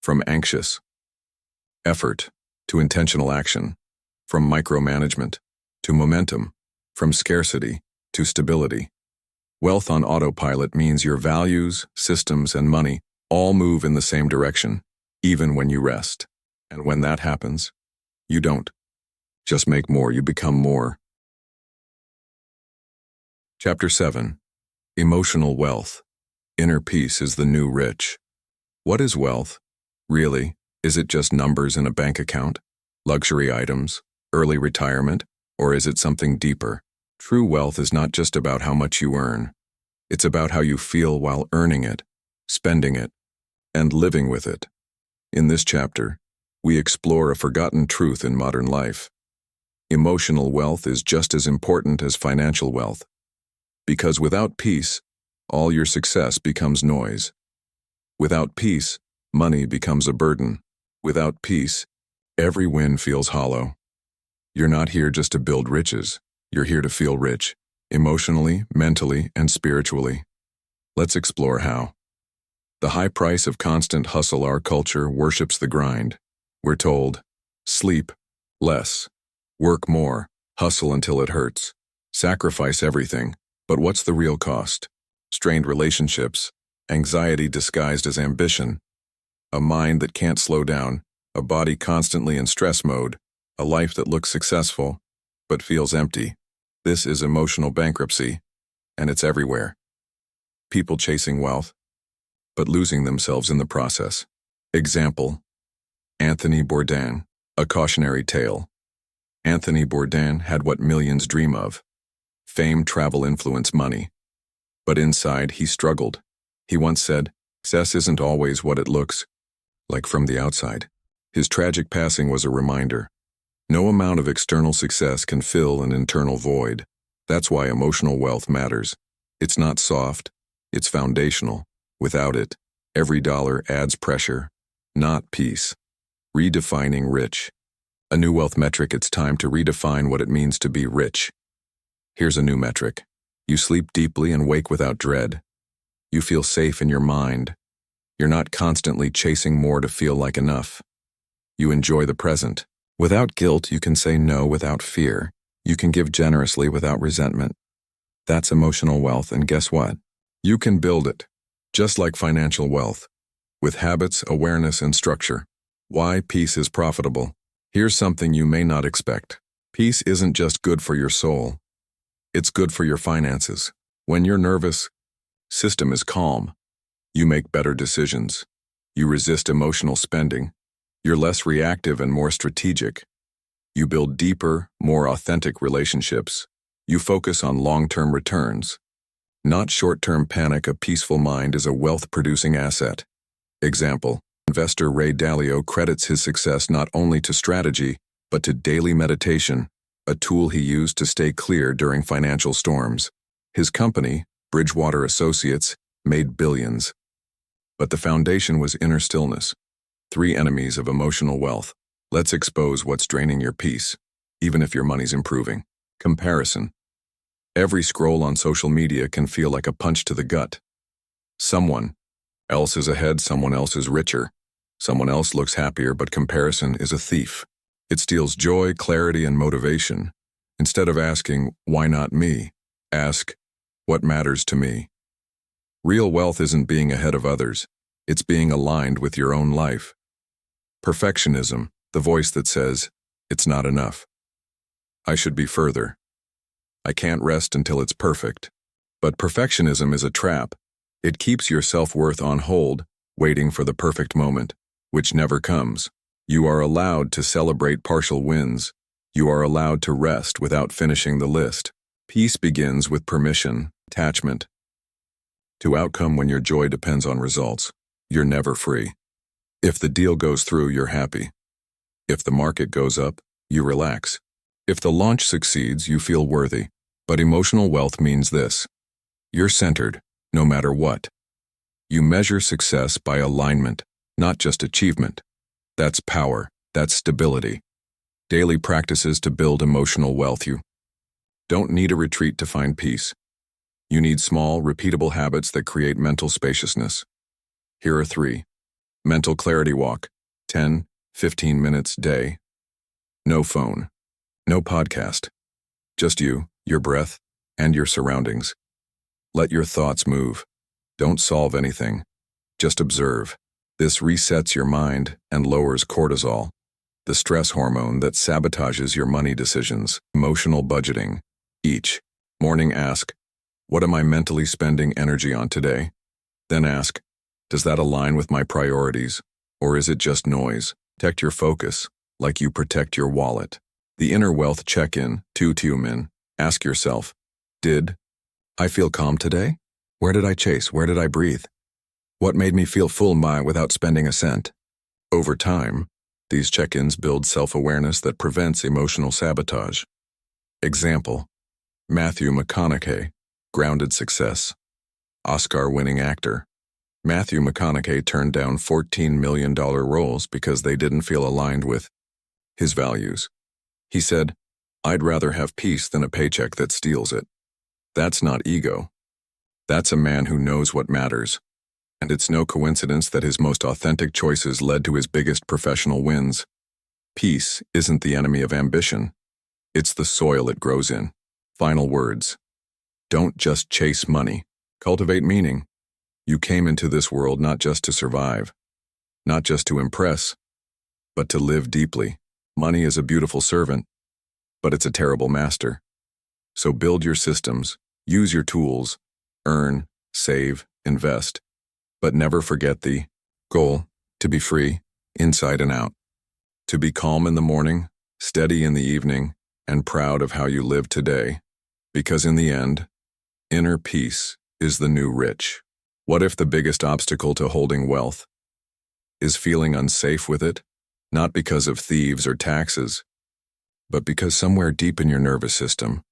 From anxious effort to intentional action. From micromanagement to momentum. From scarcity to stability. Wealth on autopilot means your values, systems, and money all move in the same direction, even when you rest. And when that happens, you don't just make more, you become more. Chapter 7. Emotional wealth. Inner peace is the new rich. What is wealth? Really, is it just numbers in a bank account, luxury items, early retirement, or is it something deeper? True wealth is not just about how much you earn. It's about how you feel while earning it, spending it, and living with it. In this chapter, we explore a forgotten truth in modern life. Emotional wealth is just as important as financial wealth. Because without peace, all your success becomes noise. Without peace, money becomes a burden. Without peace, every win feels hollow. You're not here just to build riches. You're here to feel rich, emotionally, mentally, and spiritually. Let's explore how. The high price of constant hustle. Our culture worships the grind. We're told, sleep less, work more, hustle until it hurts, sacrifice everything. But what's the real cost? Strained relationships, anxiety disguised as ambition, a mind that can't slow down, a body constantly in stress mode, a life that looks successful but feels empty. This is emotional bankruptcy, and it's everywhere. People chasing wealth, but losing themselves in the process. Example, Anthony Bourdain, a cautionary tale. Anthony Bourdain had what millions dream of: fame, travel, influence, money. But inside, he struggled. He once said, "Success isn't always what it looks like from the outside." His tragic passing was a reminder. No amount of external success can fill an internal void. That's why emotional wealth matters. It's not soft, it's foundational. Without it, every dollar adds pressure, not peace. Redefining rich. A new wealth metric. It's time to redefine what it means to be rich. Here's a new metric. You sleep deeply and wake without dread. You feel safe in your mind. You're not constantly chasing more to feel like enough. You enjoy the present. Without guilt, you can say no without fear. You can give generously without resentment. That's emotional wealth, and guess what? You can build it, just like financial wealth, with habits, awareness, and structure. Why peace is profitable. Here's something you may not expect. Peace isn't just good for your soul. It's good for your finances. When you're nervous, system is calm. You make better decisions. You resist emotional spending. You're less reactive and more strategic. You build deeper, more authentic relationships. You focus on long-term returns, not short-term panic. A peaceful mind is a wealth-producing asset. Example, investor Ray Dalio credits his success not only to strategy, but to daily meditation, a tool he used to stay clear during financial storms. His company, Bridgewater Associates, made billions. But the foundation was inner stillness. 3 enemies of emotional wealth. Let's expose what's draining your peace, even if your money's improving. Comparison. Every scroll on social media can feel like a punch to the gut. Someone else is ahead, someone else is richer, someone else looks happier, but comparison is a thief. It steals joy, clarity, and motivation. Instead of asking, "Why not me?" ask, "What matters to me?" Real wealth isn't being ahead of others, it's being aligned with your own life. Perfectionism, the voice that says, "It's not enough. I should be further. I can't rest until it's perfect." But perfectionism is a trap. It keeps your self-worth on hold, waiting for the perfect moment, which never comes. You are allowed to celebrate partial wins. You are allowed to rest without finishing the list. Peace begins with permission, attachment to outcome. When your joy depends on results, you're never free. If the deal goes through, you're happy. If the market goes up, you relax. If the launch succeeds, you feel worthy. But emotional wealth means this: you're centered, no matter what. You measure success by alignment, not just achievement. That's power, that's stability. Daily practices to build emotional wealth. You don't need a retreat to find peace. You need small, repeatable habits that create mental spaciousness. Here are 3. Mental clarity walk, 10-15 minutes day. No phone, no podcast. Just you, your breath, and your surroundings. Let your thoughts move. Don't solve anything. Just observe. This resets your mind and lowers cortisol, the stress hormone that sabotages your money decisions. Emotional budgeting. Each morning ask, "What am I mentally spending energy on today?" Then ask, "Does that align with my priorities, or is it just noise?" Protect your focus, like you protect your wallet. The inner wealth check-in, 2-2-min. Ask yourself, did I feel calm today? Where did I chase? Where did I breathe? What made me feel full without spending a cent? Over time, these check-ins build self-awareness that prevents emotional sabotage. Example, Matthew McConaughey, grounded success. Oscar-winning actor. Matthew McConaughey turned down $14 million roles because they didn't feel aligned with his values. He said, "I'd rather have peace than a paycheck that steals it." That's not ego. That's a man who knows what matters. And it's no coincidence that his most authentic choices led to his biggest professional wins. Peace isn't the enemy of ambition. It's the soil it grows in. Final words. Don't just chase money. Cultivate meaning. You came into this world not just to survive, not just to impress, but to live deeply. Money is a beautiful servant, but it's a terrible master. So build your systems, use your tools, earn, save, invest, but never forget the goal: to be free, inside and out. To be calm in the morning, steady in the evening, and proud of how you live today. Because in the end, inner peace is the new rich. What if the biggest obstacle to holding wealth is feeling unsafe with it? Not because of thieves or taxes, but because somewhere deep in your nervous system,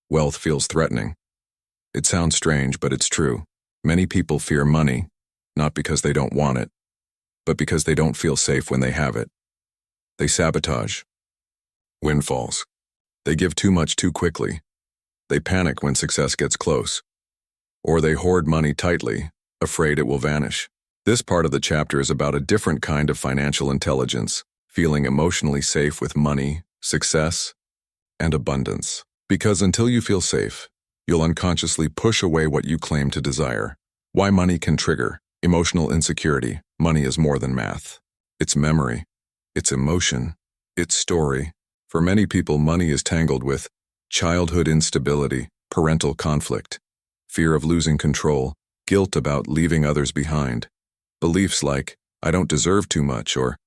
wealth feels threatening. It sounds strange, but it's true. Many people fear money, not because they don't want it, but because they don't feel safe when they have it. They sabotage. Windfalls. They give too much too quickly. They panic when success gets close. Or they hoard money tightly, afraid it will vanish. This part of the chapter is about a different kind of financial intelligence, feeling emotionally safe with money, success, and abundance. Because until you feel safe, you'll unconsciously push away what you claim to desire. Why money can trigger emotional insecurity. Money is more than math. It's memory. It's emotion. It's story. For many people, money is tangled with childhood instability, parental conflict, fear of losing control, guilt about leaving others behind. Beliefs like, "I don't deserve too much," or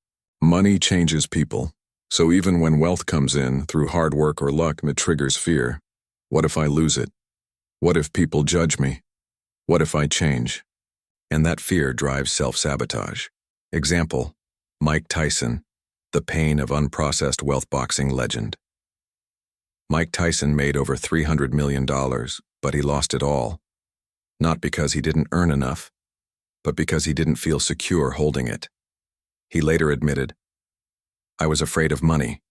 "money changes people." So even when wealth comes in through hard work or luck, it triggers fear. What if I lose it? What if people judge me? What if I change? And that fear drives self-sabotage. Example, Mike Tyson, the pain of unprocessed wealth boxing legend. Mike Tyson made over $300 million, but he lost it all. Not because he didn't earn enough, but because he didn't feel secure holding it. He later admitted, "I was afraid of money.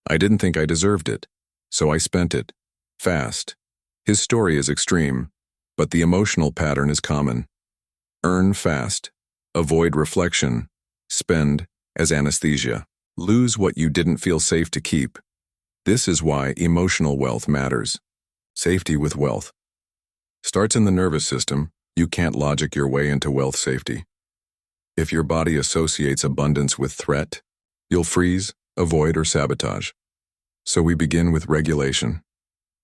I didn't think I deserved it, so I spent it. Fast." His story is extreme, but the emotional pattern is common. Earn fast, avoid reflection, spend as anesthesia. Lose what you didn't feel safe to keep. This is why emotional wealth matters. Safety with wealth starts in the nervous system. You can't logic your way into wealth safety. If your body associates abundance with threat, you'll freeze, avoid, or sabotage. So we begin with regulation,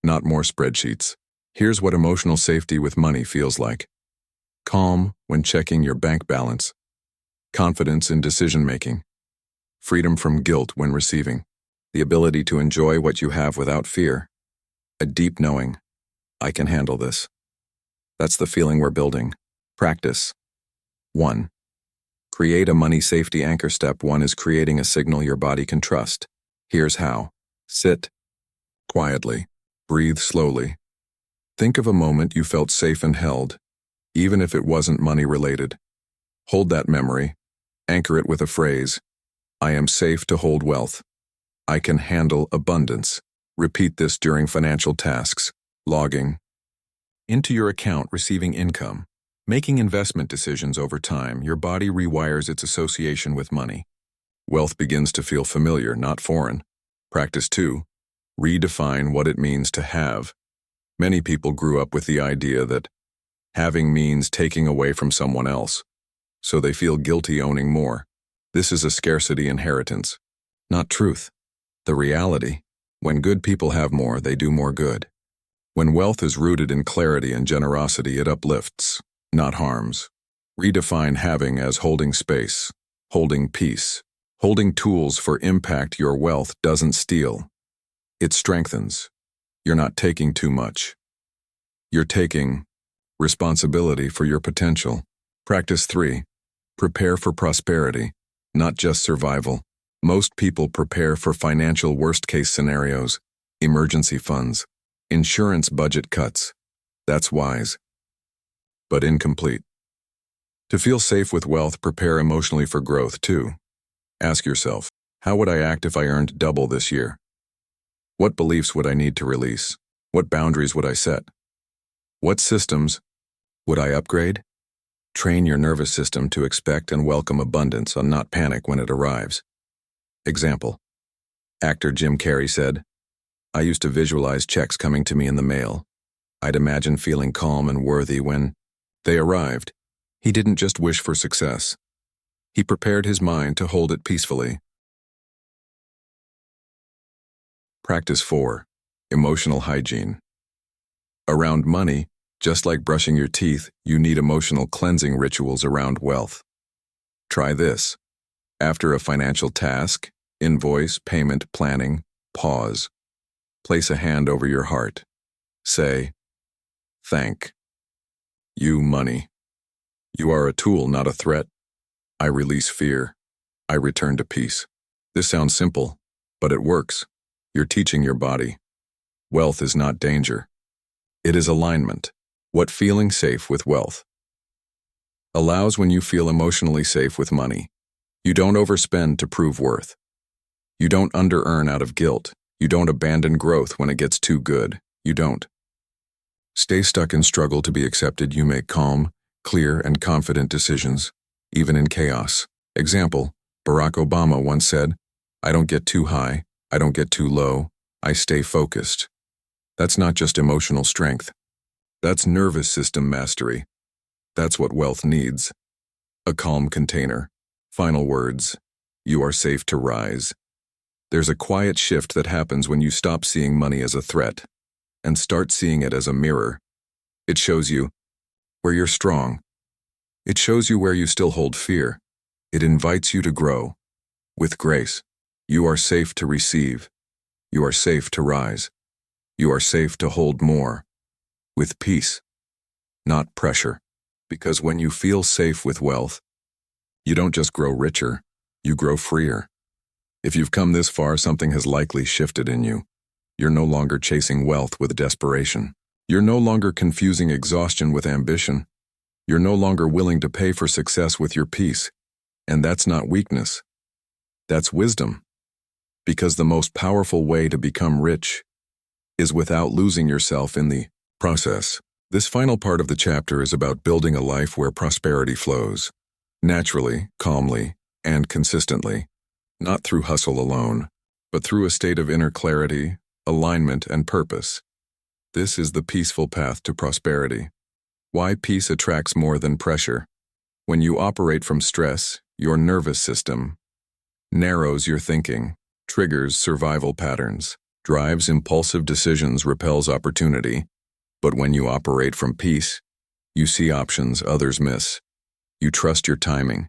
not more spreadsheets. Here's what emotional safety with money feels like. Calm when checking your bank balance. Confidence in decision-making. Freedom from guilt when receiving. The ability to enjoy what you have without fear. A deep knowing, "I can handle this." That's the feeling we're building. Practice. 1. Create a money safety anchor. Step 1 is creating a signal your body can trust. Here's how. Sit quietly. Breathe slowly. Think of a moment you felt safe and held, even if it wasn't money-related. Hold that memory. Anchor it with a phrase. "I am safe to hold wealth. I can handle abundance." Repeat this during financial tasks, logging into your account, receiving income, making investment decisions. Over time, your body rewires its association with money. Wealth begins to feel familiar, not foreign. Practice 2. Redefine what it means to have. Many people grew up with the idea that having means taking away from someone else, so they feel guilty owning more. This is a scarcity inheritance, not truth. The reality, when good people have more, they do more good. When wealth is rooted in clarity and generosity, it uplifts, not harms. Redefine having as holding space, holding peace, holding tools for impact. Your wealth doesn't steal. It strengthens. You're not taking too much. You're taking responsibility for your potential. Practice 3. Prepare for prosperity, not just survival. Most people prepare for financial worst-case scenarios, emergency funds, insurance budget cuts. That's wise. but incomplete. To feel safe with wealth, prepare emotionally for growth too. Ask yourself, how would I act if I earned double this year? What beliefs would I need to release? What boundaries would I set? What systems would I upgrade? Train your nervous system to expect and welcome abundance and not panic when it arrives. Example. Actor Jim Carrey said, "I used to visualize checks coming to me in the mail. I'd imagine feeling calm and worthy when they arrived." He didn't just wish for success. He prepared his mind to hold it peacefully. Practice 4. Emotional hygiene. Around money, just like brushing your teeth, you need emotional cleansing rituals around wealth. Try this. After a financial task, invoice, payment, planning, pause. Place a hand over your heart. Say, "Thank you, money. You are a tool, not a threat. I release fear. I return to peace." This sounds simple, but it works. You're teaching your body. Wealth is not danger. It is alignment. What feeling safe with wealth allows when you feel emotionally safe with money. You don't overspend to prove worth. You don't under-earn out of guilt. You don't abandon growth when it gets too good. You don't stay stuck in struggle to be accepted. You make calm, clear, and confident decisions, even in chaos. Example, Barack Obama once said, "I don't get too high, I don't get too low, I stay focused." That's not just emotional strength. That's nervous system mastery. That's what wealth needs. A calm container. Final words. You are safe to rise. There's a quiet shift that happens when you stop seeing money as a threat and start seeing it as a mirror. It shows you where you're strong. It shows you where you still hold fear. It invites you to grow. With grace, you are safe to receive. You are safe to rise. You are safe to hold more. With peace, not pressure. Because when you feel safe with wealth, you don't just grow richer, you grow freer. If you've come this far, something has likely shifted in you. You're no longer chasing wealth with desperation. You're no longer confusing exhaustion with ambition. You're no longer willing to pay for success with your peace. And that's not weakness. That's wisdom. Because the most powerful way to become rich is without losing yourself in the process. This final part of the chapter is about building a life where prosperity flows, naturally, calmly, and consistently, not through hustle alone, but through a state of inner clarity, alignment, and purpose. This is the peaceful path to prosperity. Why peace attracts more than pressure. When you operate from stress, your nervous system narrows your thinking, triggers survival patterns, drives impulsive decisions, repels opportunity. But when you operate from peace, you see options others miss. You trust your timing.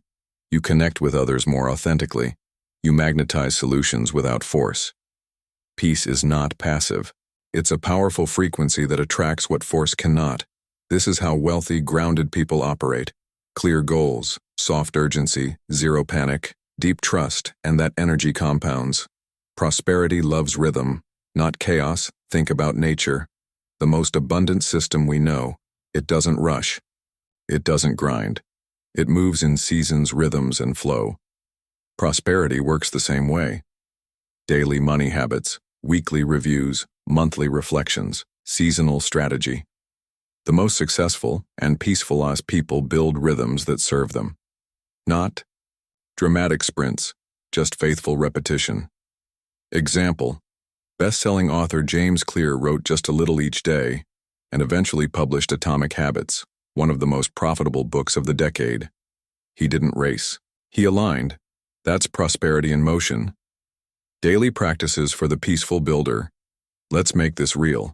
You connect with others more authentically. You magnetize solutions without force. Peace is not passive. It's a powerful frequency that attracts what force cannot. This is how wealthy, grounded people operate. Clear goals, soft urgency, zero panic, deep trust, and that energy compounds. Prosperity loves rhythm, not chaos. Think about nature. The most abundant system we know. It doesn't rush. It doesn't grind. It moves in seasons, rhythms, and flow. Prosperity works the same way. Daily money habits, weekly reviews, monthly reflections, seasonal strategy. The most successful and peaceful people build rhythms that serve them. Not dramatic sprints, just faithful repetition. Example. Best-selling author James Clear wrote just a little each day and eventually published Atomic Habits, one of the most profitable books of the decade. He didn't race. He aligned. That's prosperity in motion. Daily practices for the peaceful builder. Let's make this real.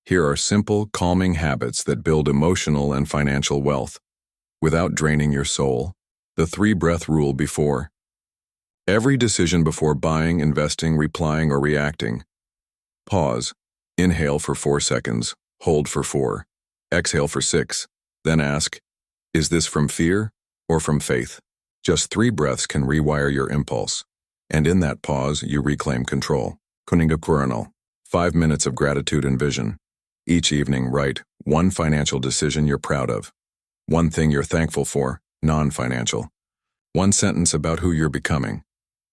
Here are simple, calming habits that build emotional and financial wealth without draining your soul. The 3-breath rule before every decision: before buying, investing, replying, or reacting. Pause. Inhale for 4 seconds. Hold for 4. Exhale for 6. Then ask, is this from fear or from faith? Just 3 breaths can rewire your impulse. And in that pause, you reclaim control. Kuninga Kuranal. 5 minutes of gratitude and vision. Each evening, write one financial decision you're proud of. One thing you're thankful for, non-financial. One sentence about who you're becoming.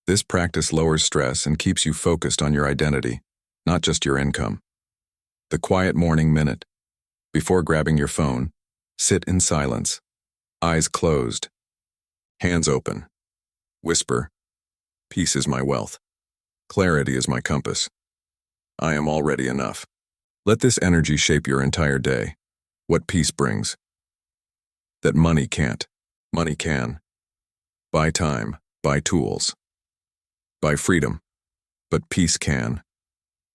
This practice lowers stress and keeps you focused on your identity, not just your income. The quiet morning minute. Before grabbing your phone, sit in silence. Eyes closed. Hands open. Whisper, peace is my wealth. Clarity is my compass. I am already enough. Let this energy shape your entire day. What peace brings. That money can't. Money can. Buy time, buy tools. Buy freedom. But peace can.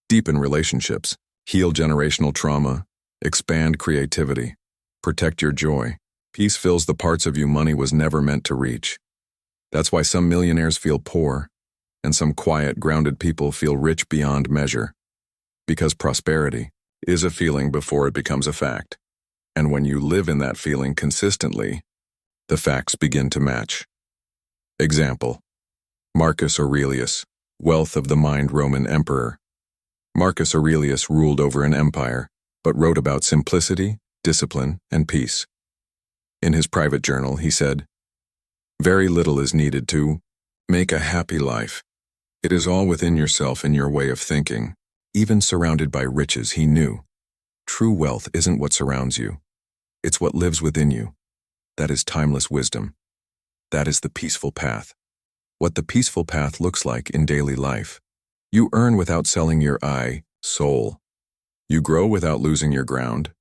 Deepen relationships. Heal generational trauma. Expand creativity. Protect your joy. Peace fills the parts of you money was never meant to reach. That's why some millionaires feel poor, and some quiet, grounded people feel rich beyond measure. Because prosperity is a feeling before it becomes a fact. And when you live in that feeling consistently, the facts begin to match. Example: Marcus Aurelius, wealth of the mind Roman emperor. Marcus Aurelius ruled over an empire, but wrote about simplicity, discipline, and peace. In his private journal, he said, "Very little is needed to make a happy life. It is all within yourself and your way of thinking." Even surrounded by riches, he knew, true wealth isn't what surrounds you. It's what lives within you. That is timeless wisdom. That is the peaceful path. What the peaceful path looks like in daily life. You earn without selling your soul. You grow without losing your ground.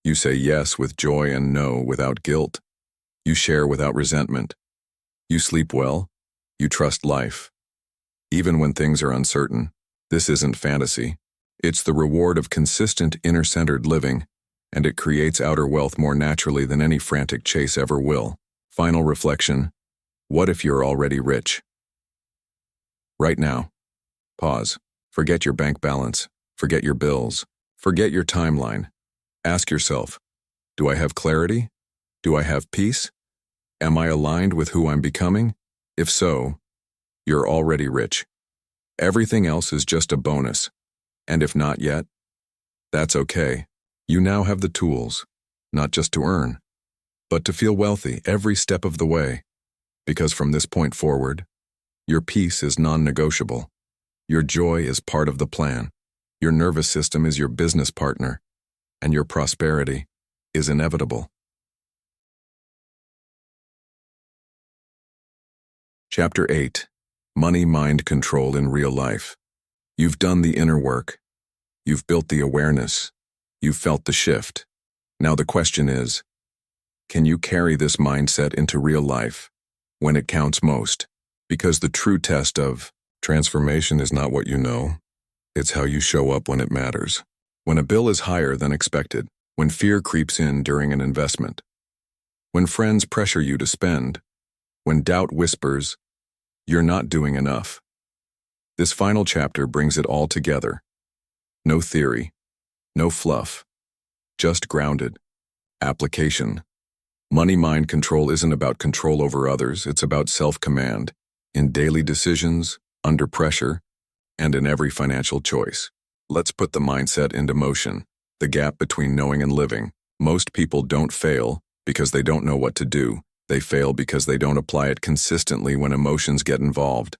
You say yes with joy and no without guilt. You share without resentment. You sleep well. You trust life. Even when things are uncertain, this isn't fantasy. It's the reward of consistent inner-centered living, and it creates outer wealth more naturally than any frantic chase ever will. Final reflection: what if you're already rich? Right now, pause. Forget your bank balance. Forget your bills. Forget your timeline. Ask yourself, do I have clarity? Do I have peace? Am I aligned with who I'm becoming? If so, you're already rich. Everything else is just a bonus. And if not yet, that's okay. You now have the tools, not just to earn, but to feel wealthy every step of the way. Because from this point forward, your peace is non-negotiable. Your joy is part of the plan. Your nervous system is your business partner, and your prosperity is inevitable. Chapter 8. Money Mind Control in Real Life. You've done the inner work. You've built the awareness. You've felt the shift. Now the question is, can you carry this mindset into real life when it counts most? Because the true test of transformation is not what you know, it's how you show up when it matters. When a bill is higher than expected, when fear creeps in during an investment, when friends pressure you to spend, when doubt whispers, you're not doing enough. This final chapter brings it all together. No theory, no fluff, just grounded application. Money mind control isn't about control over others, it's about self-command in daily decisions, under pressure, and in every financial choice. Let's put the mindset into motion. The gap between knowing and living. Most people don't fail because they don't know what to do. They fail because they don't apply it consistently when emotions get involved.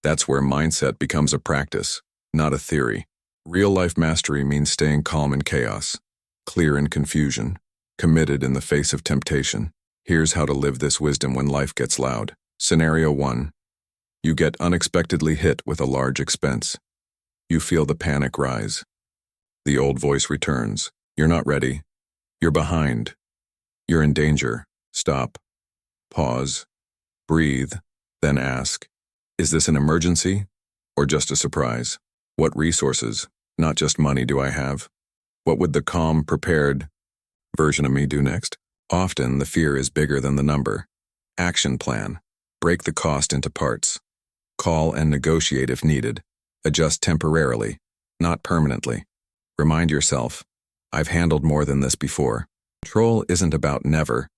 That's where mindset becomes a practice, not a theory. Real-life mastery means staying calm in chaos, clear in confusion, committed in the face of temptation. Here's how to live this wisdom when life gets loud. Scenario 1. You get unexpectedly hit with a large expense. You feel the panic rise. The old voice returns. You're not ready. You're behind. You're in danger. Stop. Pause. Breathe. Then ask, is this an emergency or just a surprise? What resources, not just money, do I have? What would the calm, prepared version of me do next? Often the fear is bigger than the number. Action plan. Break the cost into parts. Call and negotiate if needed. Adjust temporarily, not permanently. Remind yourself, I've handled more than this before. Control isn't about never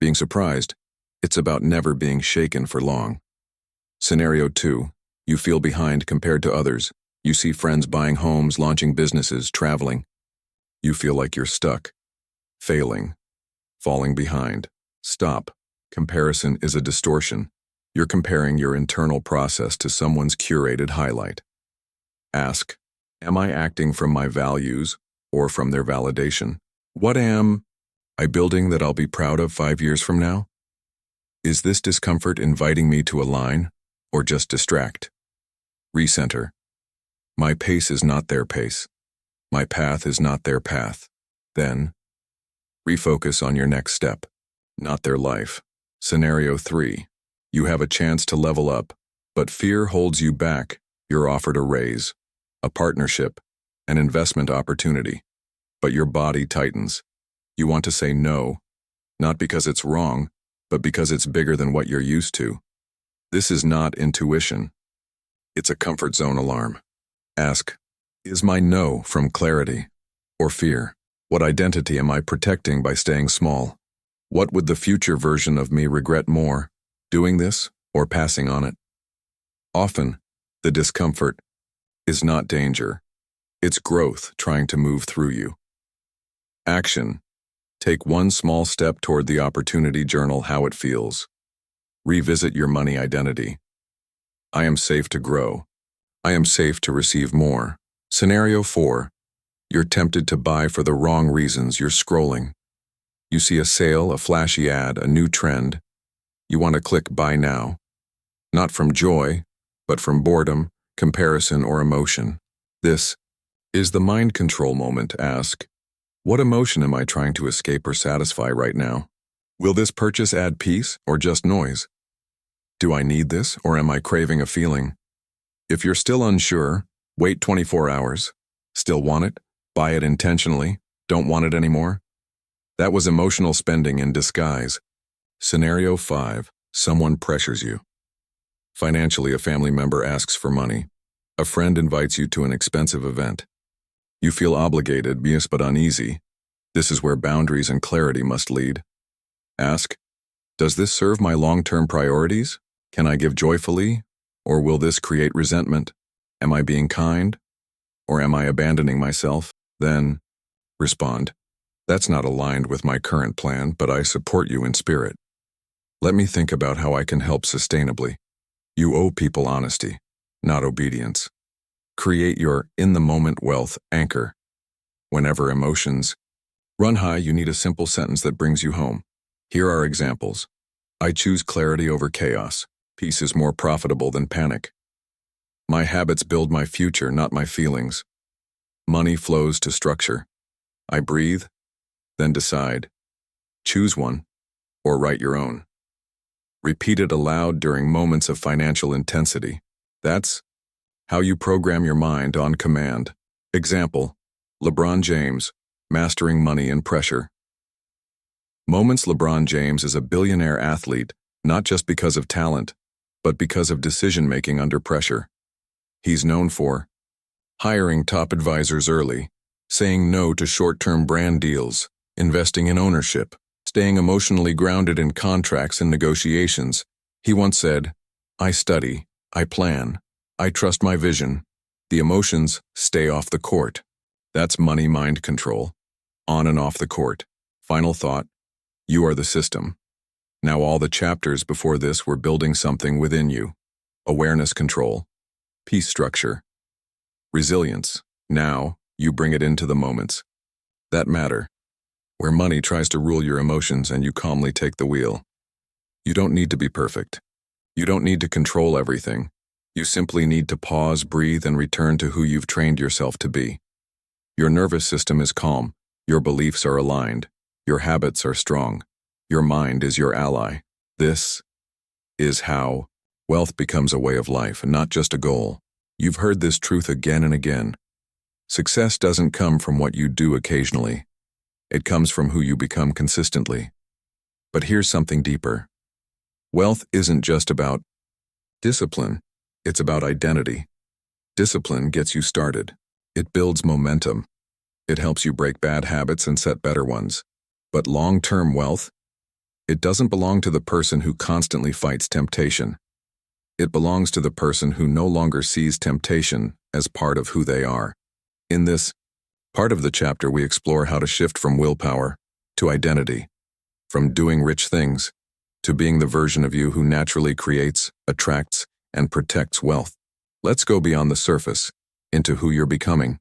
being surprised. It's about never being shaken for long. Scenario 2. You feel behind compared to others. You see friends buying homes, launching businesses, traveling. You feel like you're stuck, failing. falling behind. Stop. Comparison is a distortion. You're comparing your internal process to someone's curated highlight. Ask, am I acting from my values or from their validation? What am I building that I'll be proud of 5 years from now? Is this discomfort inviting me to align or just distract? Recenter. My pace is not their pace. My path is not their path. Then, refocus on your next step, not their life. Scenario 3. You have a chance to level up, but fear holds you back. You're offered a raise, a partnership, an investment opportunity, but your body tightens. You want to say no, not because it's wrong, but because it's bigger than what you're used to. This is not intuition. It's a comfort zone alarm. Ask, is my no from clarity or fear? What identity am I protecting by staying small? What would the future version of me regret more, doing this or passing on it? Often, the discomfort is not danger. It's growth trying to move through you. Action. Take one small step toward the opportunity. Journal how it feels. Revisit your money identity. I am safe to grow. I am safe to receive more. Scenario 4. You're tempted to buy for the wrong reasons. You're scrolling. You see a sale, a flashy ad, a new trend. You want to click buy now. Not from joy, but from boredom, comparison, or emotion. This is the mind control moment. Ask, what emotion am I trying to escape or satisfy right now? Will this purchase add peace or just noise? Do I need this or am I craving a feeling? If you're still unsure, wait 24 hours. Still want it? Buy it intentionally. Don't want it anymore? That was emotional spending in disguise. Scenario 5. Someone pressures you. Financially, a family member asks for money. A friend invites you to an expensive event. You feel obligated, yes, but uneasy. This is where boundaries and clarity must lead. Ask, does this serve my long-term priorities? Can I give joyfully, or will this create resentment? Am I being kind, or am I abandoning myself? Then, respond, that's not aligned with my current plan, but I support you in spirit. Let me think about how I can help sustainably. You owe people honesty, not obedience. Create your in-the-moment wealth anchor. Whenever emotions run high, you need a simple sentence that brings you home. Here are examples. I choose clarity over chaos. Peace is more profitable than panic. My habits build my future, not my feelings. Money flows to structure. I breathe, then decide. Choose one, or write your own. Repeat it aloud during moments of financial intensity. That's how you program your mind on command. Example, LeBron James, mastering money and pressure. Moments. LeBron James is a billionaire athlete, not just because of talent, but because of decision-making under pressure. He's known for hiring top advisors early, saying no to short-term brand deals, investing in ownership, staying emotionally grounded in contracts and negotiations. He once said, I study, I plan, I trust my vision. The emotions stay off the court. That's money mind control, on and off the court. Final thought, you are the system. Now all the chapters before this were building something within you. Awareness control, peace structure, resilience. Now you bring it into the moments that matter, where money tries to rule your emotions and you calmly take the wheel. You don't need to be perfect. You don't need to control everything. You simply need to pause, breathe, and return to who you've trained yourself to be. Your nervous system is calm. Your beliefs are aligned. Your habits are strong. Your mind is your ally. This is how wealth becomes a way of life and not just a goal. You've heard this truth again and again. Success doesn't come from what you do occasionally. It comes from who you become consistently. But here's something deeper. Wealth isn't just about discipline. It's about identity. Discipline gets you started. It builds momentum. It helps you break bad habits and set better ones. But long-term wealth, it doesn't belong to the person who constantly fights temptation. It belongs to the person who no longer sees temptation as part of who they are. In this part of the chapter, we explore how to shift from willpower to identity, from doing rich things to being the version of you who naturally creates, attracts, and protects wealth. Let's go beyond the surface, into who you're becoming.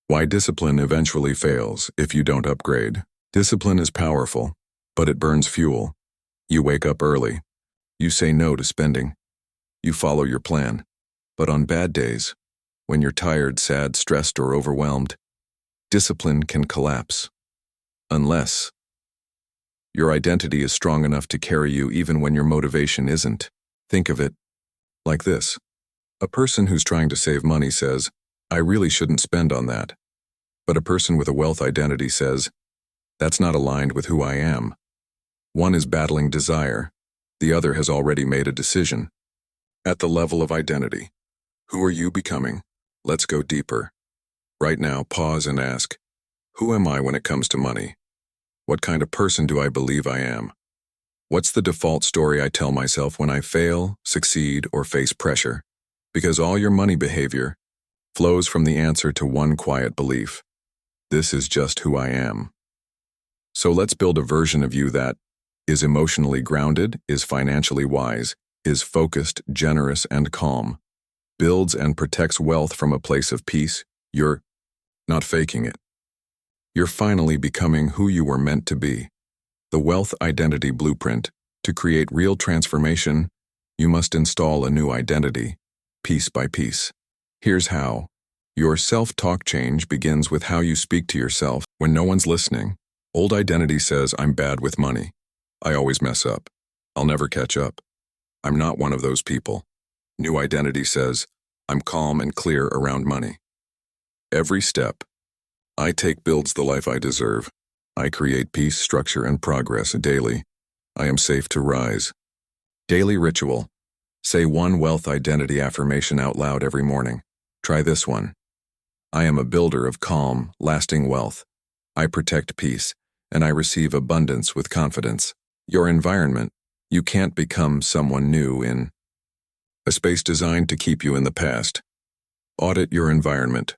Why discipline eventually fails if you don't upgrade. Discipline is powerful, but it burns fuel. You wake up early. You say no to spending. You follow your plan. But on bad days, when you're tired, sad, stressed, or overwhelmed, discipline can collapse. Unless your identity is strong enough to carry you even when your motivation isn't. Think of it like this. A person who's trying to save money says, I really shouldn't spend on that. But a person with a wealth identity says, that's not aligned with who I am. One is battling desire. The other has already made a decision. At the level of identity, who are you becoming? Let's go deeper. Right now, pause and ask, who am I when it comes to money? What kind of person do I believe I am? What's the default story I tell myself when I fail, succeed, or face pressure? Because all your money behavior flows from the answer to one quiet belief. This is just who I am. So let's build a version of you that is emotionally grounded, is financially wise, is focused, generous, and calm, builds and protects wealth from a place of peace. You're not faking it. You're finally becoming who you were meant to be. The wealth identity blueprint. To create real transformation, you must install a new identity, piece by piece. Here's how. Your self-talk change begins with how you speak to yourself when no one's listening. Old identity says, I'm bad with money. I always mess up. I'll never catch up. I'm not one of those people. New identity says, I'm calm and clear around money. Every step I take builds the life I deserve. I create peace, structure, and progress daily. I am safe to rise. Daily ritual. Say one wealth identity affirmation out loud every morning. Try this one. I am a builder of calm, lasting wealth. I protect peace, and I receive abundance with confidence. Your environment. You can't become someone new in a space designed to keep you in the past. Audit your environment.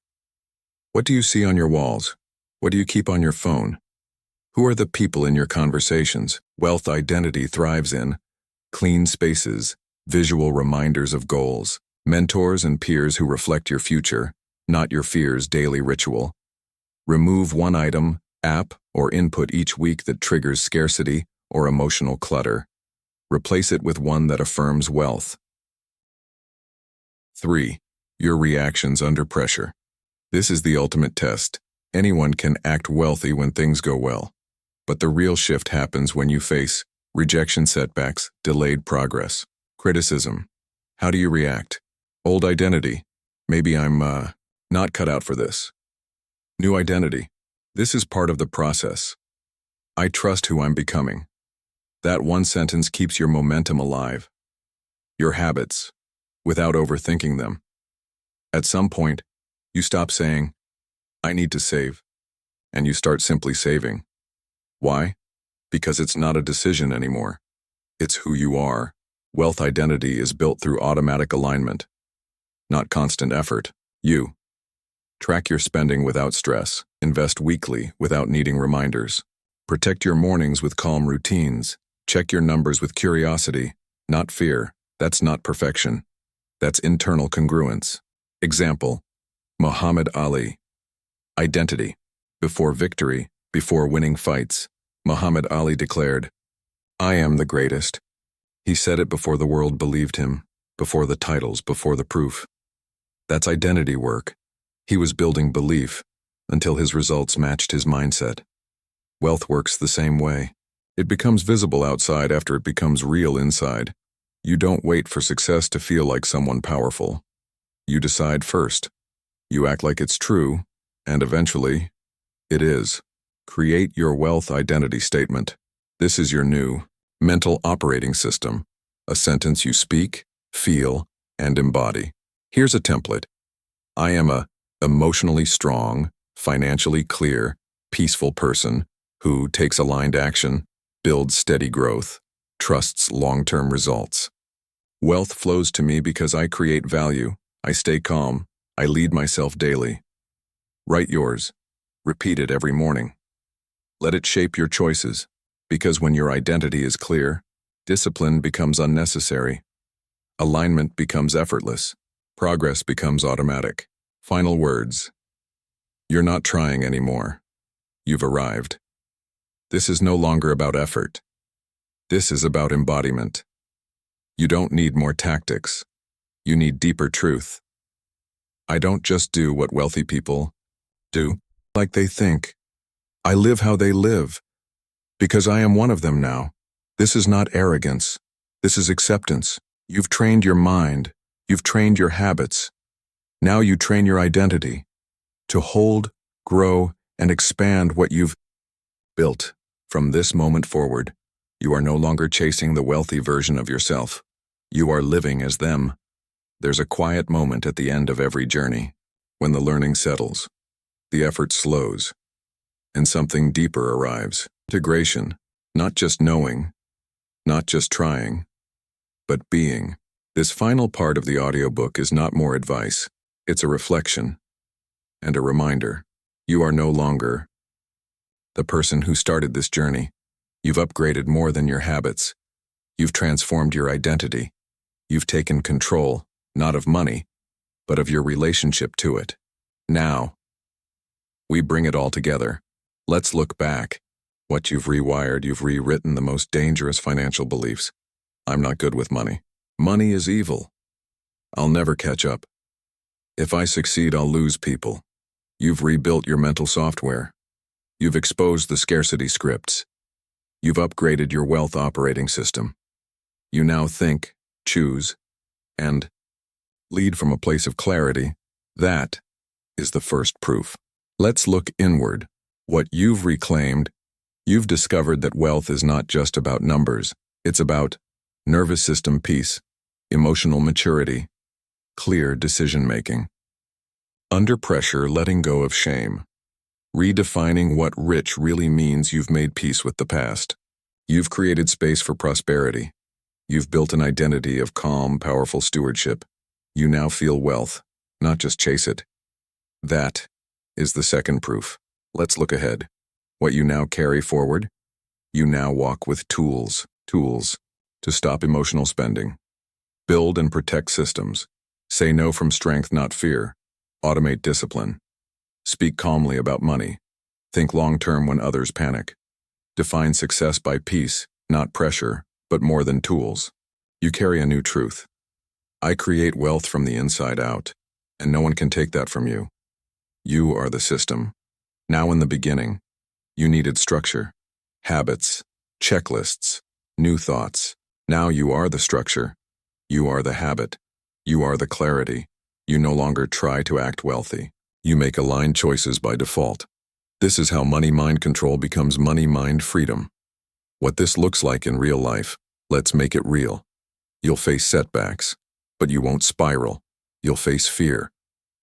What do you see on your walls? What do you keep on your phone? Who are the people in your conversations? Wealth identity thrives in clean spaces, visual reminders of goals, mentors and peers who reflect your future, not your fears. Daily ritual. Remove one item, app, or input each week that triggers scarcity or emotional clutter. Replace it with one that affirms wealth. 3. Your reactions under pressure. This is the ultimate test. Anyone can act wealthy when things go well. But the real shift happens when you face rejection, setbacks, delayed progress, criticism. How do you react? Old identity. Maybe I'm not cut out for this. New identity. This is part of the process. I trust who I'm becoming. That one sentence keeps your momentum alive. Your habits, without overthinking them. At some point, you stop saying, I need to save, and you start simply saving. Why? Because it's not a decision anymore. It's who you are. Wealth identity is built through automatic alignment, not constant effort. You track your spending without stress, invest weekly without needing reminders, protect your mornings with calm routines, check your numbers with curiosity, not fear. That's not perfection. That's internal congruence. Example, Muhammad Ali. Identity. Before victory, before winning fights, Muhammad Ali declared, I am the greatest. He said it before the world believed him, before the titles, before the proof. That's identity work. He was building belief until his results matched his mindset. Wealth works the same way. It becomes visible outside after it becomes real inside. You don't wait for success to feel like someone powerful. You decide first. You act like it's true, and eventually, it is. Create your wealth identity statement. This is your new mental operating system, a sentence you speak, feel, and embody. Here's a template. I am a emotionally strong, financially clear, peaceful person who takes aligned action, builds steady growth, trusts long-term results. Wealth flows to me because I create value, I stay calm, I lead myself daily. Write yours. Repeat it every morning. Let it shape your choices. Because when your identity is clear, discipline becomes unnecessary. Alignment becomes effortless. Progress becomes automatic. Final words. You're not trying anymore. You've arrived. This is no longer about effort. This is about embodiment. You don't need more tactics. You need deeper truth. I don't just do what wealthy people do, like they think. I live how they live, because I am one of them now. This is not arrogance. This is acceptance. You've trained your mind. You've trained your habits. Now you train your identity to hold, grow, and expand what you've built. From this moment forward, you are no longer chasing the wealthy version of yourself. You are living as them. There's a quiet moment at the end of every journey, when the learning settles, the effort slows, and something deeper arrives. Integration, not just knowing, not just trying, but being. This final part of the audiobook is not more advice. It's a reflection and a reminder. You are no longer the person who started this journey. You've upgraded more than your habits. You've transformed your identity. You've taken control, not of money, but of your relationship to it. Now, we bring it all together. Let's look back. What you've rewired, you've rewritten the most dangerous financial beliefs. I'm not good with money. Money is evil. I'll never catch up. If I succeed, I'll lose people. You've rebuilt your mental software. You've exposed the scarcity scripts. You've upgraded your wealth operating system. You now think, choose, and lead from a place of clarity. That is the first proof. Let's look inward. What you've reclaimed, you've discovered that wealth is not just about numbers. It's about nervous system peace, emotional maturity, clear decision-making. Under pressure, letting go of shame. Redefining what rich really means. You've made peace with the past. You've created space for prosperity. You've built an identity of calm, powerful stewardship. You now feel wealth, not just chase it. That is the second proof. Let's look ahead. What you now carry forward, you now walk with tools to stop emotional spending. Build and protect systems. Say no from strength, not fear. Automate discipline. Speak calmly about money. Think long-term when others panic. Define success by peace, not pressure, but more than tools. You carry a new truth. I create wealth from the inside out, and no one can take that from you. You are the system. Now in the beginning, you needed structure, habits, checklists, new thoughts. Now you are the structure. You are the habit. You are the clarity. You no longer try to act wealthy. You make aligned choices by default. This is how money mind control becomes money mind freedom. What this looks like in real life, let's make it real. You'll face setbacks, but you won't spiral. You'll face fear,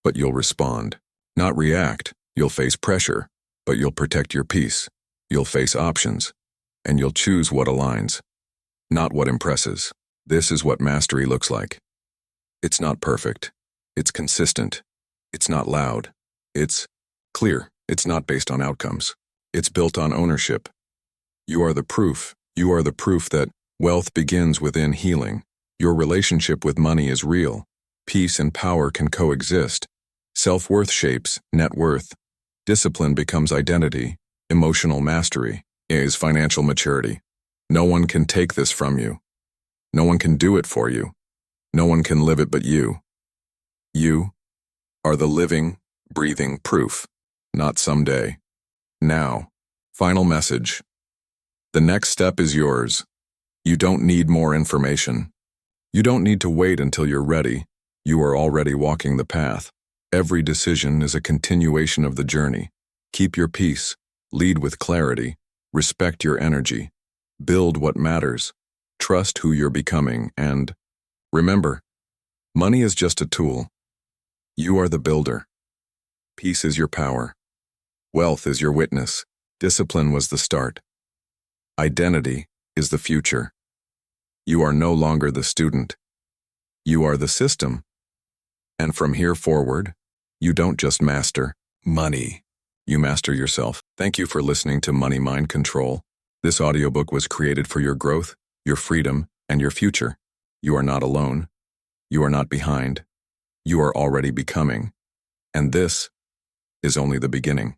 but you'll respond. Not react. You'll face pressure, but you'll protect your peace. You'll face options, and you'll choose what aligns, not what impresses. This is what mastery looks like. It's not perfect. It's consistent. It's not loud. It's clear. It's not based on outcomes. It's built on ownership. You are the proof. You are the proof that wealth begins within healing. Your relationship with money is real. Peace and power can coexist. Self-worth shapes net worth. Discipline becomes identity. Emotional mastery is financial maturity. No one can take this from you. No one can do it for you. No one can live it but you. You are the living, breathing proof, not someday. Now, final message. The next step is yours. You don't need more information. You don't need to wait until you're ready. You are already walking the path. Every decision is a continuation of the journey. Keep your peace. Lead with clarity. Respect your energy. Build what matters. Trust who you're becoming, and remember, money is just a tool. You are the builder. Peace is your power. Wealth is your witness. Discipline was the start. Identity is the future. You are no longer the student. You are the system. And from here forward, you don't just master money. You master yourself. Thank you for listening to Money Mind Control. This audiobook was created for your growth, your freedom, and your future. You are not alone. You are not behind. You are already becoming. And this is only the beginning.